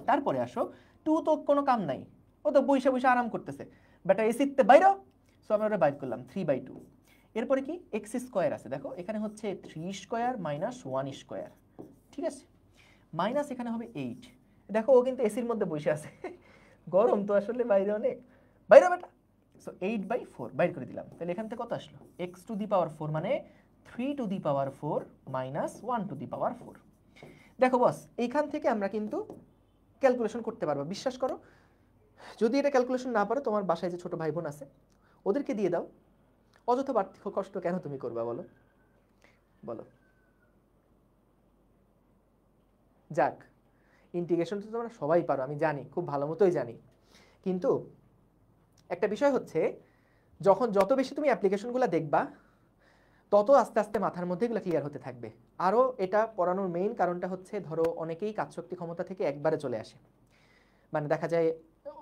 তারপরে আসো 2 তো কোনো কাম নাই, ও তো বইসা বইসা আরাম করতেছে, বেটা এসিতে বাইরে, সো আমরা ওটা বাইর করলাম 3/2। এরপরে কি? x² আছে, দেখো এখানে হচ্ছে 3² মাইনাস 1²। ঠিক আছে, মাইনাস এখানে হবে 8। দেখো ও কিন্তু এসির মধ্যে বসে আছে, গরম তো আসলে বাইরে অনেক, বাইরে বেটা। সো 8/4 বাইর করে দিলাম। তাহলে এখান থেকে কত আসলো? x⁴ মানে 3⁴ মাইনাস 1⁴। দেখো বস, এইখান থেকে আমরা কিন্তু ক্যালকুলেশন করতে পারবো, বিশ্বাস করো। যদি এটা ক্যালকুলেশন না পারো, তোমার বাসায় যে ছোট ভাই বোন আছে ওদেরকে দিয়ে দাও। অযথা বাড়তি কষ্ট কেন তুমি করবা বলো? বলো। যাক, ইন্টিগ্রেশন তো তোমরা সবাই পারো, আমি জানি, খুব ভালো মতোই জানি। কিন্তু একটা বিষয় হচ্ছে, যখন যত বেশি তুমি অ্যাপ্লিকেশনগুলো দেখবা তত আস্তে আস্তে মাথার মধ্যে এগুলো ক্লিয়ার হতে থাকবে। আরও এটা পড়ানোর মেইন কারণটা হচ্ছে, ধরো অনেকেই কাজশক্তি ক্ষমতা থেকে একবারে চলে আসে, মানে দেখা যায়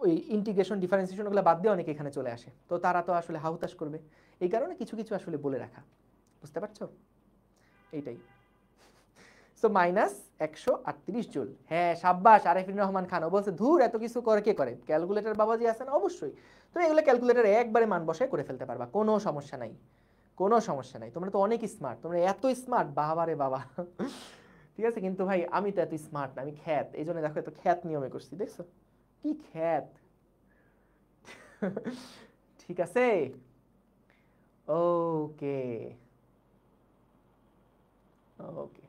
ওই ইন্টিগ্রেশন ডিফারেন্সিয়েশন ওগুলো বাদ দিয়ে অনেকে এখানে চলে আসে, তো তারা তো আসলে হাহুতাশ করবে। এই কারণে কিছু কিছু আসলে বলে রাখা, বুঝতে পারছো? এইটাই। So minus 138 joule. হ্যাঁ সাব্বাস আরিফিন রহমান খান, ও বলছে ধুর এত কিছু করে কে করে, ক্যালকুলেটর বাবাজি আছে না, অবশ্যই তুমি এগুলো ক্যালকুলেটরে একবারে মান বসায় করে ফেলতে পারবা, কোনো সমস্যা নাই, কোনো সমস্যা নাই, তোমরা তো অনেক স্মার্ট, তোমরা এত স্মার্ট বাবা রে বাবা। ঠিক আছে, কিন্তু ভাই আমি তো এত স্মার্ট না, আমি খ্যাত, এই জন্য দেখো এত খ্যাত নিয়মে করছি, দেখছো কি খ্যাত। ঠিক আছে, ওকে ওকে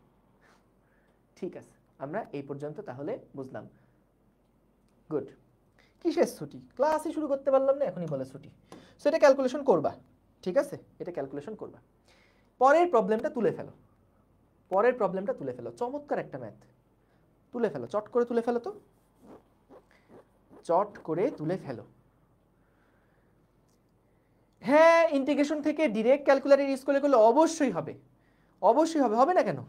ঠিক আছে, আমরা এই পর্যন্ত তাহলে বুঝলাম। গুড। কিসের ছুটি, ক্লাসই শুরু করতে পারলাম না, এখনই বলে ছুটি। সো এটা ক্যালকুলেশন করবা, ঠিক আছে, এটা ক্যালকুলেশন করবা। পরের প্রবলেমটা তুলে ফেলো, পরের প্রবলেমটা তুলে ফেলো, চমৎকার একটা ম্যাথ, তুলে ফেলো, চট করে তুলে ফেলো তো, চট করে তুলে ফেলো। হ্যাঁ ইন্টিগ্রেশন থেকে ডিরেক্ট ক্যালকুলেটর ইউজ করলে করলে অবশ্যই হবে, অবশ্যই হবে, হবে না কেন?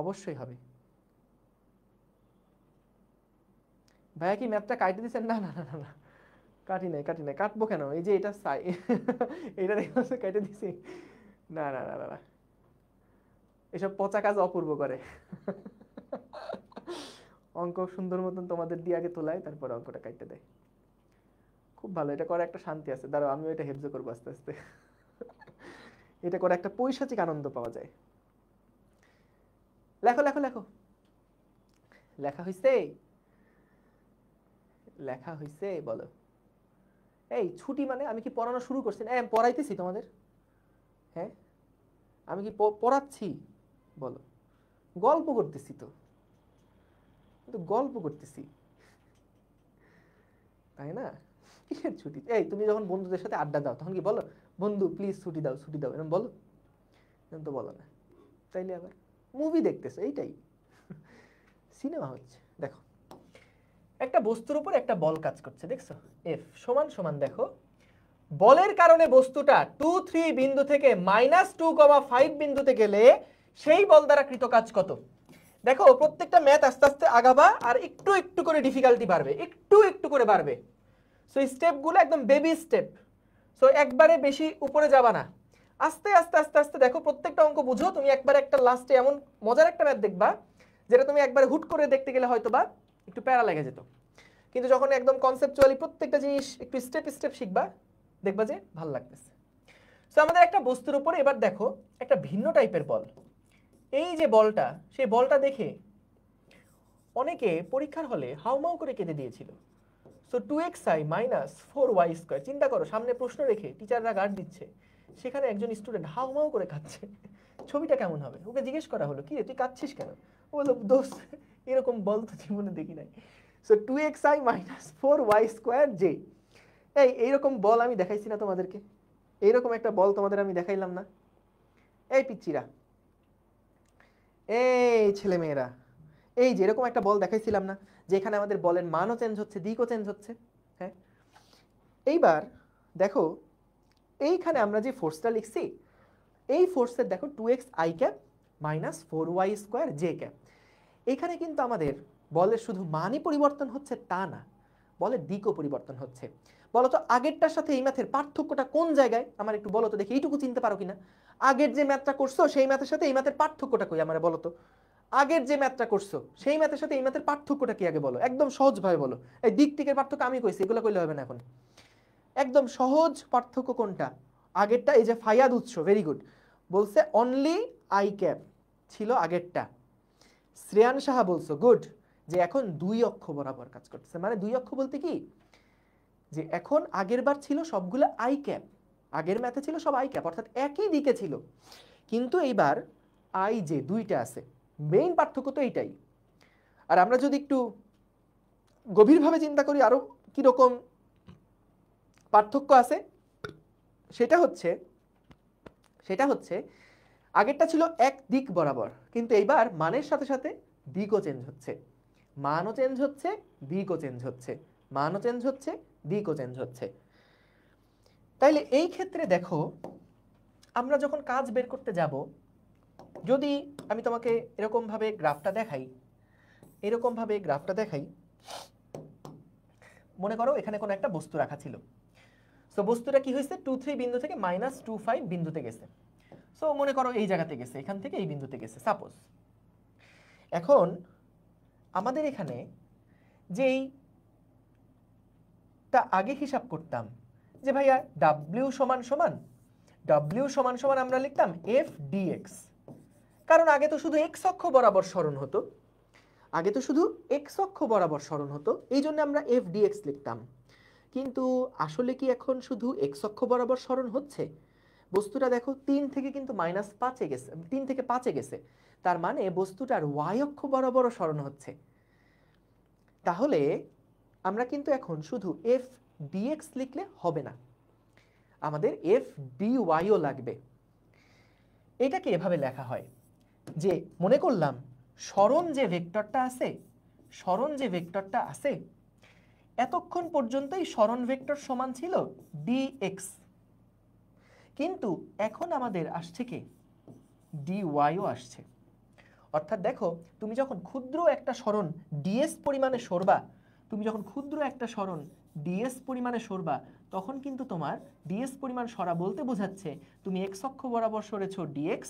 অবশ্যই হবে। ভাইয়া কি ম্যাথটা কাটে দিচ্ছেন? না না না না না, কাটি নাই, কাটি নাই, কাটবো কেন, এই যে এটা এটা দেখে কেটে দিছি, না না না না, এসব পচা কাজ অপূর্ব করে। অঙ্ক সুন্দর মতন তোমাদের দিয়ে আগে তোলায়, তারপর অঙ্কটা কাটতে দেয়, খুব ভালো, এটা করে একটা শান্তি আছে, দাঁড়াও আমিও এটা হেফজ করবো আস্তে আস্তে। এটা করে একটা পৈশাচিক আনন্দ পাওয়া যায়। লেখো লেখো লেখো, লেখা হইছে, লেখা হইছে বলো। এই ছুটি মানে আমি কি পড়ানো শুরু করছি না, পড়াইতেছি তোমাদের, হ্যাঁ আমি কি পড়াচ্ছি, বলো, গল্প করতেছি তো, কিন্তু গল্প করতেছি, তাই না? কিসের ছুটি? এই তুমি যখন বন্ধুদের সাথে আড্ডা দাও তখন কি বলো বন্ধু প্লিজ ছুটি দাও, ছুটি দাও, এরকম বলো? এরকম তো বলো না। তাইলে আবার মুভি দেখতেছো, এইটাই সিনেমা হচ্ছে। দেখো একটা বস্তুর উপর একটা বল কাজ করছে, দেখছো, এফ সমান সমান, দেখো বলের কারণে বস্তুটা 2, 3 বিন্দু থেকে -2,5 বিন্দুতে গেলে সেই বল দ্বারা কৃত কাজ কত? দেখো প্রত্যেকটা ম্যাথ আস্তে আস্তে আগাবা আর একটু একটু করে ডিফিকাল্টি বাড়বে, একটু একটু করে বাড়বে। সো স্টেপগুলো একদম বেবি স্টেপ, সো একবারে বেশি উপরে যাবা না, আস্তে আস্তে আস্তে আস্তে দেখো, প্রত্যেকটা অঙ্ক বুঝো তুমি, একবার একটা লাস্টে এমন মজার একটা ম্যাথ দেখবা যেটা তুমি একবারে হুট করে দেখতে গেলে হয়তো বা একটু প্যারা লেগে যেত, কিন্তু যখন একদম কনসেপচুয়ালি প্রত্যেকটা জিনিস একটু স্টেপ স্টেপ শিখবা, দেখবা যে ভালো লাগতেছে। সো আমাদের একটা বস্তুর উপর এবার দেখো একটা ভিন্ন টাইপের বল, এই যে বলটা, সেই বলটা দেখে অনেকে পরীক্ষার হলে হাউমাউ করে কেঁদে দিয়েছিল। সো 2xi - 4y², চিন্তা করো সামনে প্রশ্ন রেখে টিচাররা গার্ড দিচ্ছে, সেখানে একজন স্টুডেন্ট হাউমাউ করে কাঁদছে, ছবিটা কেমন হবে? ওকে জিজ্ঞেস করা হলো কি রে তুই কাঁদছিস কেন? ও বলল দোস্ত এরকম বল তো জীবনে দেখি নাই। সো 2xi - 4y²j, এইরকম বল আমি দেখাইছি না তোমাদেরকে? এইরকম একটা বল তোমাদের আমি দেখাইলাম না? এই পিচ্চিরা, এই ছেলেমেয়েরা, এই যে এরকম একটা বল দেখাইছিলাম না, যেখানে আমাদের বলের মানও চেঞ্জ হচ্ছে, দিকও চেঞ্জ হচ্ছে। হ্যাঁ এইবার দেখো এইখানে আমরা যে ফোর্সটা লিখছি, এই ফোর্সের দেখো 2xi - 4y²j, এইখানে কিন্তু আমাদের বলের শুধু মানই পরিবর্তন হচ্ছে তা না, বলের দিকও পরিবর্তন হচ্ছে। বলো তো আগেরটার সাথে এই ম্যাথের পার্থক্যটা কোন জায়গায়, আমার একটু বলো তো দেখি, এইটুকু চিনতে পারো কিনা? আগের যে ম্যাথটা করছো সেই ম্যাথের সাথে এই ম্যাথের পার্থক্যটা কই আমার বলো তো? আগের যে ম্যাথটা করছো সেই ম্যাথের সাথে এই ম্যাথের পার্থক্যটা কি আগে বলো, একদম সহজভাবে বলো। এই দিক টিকের পার্থক্য আমি কইছি, এগুলো কইলে হবে না এখন, একদম সহজ পার্থক্য কোনটা? আগেরটা এই যে ফায়াদ উৎস, ভেরি গুড, বলছে অনলি আই ক্যাপ ছিল আগেরটা। শ্রেয়ান সাহা বলছো গুড, যে এখন দুই অক্ষ বরাবর কাজ করতেছে, মানে দুই অক্ষ বলতে কি, যে এখন আগের বার ছিল সবগুলো আই ক্যাপ, আগের ম্যাথে ছিল সব আই ক্যাপ, অর্থাৎ একই দিকে ছিল, কিন্তু এইবার আই যে দুইটা আছে, মেইন পার্থক্য তো এইটাই। আর আমরা যদি একটু গভীরভাবে চিন্তা করি আরো কিরকম পার্থক্য আছে, সেটা হচ্ছে আগেরটা ছিল এক দিক বরাবর, কিন্তু এইবার মানের সাথে সাথে দিকও চেঞ্জ হচ্ছে, মানও চেঞ্জ হচ্ছে, দিকও চেঞ্জ হচ্ছে, মানও চেঞ্জ হচ্ছে, দিকও চেঞ্জ হচ্ছে। তাইলে এই ক্ষেত্রে দেখো আমরা যখন কাজ বের করতে যাব, যদি আমি তোমাকে এরকম ভাবে গ্রাফটা দেখাই, এরকম ভাবে গ্রাফটা দেখাই, মনে করো এখানে কোনো একটা বস্তু রাখা ছিল, সো বস্তুটা কি হয়েছে 2 3 বিন্দু থেকে -25 বিন্দুতে গেছে। সো মনে করো এই জায়গাতে গেছে, এখান থেকে এই বিন্দুতে গেছে সাপোজ। এখন আমাদের এখানে যেই তা আগে হিসাব করতাম যে ভাইয়া w সমান সমান আমরা লিখতাম f dx, কারণ আগে তো শুধু x অক্ষ বরাবর সরণ হতো, এই জন্য আমরা f dx লিখতাম। কিন্তু আসলে কি এখন শুধু x অক্ষ বরাবর সরণ হচ্ছে? বস্তুটা দেখো 3 থেকে কিন্তু -5 এ গেছে, 3 থেকে 5 এ গেছে, তার মানে বস্তুটার y অক্ষ বরাবরও সরণ হচ্ছে। তাহলে আমরা কিন্তু এখন শুধু f dx লিখলে হবে না, আমাদের f dy ও লাগবে। এটাকে এভাবে লেখা হয় যে মনে করলাম সরণ যে ভেক্টরটা আছে এতক্ষণ পর্যন্তই সরণ ভেক্টর সমান ছিল dx, কিন্তু এখন আমাদের আসছে কি dy ও আসছে। অর্থাৎ দেখো তুমি যখন ক্ষুদ্র একটা সরণ ds পরিমাণে সরবা, তখন কিন্তু তোমার ds পরিমাণ সরা বলতে বোঝাচ্ছে তুমি x অক্ষ বরাবর সরেছো dx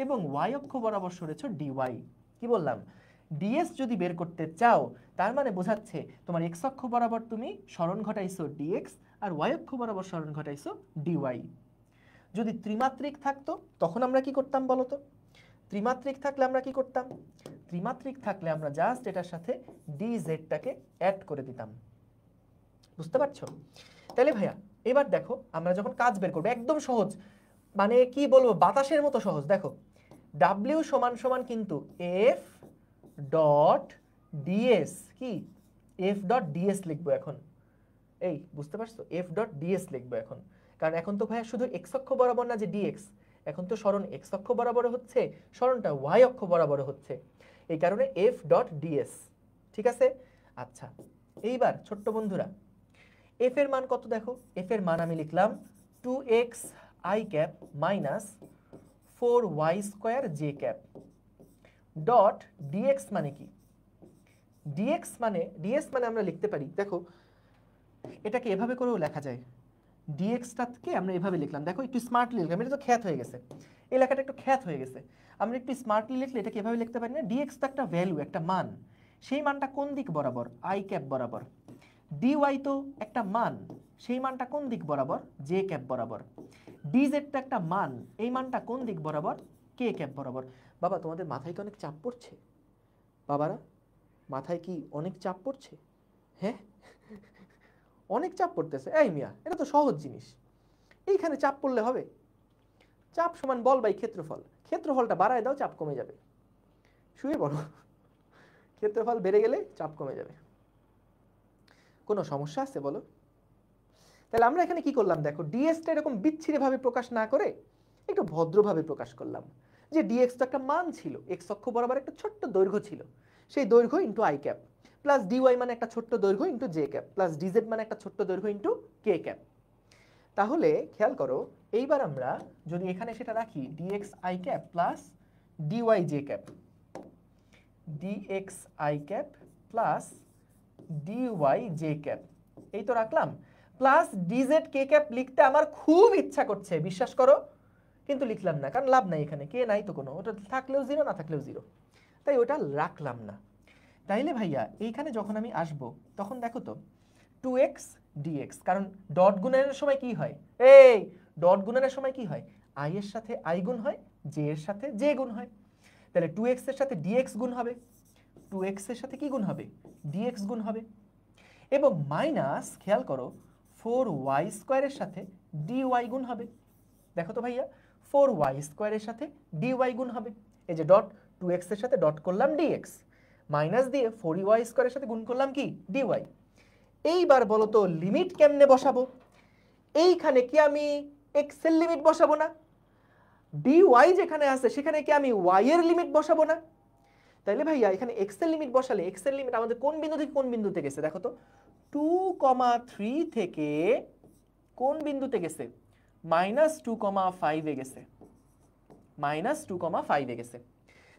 এবং y অক্ষ বরাবর সরেছো dy। কি বললাম? ds যদি বের করতে চাও তার মানে বোঝাচ্ছে তোমার x অক্ষ বরাবর তুমি সরণ ঘটাইছো dx আর y অক্ষ বরাবর সরণ ঘটাইছো dy। যদি ত্রিমাত্রিক থাকতো তখন আমরা কি করতাম বলো তো? ত্রিমাত্রিক থাকলে আমরা জাস্ট এটার সাথে dz টাকে অ্যাড করে দিতাম। বুঝতে পারছো? তাহলে ভাইয়া এবার দেখো আমরা যখন কাজ বের করব একদম সহজ, মানে কি বলবো বাতাসের মতো সহজ। দেখো w সমান সমান কিন্তু f ডট ds, কি f ডট ds লিখবো এখন। এই বুঝতে পারছো? f ডট ds লিখবো এখন, কারণ এখন তো ভাইয়া শুধু x অক্ষ বরাবর না যে dx, এখন তো সরণ x অক্ষ বরাবর হচ্ছে, সরণটা y অক্ষ বরাবর হচ্ছে, এই কারণে f ডট ds। ঠিক আছে? আচ্ছা এইবার ছোট্ট বন্ধুরা f এর মান কত দেখো? f এর মান আমি লিখলাম 2x i cap minus 4y square j cap dot dx মানে কি? ds মানে আমরা লিখতে পারি, দেখো এটাকে এভাবে করেও লেখা যায়। dx-টাকে আমরা এভাবে লিখলাম, দেখো একটু স্মার্টলি লিখলাম, এটা তো খ্যাত হয়ে গেছে, এই লেখাটা একটু খ্যাত হয়ে গেছে। আমরা একটু স্মার্টলি লিখলে এটাকে এভাবে লিখতে পারি না, dx তো একটা ভ্যালু, একটা মান, সেই মানটা কোন দিক বরাবর? i ক্যাপ বরাবর। dy তো একটা মান, সেই মানটা কোন দিক বরাবর? j ক্যাপ বরাবর। dz টা একটা মান, এই মানটা কোন দিক বরাবর? k ক্যাপ বরাবর। বাবা তোমাদের মাথায় কি অনেক চাপ পড়ছে? বাবারা মাথায় কি অনেক চাপ পড়ছে? হ্যাঁ অনেক চাপ পড়তেছে? এই মিয়া এটা তো সহজ জিনিস, এইখানে চাপ পড়লে হবে? চাপ সমান বল বাই ক্ষেত্রফল, ক্ষেত্রফলটা বাড়ায় দাও চাপ কমে যাবে, শুয়ে পড়ো, ক্ষেত্রফল বেড়ে গেলে চাপ কমে যাবে। কোনো সমস্যা আছে বলো? তাহলে আমরা এখানে কি করলাম দেখো, ডিএসটা এরকম বিচ্ছিরিভাবে প্রকাশ না করে একটু ভদ্রভাবে প্রকাশ করলাম যে ডিএক্স তো একটা মান ছিল, এক্স অক্ষ বরাবর একটা ছোট্ট দৈর্ঘ্য ছিল, সেই দৈর্ঘ্য into I cap plus DY মানে একটা ছোট্ট দৈর্ঘ্য into J cap plus DZ মানে একটা ছোট্ট দৈর্ঘ্য ইন্টু কে ক্যাপ। তাহলে খেয়াল করো এইবার আমরা যদি এখানে সেটা রাখি DX I cap plus dy J cap, DX I cap plus dy J cap, এই তো রাখলাম, প্লাস ডিজেড কে ক্যাপ লিখতে আমার খুব ইচ্ছা করছে বিশ্বাস করো, কিন্তু লিখলাম না কারণ লাভ নাই, এখানে কে নাই তো কোনো, ওটা থাকলেও জিরো না থাকলেও জিরো, তাই ওটা রাখলাম না। তাইলে ভাইয়া এইখানে যখন আমি আসব তখন দেখো তো 2x dx, কারণ ডট গুণনের সময় কি হয়? এই ডট গুণনের সময় কি হয়? i এর সাথে i গুণ হয়, j এর সাথে j গুণ হয়, তাহলে 2x এর সাথে dx গুণ হবে, 2x এর সাথে কি গুণ হবে? dx গুণ হবে, এবং মাইনাস খেয়াল করো 4y স্কয়ারের সাথে dy গুণ হবে। দেখো তো ভাইয়া 4y স্কয়ারের সাথে dy গুণ হবে, এই যে ডট 2x এর সাথে ডট করলাম dx, মাইনাস দিয়ে 4y স্কয়ারের সাথে গুণ করলাম কি? dy। এইবার বলো তো লিমিট কেমনে বসাবো? এইখানে কি আমি x এর লিমিট বসাবো না? dy যেখানে আছে সেখানে কি আমি y এর লিমিট বসাবো না? তাইলে ভাইয়া এখানে x এর লিমিট বসালে x এর লিমিট আমাদের কোন বিন্দু থেকে কোন বিন্দুতে গেছে দেখো তো, 2,3 থেকে কোন বিন্দুতে গেছে? -2,5 এ গেছে, -2,5 এ গেছে।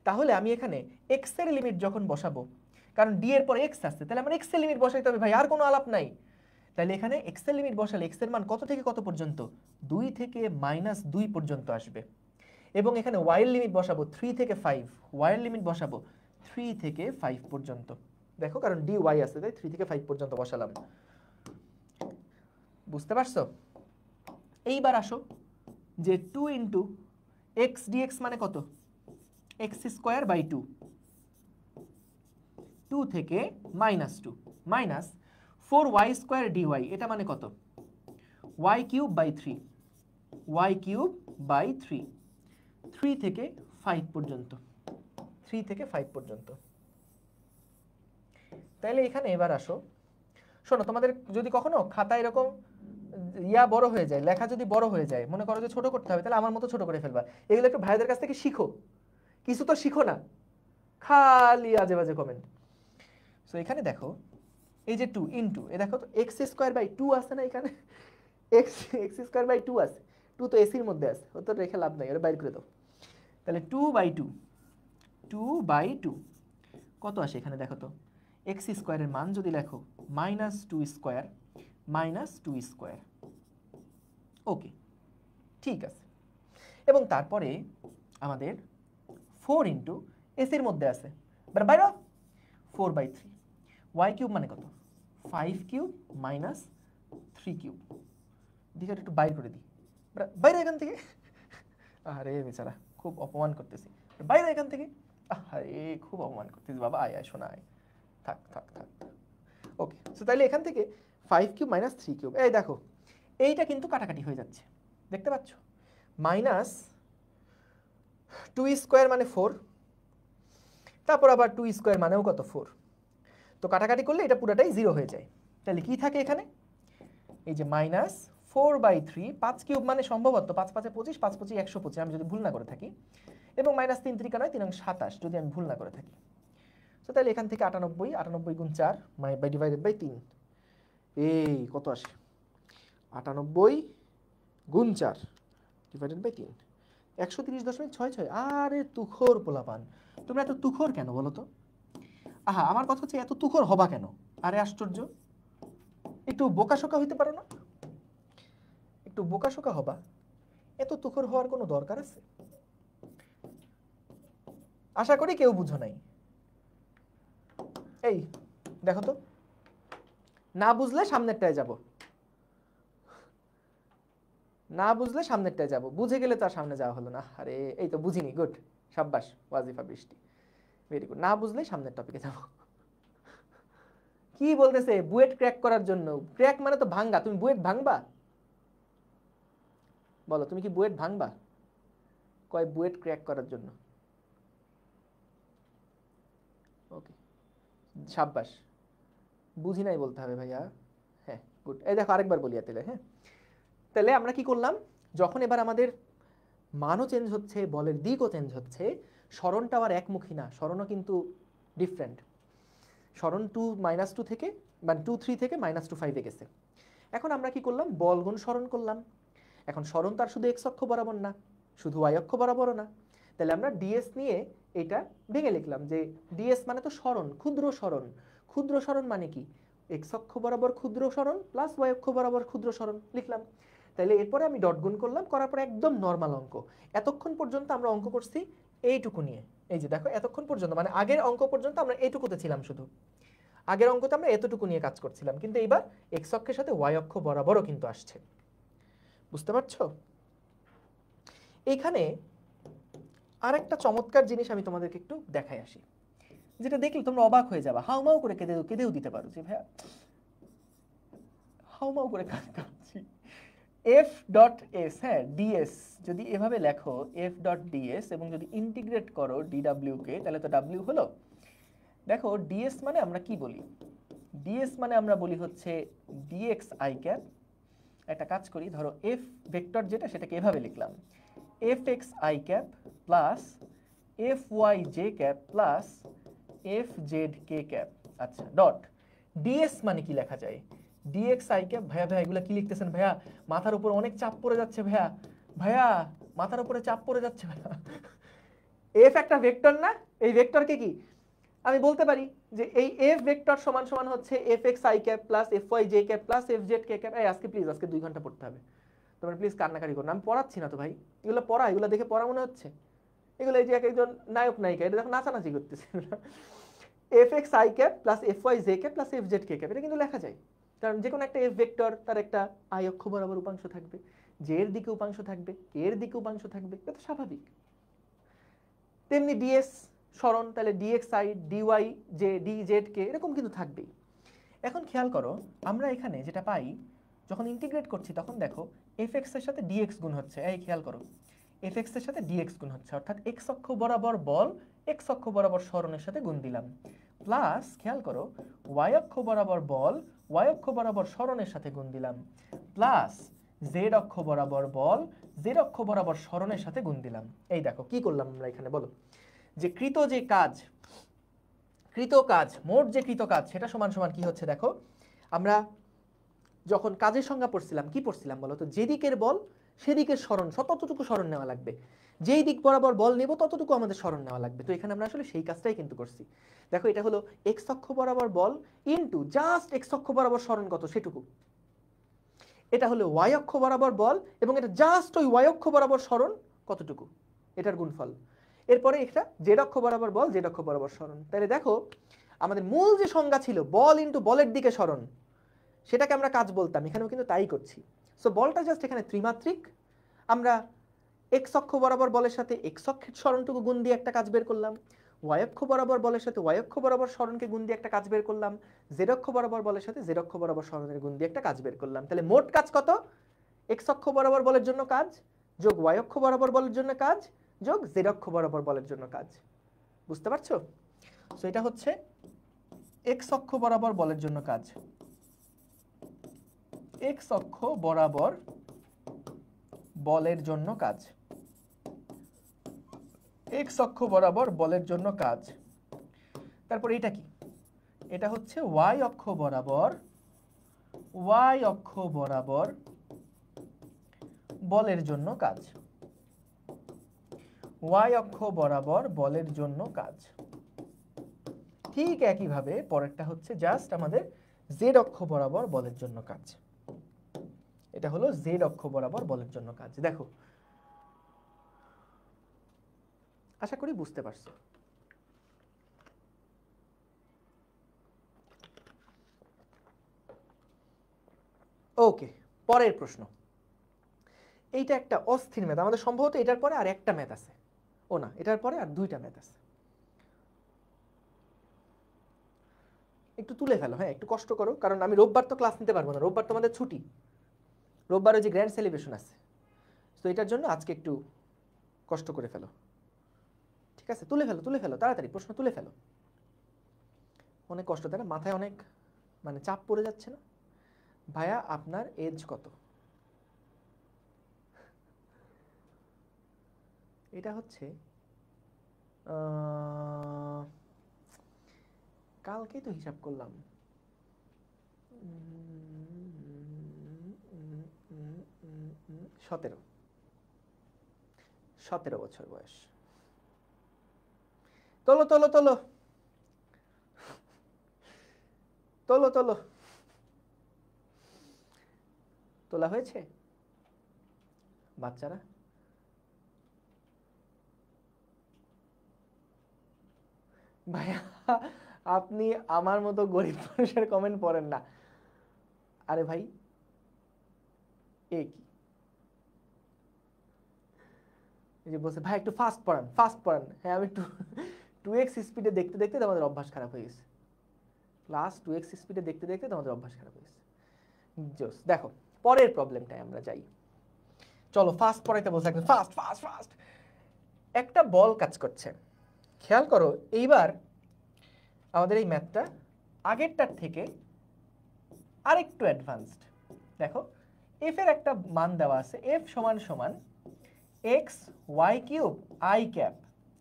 তাহলে আমি এখানে x এর লিমিট যখন বসাবো, কারণ d এর পর x আসছে, তাহলে আমার x এর লিমিট বসাইতে হবে ভাই, আর কোনো আলাপ নাই। তাহলে এখানে এক্স এর লিমিট বসালে এক্স এর মান কত থেকে কত পর্যন্ত 2 থেকে -2 পর্যন্ত আসবে এবং এখানে y এর লিমিট বসাবো 3 থেকে 5 y এর লিমিট বসাবো 3 থেকে 5 পর্যন্ত দেখো কারণ dy আছে তাই 3 থেকে 5 পর্যন্ত বসালাম বুঝতে পারছো এইবার আসো যে 2 ইনটু x dx মানে কত x স্কয়ার বাই 2 2 থেকে -2 মাইনাস 4y স্কয়ার dy এটা মানে কত y cube by 3 y cube by 3 3 থেকে 5 পর্যন্ত 3 থেকে 5 পর্যন্ত তাহলে এখানে এবার আসো শোনো তোমাদের যদি কখনো খাতা এরকম ইয়া বড় হয়ে যায় লেখা যদি বড় হয়ে যায় মনে করো যে ছোট করতে হবে তাহলে আমার মতো ছোট করে ফেলবা এগুলো একটু ভাইদের কাছ থেকে শিখো কিছু তো শিখো না খালি আজে বাজে কমেন্ট সো এখানে দেখো এই যে 2 ইনটু এ দেখো তো x স্কয়ার বাই 2 আছে না এখানে x স্কয়ার বাই 2 আছে 2 তো এসির মধ্যে আছে ও তো রেখে লাভ নাই এটা বাইর করে দাও তাহলে 2 বাই 2 কত আসে এখানে দেখো তো x স্কয়ারের মান যদি লেখো -2 স্কয়ার -2 স্কয়ার ওকে ঠিক আছে এবং তারপরে আমাদের 4 ইনটু s এর মধ্যে আছে বাইরে 4 বাই 3 y কিউব মানে কত 5 কিউব মাইনাস 3 কিউব দিকে একটু বাইর করে দিই বাইরে এখান থেকে আরে বেচারা খুব অপমান করতেছি বাইরে এখান থেকে আরে খুব অপমান করতেছি বাবা আয় আয় শোনা আয় থাক থাক থাক ওকে সো তাহলে এখান থেকে 5 কিউব মাইনাস 3 কিউব এই দেখো এইটা কিন্তু কাটাকাটি হয়ে যাচ্ছে দেখতে পাচ্ছ মাইনাস 2 স্কয়ার মানে 4 তারপর আবার 2 স্কয়ার মানেও কত 4 তো কাটাকাটি করলে এটা পুরোটাই 0 হয়ে যায় তাহলে কি থাকে এখানে এই যে মাইনাস 4/3 5 কিউব মানে সম্ভবত 5 5 25 5 25 125 আমি যদি ভুল না করে থাকি এবং মাইনাস 3 3 নয় 3 27 যদি আমি ভুল না করে থাকি তো তাহলে এখান থেকে 98 98 গুণ 4 বাই ডিভাইডেড বাই 3 এই কত আসে 98 গুণ 4 ডিভাইডেড বাই 3 130.66 আরে তুখোর পোলাপান তোমরা এত তুখোর কেন বলো তো আহা আমার কথা হচ্ছে এত তুখোর হবা কেন আরে আশ্চর্য একটু বোকাশোকা হইতে পারো না একটু বোকাশোকা হবা এত তুখোর হওয়ার কোনো দরকার আছে আশা করি কেউ বুঝো নাই এই দেখো তো না বুঝলে সামনেরটায় যাব না বুঝলে সামনেরটায় যাব বুঝে গেলে তো আর সামনে যাওয়া হলো না আরে এই তো বুঝিনি গুড শাবাশ ওয়াজিফা বৃষ্টি ভেরি গুড না বুঝলে সামনের টপিকে যাব কি বলতেছে বুয়েট ক্র্যাক করার জন্য ক্র্যাক মানে তো ভাঙা তুমি বুয়েট ভাঙবা বলো তুমি কি বুয়েট ভাঙবা কয় বুয়েট ক্র্যাক করার জন্য ওকে শাবাশ বুঝি নাই বলতে হবে ভাইয়া হ্যাঁ গুড এই দেখো আরেকবার বলি তাহলে হ্যাঁ তাহলে আমরা কি করলাম যখন এবার আমাদের মানও চেঞ্জ হচ্ছে বলের দিকও চেঞ্জ হচ্ছে সরণটা আবার একমুখী না সরণও কিন্তু ডিফারেন্ট সরণ 2 থেকে মানে 2 3 থেকে -2 5 এ গেছে এখন আমরা কি করলাম বল গুণ সরণ করলাম এখন সরণ তার শুধু x অক্ষ বরাবর না শুধু y অক্ষ বরাবরও না তাহলে আমরা ds নিয়ে এটা ভেঙে লিখলাম যে ds মানে তো সরণ ক্ষুদ্র সরণ মানে কি x অক্ষ বরাবর ক্ষুদ্র সরণ প্লাস y অক্ষ বরাবর ক্ষুদ্র সরণ লিখলাম তাহলে এরপরে আমি ডট গুণ করলাম করার পর একদম নরমাল অঙ্ক এতক্ষণ পর্যন্ত আমরা অঙ্ক করছি এইটুকু নিয়ে এই যে দেখো এতক্ষণ পর্যন্ত মানে আগের অঙ্ক পর্যন্ত আমরা এইটুকুতে ছিলাম শুধু আগের অঙ্কতে আমরা এতটুকু নিয়ে কাজ করছিলাম কিন্তু এবার x অক্ষের সাথে y অক্ষ বরাবরও কিন্তু আসছে বুঝতে পারছো এইখানে আরেকটা চমৎকার জিনিস আমি তোমাদেরকে একটু দেখাই আসি যেটা দেখলে তোমরা অবাক হয়ে যাবে হাউমাউ করে কেঁদেও দিতে পারো যে ভাইয়া হাউমাউ করে কাঁদছি f.s হ্যাঁ ds যদি এভাবে লেখো f.ds এবং যদি ইন্টিগ্রেট করো dw কে তাহলে তো w হলো দেখো ds মানে আমরা কি বলি ds মানে আমরা বলি হচ্ছে dx i ক্যাপ একটা কাজ করি ধরো f ভেক্টর যেটা সেটাকে এভাবে লিখলাম fx i cap plus fy j cap plus fz k cap আচ্ছা ডট ds মানে কি লেখা যায় dx i ক্যাপ ভাইয়া ভাইয়া এগুলা কি লিখতেছেন ভাইয়া মাথার উপর অনেক চাপ পড়ে যাচ্ছে ভাইয়া ভাইয়া মাথার উপরে চাপ পড়ে যাচ্ছে ভাইয়া f একটা ভেক্টর না এই ভেক্টরকে কি আমি বলতে পারি যে এই এফ ভেক্টর সমান সমান হচ্ছে F X I cap plus F Y J cap plus F Z K cap. এই আজকে প্লিজ, আজকে 2 ঘন্টা পড়তে হবে, তোমরা প্লিজ কান্নাকাটি করো না, আমি পড়াচ্ছি না তো ভাই, এগুলো পড়া, এগুলো দেখে পড়া মনে হচ্ছে? এগুলো এই যে এক একজন নায়ক নায়িকা, এটা দেখো নাচানাচি করতেছে। F X I cap plus F Y J cap plus F Z K cap, এটা কিন্তু লেখা যায়, কারণ যে কোনো একটা এফ ভেক্টর তার একটা আই অক্ষ বরাবর উপাংশ থাকবে, জে এর দিকে উপাংশ থাকবে, কে এর দিকে উপাংশ থাকবে, এটা তো স্বাভাবিক। তেমনি ডিএস সরণ, তাহলে DX I DY J D Z K এরকম কিন্তু থাকবেই। এখন খেয়াল করো, আমরা এখানে যেটা পাই যখন ইন্টিগ্রেট করছি তখন দেখো এফ এক্স এর সাথে ডিএক্স গুণ হচ্ছে, এই খেয়াল করো এফ এক্স এর সাথে ডিএক্স গুণ হচ্ছে, অর্থাৎ এক্স অক্ষ বরাবর বল এক্স অক্ষ বরাবর সরণের সাথে গুণ দিলাম, প্লাস খেয়াল করো ওয়াই অক্ষ বরাবর বল ওয়াই অক্ষ বরাবর সরণের সাথে গুণ দিলাম, প্লাস জেড অক্ষ বরাবর বল জেড অক্ষ বরাবর সরণের সাথে গুণ দিলাম। এই দেখো কি করলাম আমরা এখানে, বলো যে কৃত কাজ মোট যে কৃত কাজ সেটা সমান সমান কি হচ্ছে, দেখো আমরা যখন কাজের সংজ্ঞা পড়ছিলাম কি পড়ছিলাম বলো তো, যেদিকের বল সেদিকের সরণ ততটুকু সরণ নেওয়া লাগবে, যেই দিক বরাবর বল নেব ততটুকু আমাদের সরণ নেওয়া লাগবে। তো এখানে আমরা আসলে সেই কাজটাই কিন্তু করছি। দেখো এটা হলো এক্স অক্ষ বরাবর বল ইনটু জাস্ট এক্স অক্ষ বরাবর সরণ কত সেটুকু, এটা হলো ওয়াই অক্ষ বরাবর বল এবং এটা জাস্ট ওই ওয়াই অক্ষ বরাবর সরণ কতটুকু, এটার গুণফল। এরপরে এটা জেড অক্ষ বরাবর বল জেড অক্ষ বরাবর সরণ। তাহলে দেখো আমাদের মূল যে সংজ্ঞা ছিল বল ইনটু বলের দিকে সরণ, সেটাকে আমরা কাজ বলতাম, এখানেও কিন্তু তাই করছি। সো বলটা জাস্ট এখানে ত্রিমাত্রিক, আমরা এক্স অক্ষ বরাবর বলের সাথে এক্স অক্ষের সরণটুকু গুণ দিয়ে একটা কাজ বের করলাম, ওয়াই অক্ষ বরাবর বলের সাথে ওয়াই অক্ষ বরাবর সরণকে গুণ দিয়ে একটা কাজ বের করলাম, জেড অক্ষ বরাবর বলের সাথে জেড অক্ষ বরাবর সরণের গুণ দিয়ে একটা কাজ বের করলাম। তাহলে মোট কাজ কত? এক্স অক্ষ বরাবর বলের জন্য কাজ যোগ ওয়াই অক্ষ বরাবর বলের জন্য কাজ যোগ জেড অক্ষ বরাবর বলের জন্য কাজ। বুঝতে পারছো? সো এটা হচ্ছে এক্স অক্ষ বরাবর বলের জন্য কাজ, এক্স অক্ষ বরাবর বলের জন্য কাজ, এক্স অক্ষ বরাবর বলের জন্য কাজ। তারপর এটা কি? এটা হচ্ছে ওয়াই অক্ষ বরাবর বলের জন্য কাজ, ওয়াই অক্ষ বরাবর বলের জন্য কাজ। ঠিক একইভাবে পরেরটা হচ্ছে জাস্ট আমাদের জেড অক্ষ বরাবর বলের জন্য কাজ, এটা হলো জেড অক্ষ বরাবর বলের জন্য কাজ। দেখো আশা করি বুঝতে পারছো। ওকে, পরের প্রশ্ন। এইটা একটা অস্থির ম্যাথ, আমাদের সম্ভবত এটার পরে আর একটা ম্যাথ আছে, ও না এটার পরে আর 2টা ম্যাথ আছে। একটু তুলে ফেলো, হ্যাঁ একটু কষ্ট করো, কারণ আমি রোববার তো ক্লাস নিতে পারবো না, রোববার তোমাদের ছুটি, রোববার ওই যে গ্র্যান্ড সেলিব্রেশন আছে, তো এটার জন্য আজকে একটু কষ্ট করে ফেলো, ঠিক আছে? তুলে ফেলো তাড়াতাড়ি, প্রশ্ন তুলে ফেলো। অনেক কষ্ট, তাই না? মাথায় অনেক মানে চাপ পড়ে যাচ্ছে না? ভাইয়া আপনার এজ কত? এটা হচ্ছে কালকেই তো হিসাব করলাম, 17 বছর বয়স। তোলো তোলো তোলো তোলো তোলো, তোলা হয়েছে বাচ্চারা? ভাইয়া আপনি আমার মতো গরিব মানুষের কমেন্ট পড়েন না। আরে ভাই এ কি, এই যে বলছে ভাই একটু ফাস্ট পড়ান। হ্যাঁ আমি 2x স্পিডে দেখতে দেখতে আমাদের অভ্যাস খারাপ হয়ে গেছে, ক্লাস 2x স্পিডে দেখতে দেখতে আমাদের অভ্যাস খারাপ হয়ে গেছে। জোস। দেখো পরের প্রবলেমটায় আমরা যাই, চলো ফাস্ট পড়াইতে বলছে একদম ফাস্ট ফাস্ট ফাস্ট। একটা বল কাজ করছে, খেয়াল করো এইবার আমাদের এই ম্যাথটা আগেরটার থেকে আরেকটু অ্যাডভান্সড। দেখো এফ এর একটা মান দেওয়া আছে, এফ সমান সমান X Y cube I cap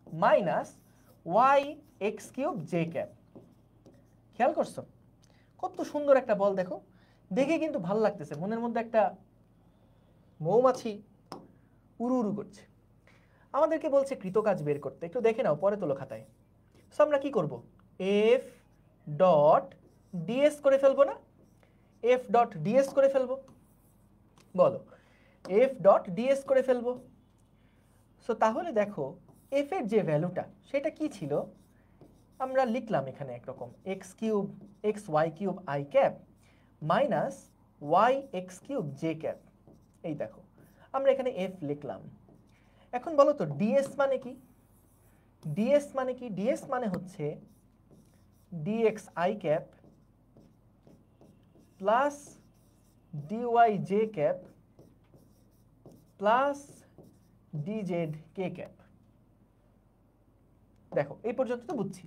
minus Y x cube J cap. খেয়াল করছো কত সুন্দর একটা বল, দেখো দেখে কিন্তু ভালো লাগতেছে, মনের মধ্যে একটা মৌমাছি উড়ু উড়ু করছে। আমাদেরকে বলছে কৃতকাজ বের করতে, একটু দেখে নাও পরে তোলো খাতায়। সো আমরা কি করব, এফ ডট ডিএস করে ফেলবো না? এফ ডট ডিএস করে ফেলবো, বলো এফ ডট ডিএস করে ফেলবো। সো তাহলে দেখো এফ এর যে ভ্যালুটা সেটা কি ছিল, আমরা লিখলাম এখানে একরকম X cube X Y cube I cap minus Y x cube J cap. এই দেখো আমরা এখানে এফ লিখলাম। এখন বলো তো ডিএস মানে কি? ডিএস মানে কি? ডিএস মানে হচ্ছে dx I cap plus dy J cap plus dz k cap. দেখো এই পর্যন্ত তো বুঝছি।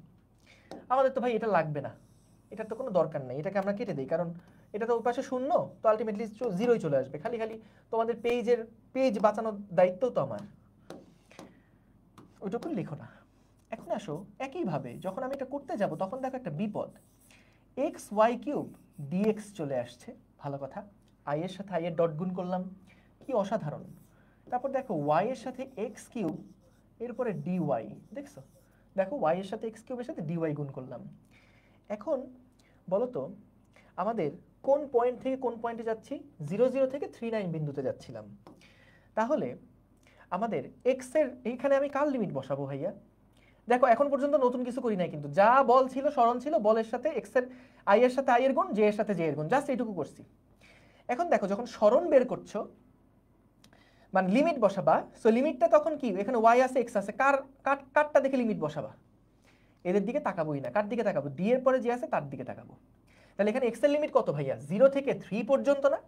আমাদের তো ভাই এটা লাগবে না, এটার তো কোনো দরকার নেই, এটাকে আমরা কেটে দিই, কারণ এটা তো ওর পাশে শূন্য, তো আলটিমেটলি জিরোই চলে আসবে। খালি খালি তোমাদের পেজ বাঁচানোর দায়িত্ব তো আমার, ওইটুকু লিখো না। এখন আসো একইভাবে যখন আমি এটা করতে যাব তখন দেখো একটা বিপদ, এক্স ওয়াই কিউব ডিএক্স চলে আসছে, ভালো কথা। আই এর সাথে আই এর ডট গুণ করলাম, কি অসাধারণ। তারপর দেখো ওয়াই এর সাথে এক্স কিউব, এরপরে ডিওয়াই, দেখছো? দেখো ওয়াই এর সাথে এক্স কিউবের সাথে ডিওয়াই গুণ করলাম। এখন বলো তো আমাদের কোন পয়েন্ট থেকে কোন পয়েন্টে যাচ্ছি? 0 0 থেকে 3 9 বিন্দুতে যাচ্ছিলাম। তাহলে আমাদের এক্স এর এইখানে আমি কার লিমিট বসাবো ভাইয়া? দেখো এখন পর্যন্ত নতুন কিছু করি নাই, কিন্তু যা বল ছিল স্মরণ ছিল, বলের সাথে এক্স এর আই এর সাথে আই এর গুণ, জে এর সাথে জে এর গুণ, জাস্ট এইটুকু করছি। এখন দেখো যখন স্মরণ বের করছো মানে লিমিট বসাবা, সো লিমিটটা তখন কি, এখানে ওয়াই আছে এক্স আছে, কারটা দেখে লিমিট বসাবা? এদের দিকে তাকাবোই না, কার দিকে তাকাবো? ডি এর পরে যে আছে তার দিকে তাকাবো। তাহলে এখানে এক্স এর লিমিট কত ভাইয়া? 0 থেকে 3 পর্যন্ত না?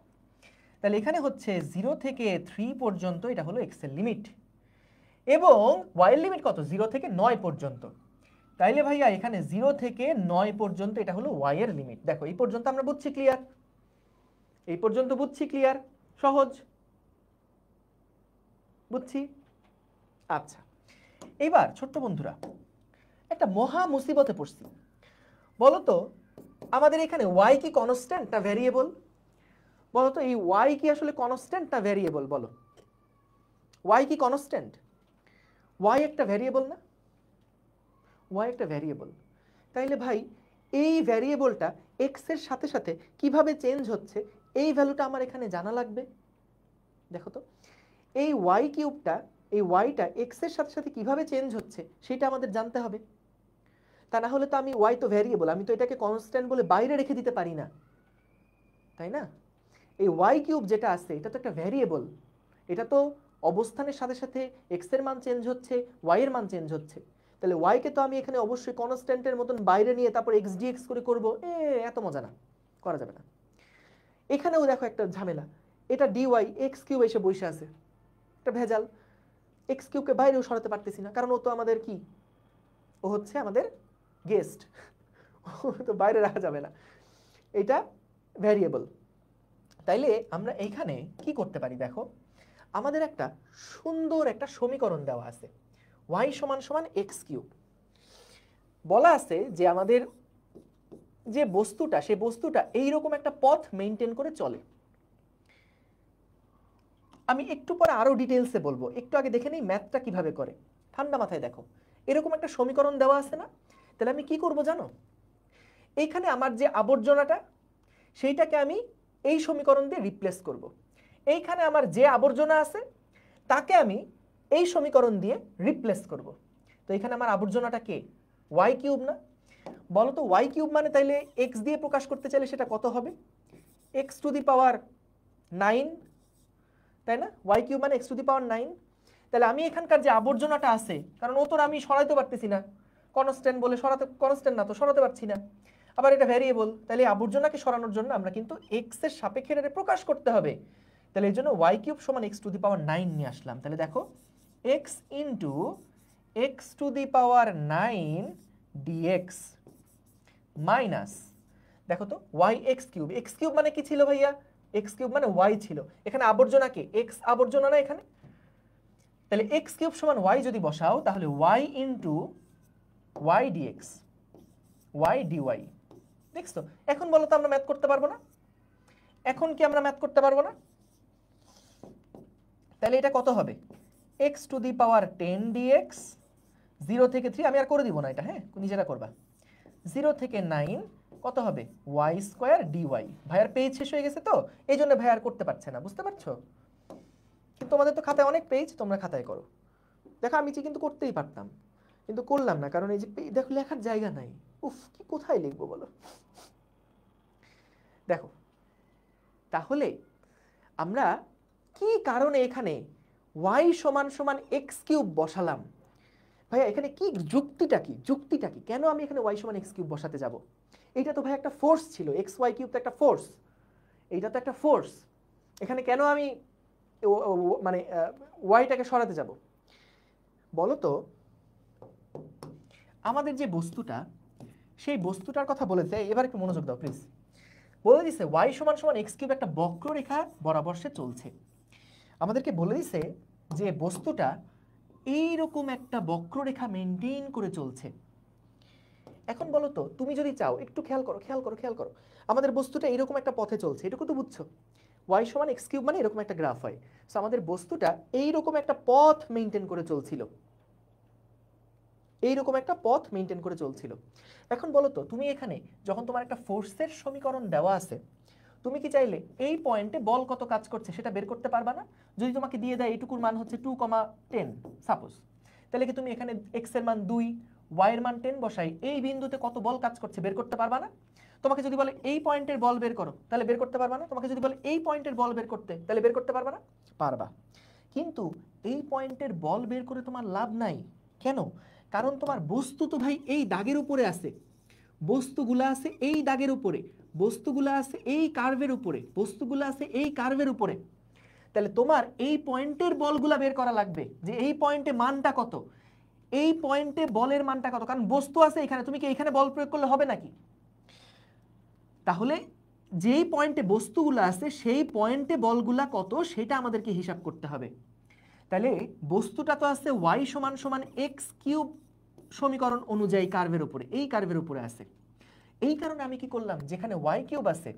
তাহলে এখানে হচ্ছে 0 থেকে 3 পর্যন্ত, এটা হলো এক্স এর লিমিট। এবং ওয়াই এর লিমিট কত? 0 থেকে 9 পর্যন্ত। তাইলে ভাইয়া এখানে 0 থেকে 9 পর্যন্ত এটা হলো ওয়াই এর লিমিট। দেখো এই পর্যন্ত আমরা বুঝছি, ক্লিয়ার? এই পর্যন্ত বুঝছি, ক্লিয়ার? সহজ বুঝছি? আচ্ছা, এবার ছোট্ট বন্ধুরা একটা মহা মুসিবতে পড়ছি। বলো তো আমাদের এখানে ওয়াই কি কনস্ট্যান্ট না ভ্যারিয়েবল? বলো তো এই ওয়াই কি আসলে কনস্ট্যান্ট না ভ্যারিয়েবল? বলো, ওয়াই কি কনস্ট্যান্ট? ওয়াই একটা ভ্যারিয়েবল না? ওয়াই একটা ভ্যারিয়েবল। তাইলে ভাই এই ভ্যারিয়েবলটা এক্স এর সাথে সাথে কিভাবে চেঞ্জ হচ্ছে এই ভ্যালুটা আমার এখানে জানা লাগবে। দেখো তো এই ওয়াই কিউবটা, এই ওয়াইটা এক্স এর সাথে সাথে কিভাবে চেঞ্জ হচ্ছে সেটা আমাদের জানতে হবে। তা না হলে তো আমি ওয়াই তো ভ্যারিয়েবল, আমি তো এটাকে কনস্ট্যান্ট বলে বাইরে রেখে দিতে পারি না, তাই না? এই ওয়াই কিউব যেটা আছে এটা তো একটা ভ্যারিয়েবল, এটা তো অবস্থানের সাথে সাথে এক্স এর মান চেঞ্জ হচ্ছে, ওয়াই এর মান চেঞ্জ হচ্ছে। তাহলে ওয়াইকে তো আমি এখানে অবশ্যই কনস্ট্যান্টের মতন বাইরে নিয়ে তারপর এক্স ডিএক্স করে করবো, এত মজা না, করা যাবে না। এখানেও দেখো একটা ঝামেলা, এটা ডিওয়াই এক্স কিউব এসে বসে আছে, একটা ভেজাল। এক্স কিউবকে বাইরেও সরাতে পারতেছি না, কারণ ও তো আমাদের কি, ও হচ্ছে আমাদের গেস্ট, তো বাইরে রাখা যাবে না, এটা ভ্যারিয়েবল। তাইলে আমরা এইখানে কি করতে পারি? দেখো আমাদের একটা সুন্দর একটা সমীকরণ দেওয়া আছে, y সমান সমান এক্স কিউব। বলা আছে যে আমাদের যে বস্তুটা, সে বস্তুটা এইরকম একটা পথ মেনটেন করে চলে। আমি একটু পরে আরো ডিটেলসে বলবো, একটু আগে দেখে নেই ম্যাথটা কিভাবে করে। ঠান্ডা মাথায় দেখো, এরকম একটা সমীকরণ দেওয়া আছে না? তাহলে আমি কি করব জানো? এইখানে আমার যে আবর্জনাটা সেইটাকে আমি এই সমীকরণ দিয়ে রিপ্লেস করব। এইখানে আমার যে আবর্জনা আছে তাকে আমি এই সমীকরণ দিয়ে রিপ্লেস করব। তো এখানে আমার আবর্জনাটা কে? ওয়াই কিউব না? বলো তো ওয়াই কিউব মানে তাইলে এক্স দিয়ে প্রকাশ করতে চাইলে সেটা কত হবে? এক্স টু দি পাওয়ার 9, তাই না? ওয়াই কিউব মানে এক্স টু দি পাওয়ার 9। তাহলে আমি এখানকার যে আবর্জনাটা আছে, কারণ ও তো আমি সরাতে পারতেছি না, কনস্ট্যান্ট বলে সরাতে, কনস্ট্যান্ট না তো সরাতে পারছি না, আবার এটা ভ্যারিয়েবল, তাহলে আবর্জনাকে সরানোর জন্য আমরা কিন্তু এক্স এর সাপেক্ষে এটা প্রকাশ করতে হবে। তাহলে এই জন্য ওয়াই কিউব সমান এক্স টু দি পাওয়ার 9 নিয়ে আসলাম। তাহলে দেখো x into x to the power 9 dx minus, দেখো তো y x cube. X cube মানে কি ছিল ভাইয়া? এক্স কিউব মানে ওয়াই ছিল, এখানে আবর্জনা কে? এক্স আবর্জনা না এখানে? তাহলে এক্স কিউব সমান ওয়াই যদি বসাও তাহলে y into y dx, y dy. দেখছো? এখন বলো তো আমরা ম্যাথ করতে পারবো না? এখন কি আমরা ম্যাথ করতে পারবো না? তাহলে এটা কত হবে? X to the power 10 dx 0 থেকে 3, আমি আর করে দিব না এটা, হ্যাঁ নিজেরা করবা। 0 থেকে 9 কত হবে y স্কয়ার dy। ভাইয়ার পেজ শেষ হয়ে গেছে তো এই জন্য ভাই আর করতে পারছে না, বুঝতে পারছো? কিন্তু তোমাদের তো খাতায় অনেক পেজ, তোমরা খাতায় করো। দেখো আমি কিন্তু করতেই পারতাম, কিন্তু করলাম না, কারণ এই যে দেখো লেখার জায়গা নাই। উফ, কি কোথায় লিখবো বলো? দেখো তাহলে আমরা কি কারণে এখানে y সমান সমান x কিউব বসালাম? ভাইয়া এখানে কি যুক্তিটা কি? যুক্তিটা কি? কেন আমি এখানে y সমান x কিউব বসাতে যাব? এইটা তো ভাই একটা ফোর্স ছিল, xy কিউব তো একটা ফোর্স, এইটা তো একটা ফোর্স। এখানে কেন আমি মানে ওয়াইটাকে সরাতে যাব বলো তো? আমাদের যে বস্তুটা, সেই বস্তুটার কথা বলেছে, এবার একটু মনোযোগ দাও প্লিজ। বলে দিছে y সমান সমান x কিউব একটা বক্ররেখা বরাবর সে চলছে। আমাদেরকে বলে দিছে যে বস্তুটা এইরকম একটা বক্ররেখা মেনটেন করে চলছে। এখন বলো তো, তুমি যদি চাও, একটু খেয়াল করো খেয়াল করো খেয়াল করো, আমাদের বস্তুটা এরকম একটা পথে চলছে, এটুকু তো বুঝছো? y সমান x কিউব মানে এরকম একটা গ্রাফ হয়। সো আমাদের বস্তুটা এইরকম একটা পথ মেনটেন করে চলছিল, এইরকম একটা পথ মেনটেন করে চলছিল। এখন বলো তো, তুমি এখানে যখন তোমার একটা ফোর্সের সমীকরণ দেওয়া আছে, তুমি কি চাইলে এই পয়েন্টে বল কত কাজ করছে সেটা বের করতে পারবা না? যদি তোমাকে দিয়ে দেয় এইটুকুর মান হচ্ছে 2,10 সাপোজ, তাহলে কি তুমি এখানে x এর মান 2, y এর মান 10 বসাই এই বিন্দুতে কত বল কাজ করছে বের করতে পারবা না? তোমাকে যদি বলে এই পয়েন্টের বল বের করো, তাহলে বের করতে পারবা না? তোমাকে যদি বলে এই পয়েন্টের বল বের করতে, তাহলে বের করতে পারবা না? পারবা। কিন্তু এই পয়েন্টের বল বের করে তোমার লাভ নাই। কেন? কারণ তোমার বস্তু তো ভাই এই দাগের উপরে আছে, বস্তুগুলা আছে এই দাগের উপরে, বস্তুগুলা আছে এই কার্ভের উপরে, বস্তুগুলা আছে এই কার্ভের উপরে। তাহলে তোমার এই পয়েন্টের বলগুলা বের করা লাগবে, যে এই পয়েন্টে মানটা কত, এই পয়েন্টে বলের মানটা কত, কারণ বস্তু আছে এখানে, তুমি কি এখানে বল প্রয়োগ করলে হবে নাকি? তাহলে যেই পয়েন্টে বস্তুগুলো আছে সেই পয়েন্টে বলগুলা কত সেটা আমাদেরকে হিসাব করতে হবে। তাহলে বস্তুটা তো আছে y সমান সমান x কিউব সমীকরণ অনুযায়ী কার্ভের উপরে, এই কার্ভের উপরে আছে। এই কারণে আমি কি করলাম, যেখানে y কিউব আছে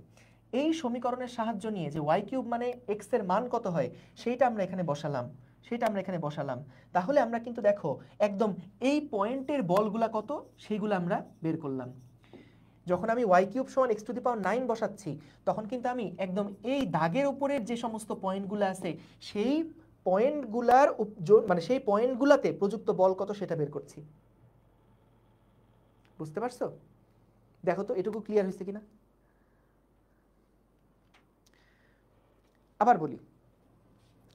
এই সমীকরণের সাহায্য নিয়ে যে y কিউব মানে x এর মান কত হয় সেইটা আমরা এখানে বসালাম, সেটা আমরা এখানে বসালাম। তাহলে আমরা কিন্তু দেখো একদম এই পয়েন্টের বলগুলা কত সেইগুলো আমরা বের করলাম। যখন আমি y কিউব সমান x টু দি পাওয়ার 9 বসাচ্ছি, তখন কিন্তু আমি একদম এই দাগের উপরের যে সমস্ত পয়েন্টগুলো আছে সেই পয়েন্টগুলার মানে সেই পয়েন্টগুলাতে প্রযুক্ত বল কত সেটা বের করছি। বুঝতে পারছো? দেখো তো এটুকু ক্লিয়ার হয়েছে কিনা। আবার বলি,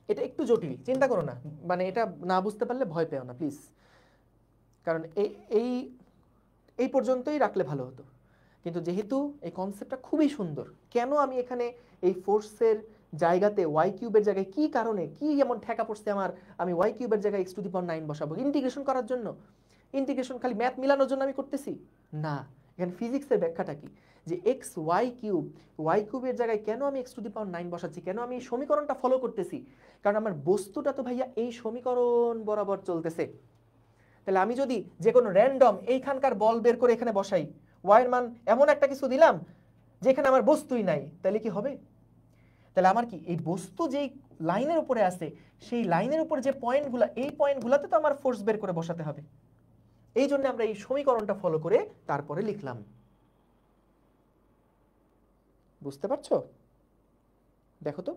এটা একটু জটিল, চিন্তা করো না, মানে এটা না বুঝতে পারলে ভয় পেও না প্লিজ, কারণ এই এই পর্যন্তই রাখলে ভালো হতো। কিন্তু যেহেতু এই কনসেপ্টটা খুবই সুন্দর, কেন আমি এখানে এই ফোর্সের জায়গাতে y কিউবের জায়গায় কি কারণে, কি এমন ঠেকা পড়ছে আমার, আমি y কিউবের জায়গায় x টু দি পাওয়ার 9 বসাবো ইন্টিগ্রেশন করার জন্য? ইন্টিগ্রেশন খালি ম্যাথ মিলানোর জন্য আমি করতেছি না। এখানে ফিজিক্সের ব্যাখ্যাটা কি, যে এক্স ওয়াই কিউবের জায়গায় কেন আমি x টু দি পাওয়ার 9 বসাচ্ছি, কেন আমি এই সমীকরণটা ফলো করতেছি? কারণ আমার বস্তুটা তো ভাইয়া এই সমীকরণ বরাবর চলতেছে। তাহলে আমি যদি যে কোনো র্যান্ডম এইখানকার বল বের করে এখানে বসাই, y এর মান এমন একটা কিছু দিলাম যেখানে আমার বস্তুই নাই, তাহলে কি হবে? তাহলে আমার কি এই বস্তু যেই লাইনের উপরে আছে সেই লাইনের উপরে যে পয়েন্টগুলো, এই পয়েন্টগুলোতে তো আমার ফোর্স বের করে বসাতে হবে। এই জন্য আমরা এই সমীকরণটা ফলো করে তারপরে লিখলাম। বুঝতে পারছো? দেখো তো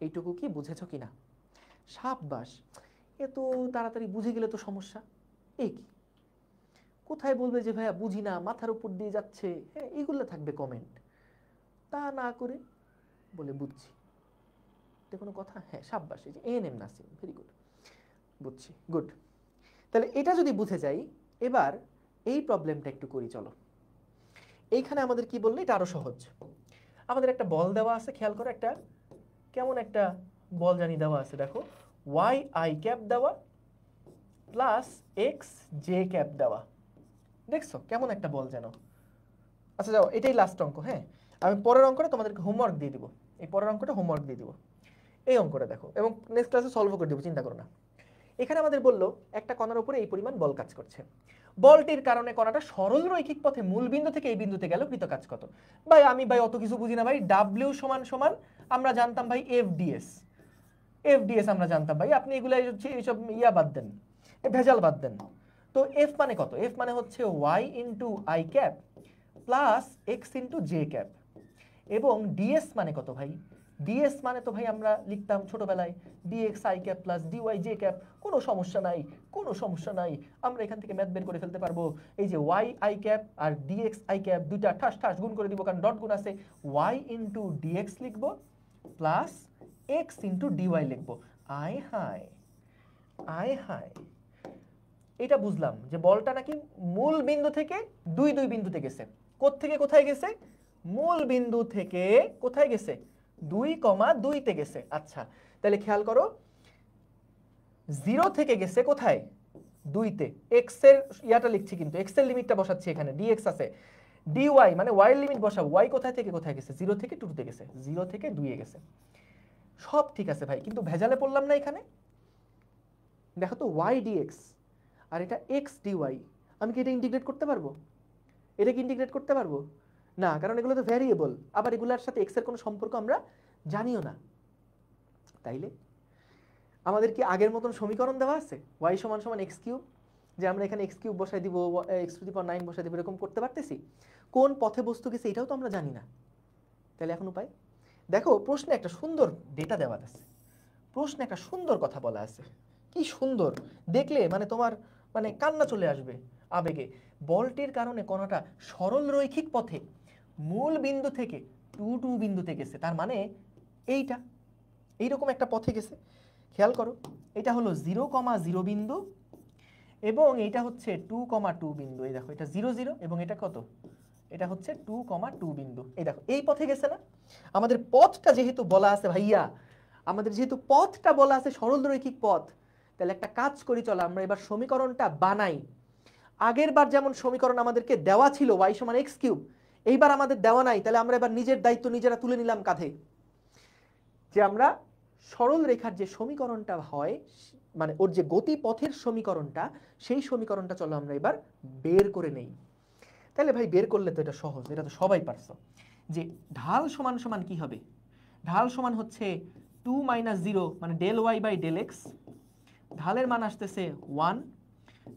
এইটুকু কি বুঝেছো কিনা? সাব্বাস, এত তাড়াতাড়ি বুঝে গেলে তো সমস্যা। এই কি কোথায় বলবে যে ভাইয়া বুঝি না, মাথার উপর দিয়ে যাচ্ছে, হ্যাঁ এইগুলো থাকবে কমেন্ট। তা না করে বলে বুঝছি, এটা কোনো কথা? হ্যাঁ সাব্বাস, এই যে এএনএম নাসিম, ভেরি গুড, বুঝছি, গুড। তাহলে এটা যদি বুঝে যাই, এবার এই প্রবলেমটা একটু করি চলো। এইখানে আমাদের কি বললে, এটা আরো সহজ। আমাদের একটা বল দেওয়া আছে, খেয়াল করো, একটা কেমন একটা বল জানি দেওয়া আছে, দেখো y i ক্যাপ দেওয়া প্লাস x j ক্যাপ দেওয়া। দেখছো কেমন একটা বল যেন? আচ্ছা যাও, এটাই লাস্ট অঙ্ক। হ্যাঁ, আমি পরের অঙ্কটা তোমাদেরকে হোমওয়ার্ক দিয়ে দিব, এই পরের অঙ্কটা হোমওয়ার্ক দিয়ে দিব। এই অঙ্কটা দেখো এবং নেক্সট ক্লাসে সলভ করে দেবো, চিন্তা করো না। এখানে আমাদের বললো একটা কণার উপরে এই পরিমাণ বল কাজ করছে, বলটির কারণে কণাটা সরল রৈখিক পথে মূল বিন্দু থেকে এই বিন্দুতে গেল, কৃত কাজ কত? ভাই আমি ভাই অত কিছু বুঝি না ভাই, W সমান সমান আমরা জানতাম ভাই FDS আমরা জানতাম ভাই, আপনি এগুলো এইসব ইয়া বাদ দেন, ভেজাল বাদ দেন। তো এফ মানে কত? এফ মানে হচ্ছে y into I cap plus x into J cap, এবং ডিএস মানে কত ভাই? ডিএস মানে তো ভাই আমরা লিখতাম ছোটবেলায় dx I cap plus dy J cap. কোনো সমস্যা নাই, কোনো সমস্যা নাই, আমরা এখান থেকে ম্যাথ বের করে ফেলতে পারবো। এই যে ওয়াই আই ক্যাপ আর ডিএক্স আই ক্যাপ দুইটা ঠাস ঠাস গুণ করে দিব, কারণ ডট গুণ আছে। ওয়াই ইন্টু ডিএক্স লিখবো প্লাস এক্স ইন্টু ডিওয়াই লিখবো। আয় হায়, আয় হায়, এটা বুঝলাম যে বলটা নাকি মূল বিন্দু থেকে দুই দুই বিন্দুতে গেছে। কোত্থেকে কোথায় গেছে? মূল বিন্দু থেকে কোথায় গেছে? 2,2তে গেছে। আচ্ছা, তাহলে খেয়াল করো, 0 থেকে গেছে কোথায়? 2তে। এক্স এর ইয়াটা লিখছি, কিন্তু এক্স এর লিমিটটা বসাচ্ছি এখানে, ডিএক্স আছে। ডিওয়াই মানে ওয়াই এর লিমিট বসাবো। ওয়াই কোথায় থেকে কোথায় গেছে? 0 থেকে 2তে গেছে, 0 থেকে 2 এ গেছে। সব ঠিক আছে ভাই, কিন্তু ভেজালে পড়লাম না এখানে? দেখো তো, ওয়াই ডিএক্স আর এটা এক্স ডিওয়াই, আমি কি এটা ইন্টিগ্রেট করতে পারবো? এটা কি ইন্টিগ্রেট করতে পারবো? না, কারণ এগুলো তো ভ্যারিয়েবল, আবার এগুলোর সাথে এক্স এর কোনো সম্পর্ক আমরা জানিও না। তাইলে আমাদের কি আগের মতন সমীকরণ দেওয়া আছে y সমান সমান এক্স কিউব, যে আমরা এখানে এক্স কিউব বসাই দিব, এক্স টু দি পাওয়ার 9 বসাই দিব, এরকম করতে পারতেছি? কোন পথে বস্তু গেছে এটাও তো আমরা জানি না। তাহলে এখন উপায় দেখো, প্রশ্নে একটা সুন্দর ডেটা দেওয়া আছে, প্রশ্নে একটা সুন্দর কথা বলা আছে। কি সুন্দর দেখলে, মানে তোমার মানে কান্না চলে আসবে আবেগে। বলটির কারণে কণাটা সরল রৈখিক পথে মূল বিন্দু থেকে 2 বিন্দুতে গেছে, তার মানে এইটা এইরকম একটা পথে গেছে। খেয়াল করো, এটা হলো 0,0 বিন্দু এবং এটা হচ্ছে 2,2 বিন্দু। এই দেখো, এটা 0 0 এবং এটা কত? এটা হচ্ছে 2,2 বিন্দু। এই দেখো, এই পথে গেছে না? আমাদের পথটা যেহেতু বলা আছে ভাইয়া, আমাদের যেহেতু পথটা বলা আছে সরল রৈখিক পথ, তাহলে একটা কাজ করি, চলো আমরা এবার সমীকরণটা বানাই। আগের বার যেমন সমীকরণ আমাদেরকে দেওয়া ছিল y সমান এক্স কিউব, এইবার আমাদের দেওয়া নাই, তাহলে আমরা এবার নিজের দায়িত্ব নিজেরা তুলে নিলাম কাঁধে, যে আমরা সরল রেখার যে সমীকরণটা হয়, মানে ওর যে গতিপথের সমীকরণটা, সেই সমীকরণটা চলো আমরা এবার বের করে নেই। তাহলে ভাই বের করলে তো এটা সহজ, এটা তো সবাই পারছো, যে ঢাল সমান সমান কি হবে? ঢাল সমান হচ্ছে 2 - 0 মানে del y by del x, ঢালের মান আসতেছে 1।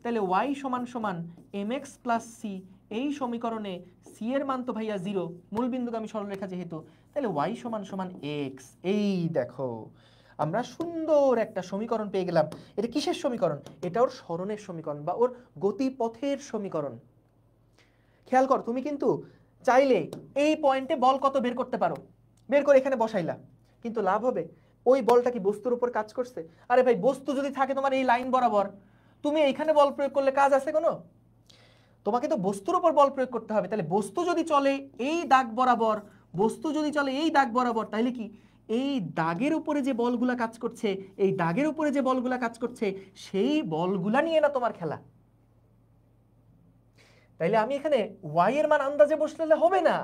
তাহলে y সমান সমান mx প্লাস c, এই সমীকরণে c এর মান তো ভাইয়া 0, মূল বিন্দুগামী সরলরেখা যেহেতু, তাহলে y সমান সমান x। এই দেখো, আমরা সুন্দর একটা সমীকরণ পেয়ে গেলাম। এটা কিসের সমীকরণ? এটা ওর সরণের সমীকরণ বা ওর গতিপথের সমীকরণ। খেয়াল কর, তুমি কিন্তু চাইলে এই পয়েন্টে বল কত বের করতে পারো, বের করে এখানে বসাইলা, কিন্তু লাভ হবে? ওই বলটা কি বস্তুর উপর কাজ করছে? আরে ভাই, বস্তু যদি থাকে তোমার এই লাইন বরাবর, তুমি এইখানে বল প্রয়োগ করলে কাজ আছে কোনো? তোমাকে তো বস্তুর উপর বল প্রয়োগ করতে হবে। তাহলে বস্তু যদি চলে এই দাগ বরাবর, বস্তু যদি চলে এই দাগ বরাবর, তাহলে কি এই দাগের উপরে যে বলগুলা কাজ করছে, এই দাগের উপরে যে বলগুলা কাজ করছে, সেই বলগুলা নিয়ে না তোমার খেলা। তাইলে আমি এখানে y এর মান আন্দাজে বসালে হবে না,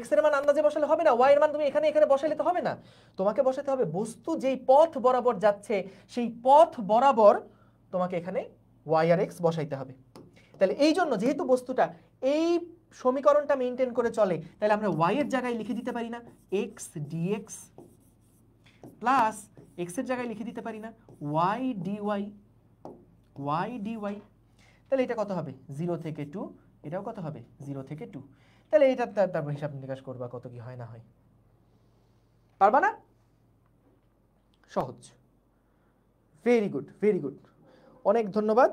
x এর মান আন্দাজে বসালে হবে না, y এর মান তুমি এখানে এখানে বসাইলে তো হবে না। তোমাকে বসাতে হবে বস্তু যেই পথ বরাবর যাচ্ছে, সেই পথ বরাবর তোমাকে এখানে y আর x বসাইতে হবে। তাহলে এই জন্য যেহেতু বস্তুটা এই সমীকরণটা মেইনটেইন করে চলে, তাহলে আমরা y এর জায়গায় লিখে দিতে পারি না x dx প্লাস x এর জায়গায় লিখে দিতে পারি না y dy, y dy। তাহলে এটা কত হবে? 0 থেকে 2, এটাও কত হবে? 0 থেকে 2। তাহলে এটা তারপর হিসাব নিকাশ করবা কত কি হয় না হয়। পারবা না? সহজ। Very good, very good. অনেক ধন্যবাদ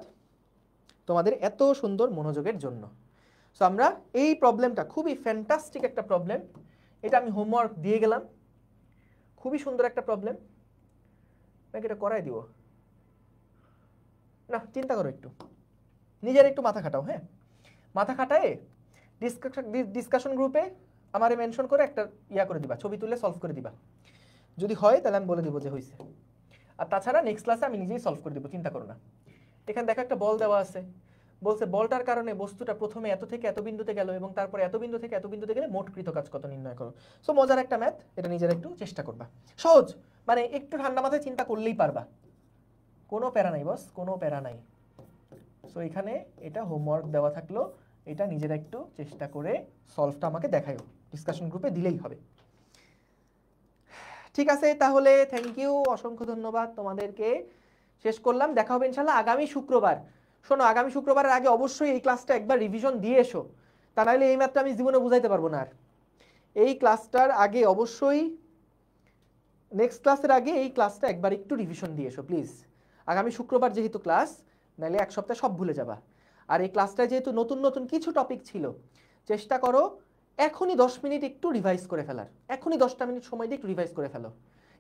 তোমাদের এত সুন্দর মনোযোগের জন্য। সো আমরা এই প্রবলেমটা খুবই ফ্যান্টাস্টিক একটা প্রবলেম, এটা আমি হোমওয়ার্ক দিয়ে গেলাম, খুবই সুন্দর একটা প্রবলেম। নাকি এটা করাই দিব? না, চিন্তা করো একটু, নিজের একটু মাথা খাটাও। হ্যাঁ, মাথা খাটায় ডিসকাশন গ্রুপে আমারে মেনশন করে একটা ইয়া করে দিবা, ছবি তুলে সলভ করে দিবা। যদি হয় তাহলে আমি বলে দিব যে হয়েছে, আর তাছাড়া নেক্সট ক্লাসে আমি নিজেই সলভ করে দিব, চিন্তা করো না। এখানে দেখো একটা বল দেওয়া আছে, বলছে বলটার কারণে বস্তুটা প্রথমে এত থেকে এত বিন্দুতে গেল এবং তারপরে এত বিন্দু থেকে এত বিন্দুতে গেলে মোট কৃত কাজ কত নির্ণয় করো। সো মজার একটা ম্যাথ, এটা নিজের একটু চেষ্টা করবা। সহজ, মানে একটু ঠান্ডা মাথায় চিন্তা করলেই পারবা, কোনো প্যারা নাই বস, কোনো প্যারা নাই। সো এখানে এটা হোমওয়ার্ক দেওয়া থাকলো, এটা নিজেরা একটু চেষ্টা করে সলভটা আমাকে দেখাইও, ডিসকাশন গ্রুপে দিলেই হবে। ঠিক আছে, তাহলে থ্যাংক ইউ, অসংখ্য ধন্যবাদ তোমাদেরকে। শেষ করলাম, দেখা হবে ইনশাআল্লাহ আগামী শুক্রবার। শোনো, আগামী শুক্রবারের আগে অবশ্যই এই ক্লাসটা একবার রিভিশন দিয়ে এসো, তা নাহলে এই ম্যাথটা আমি জীবনে বুঝাইতে পারবো না। আর এই ক্লাসটার আগে অবশ্যই, নেক্সট ক্লাসের আগে এই ক্লাসটা একবার একটু রিভিশন দিয়ে এসো প্লিজ। আগামী শুক্রবার যেহেতু ক্লাস, নাহলে এক সপ্তাহ সব ভুলে যাবা। আর এই ক্লাসটায় যেহেতু নতুন নতুন কিছু টপিক ছিল, চেষ্টা করো এখনই 10 মিনিট একটু রিভাইজ করে ফেলার, এখনই 10টা মিনিট সময় দিয়ে একটু রিভাইজ করে ফেলো।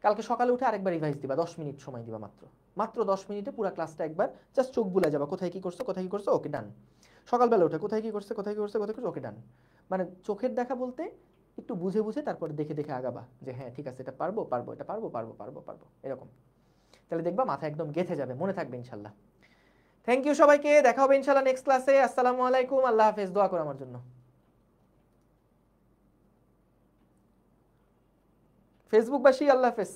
কালকে সকালে উঠে আরেকবার রিভাইজ দিবা, 10 মিনিট সময় দিবা, মাত্র 10 মিনিটে পুরো ক্লাসটা একবার জাস্ট চোখ বুলে যাবা, কোথায় কি করছো কোথায় কি করছো, ওকে ডান। সকালবেলা উঠে কোথায় কি করছে কোথায় কি করছে কোথায় করছে, ওকে ডান। মানে চোখের দেখা বলতে একটু বুঝে বুঝে তারপরে দেখে দেখে আগাবা, যে হ্যাঁ ঠিক আছে এটা পারবো পারবো, এটা পারবো পারবো পারবো পারবো, এরকম। তাহলে দেখবা মাথা একদম গেঁথে যাবে, মনে থাকবে ইনশাল্লাহ। থ্যাংক ইউ সবাইকে, দেখা হবে ইনশাল্লাহ নেক্সট ক্লাসে। আসসালামু আলাইকুম, আল্লাহ হাফেজ, দোয়া করো আমার জন্য। ফেসবুকবাসী আল্লাহ হাফেজ।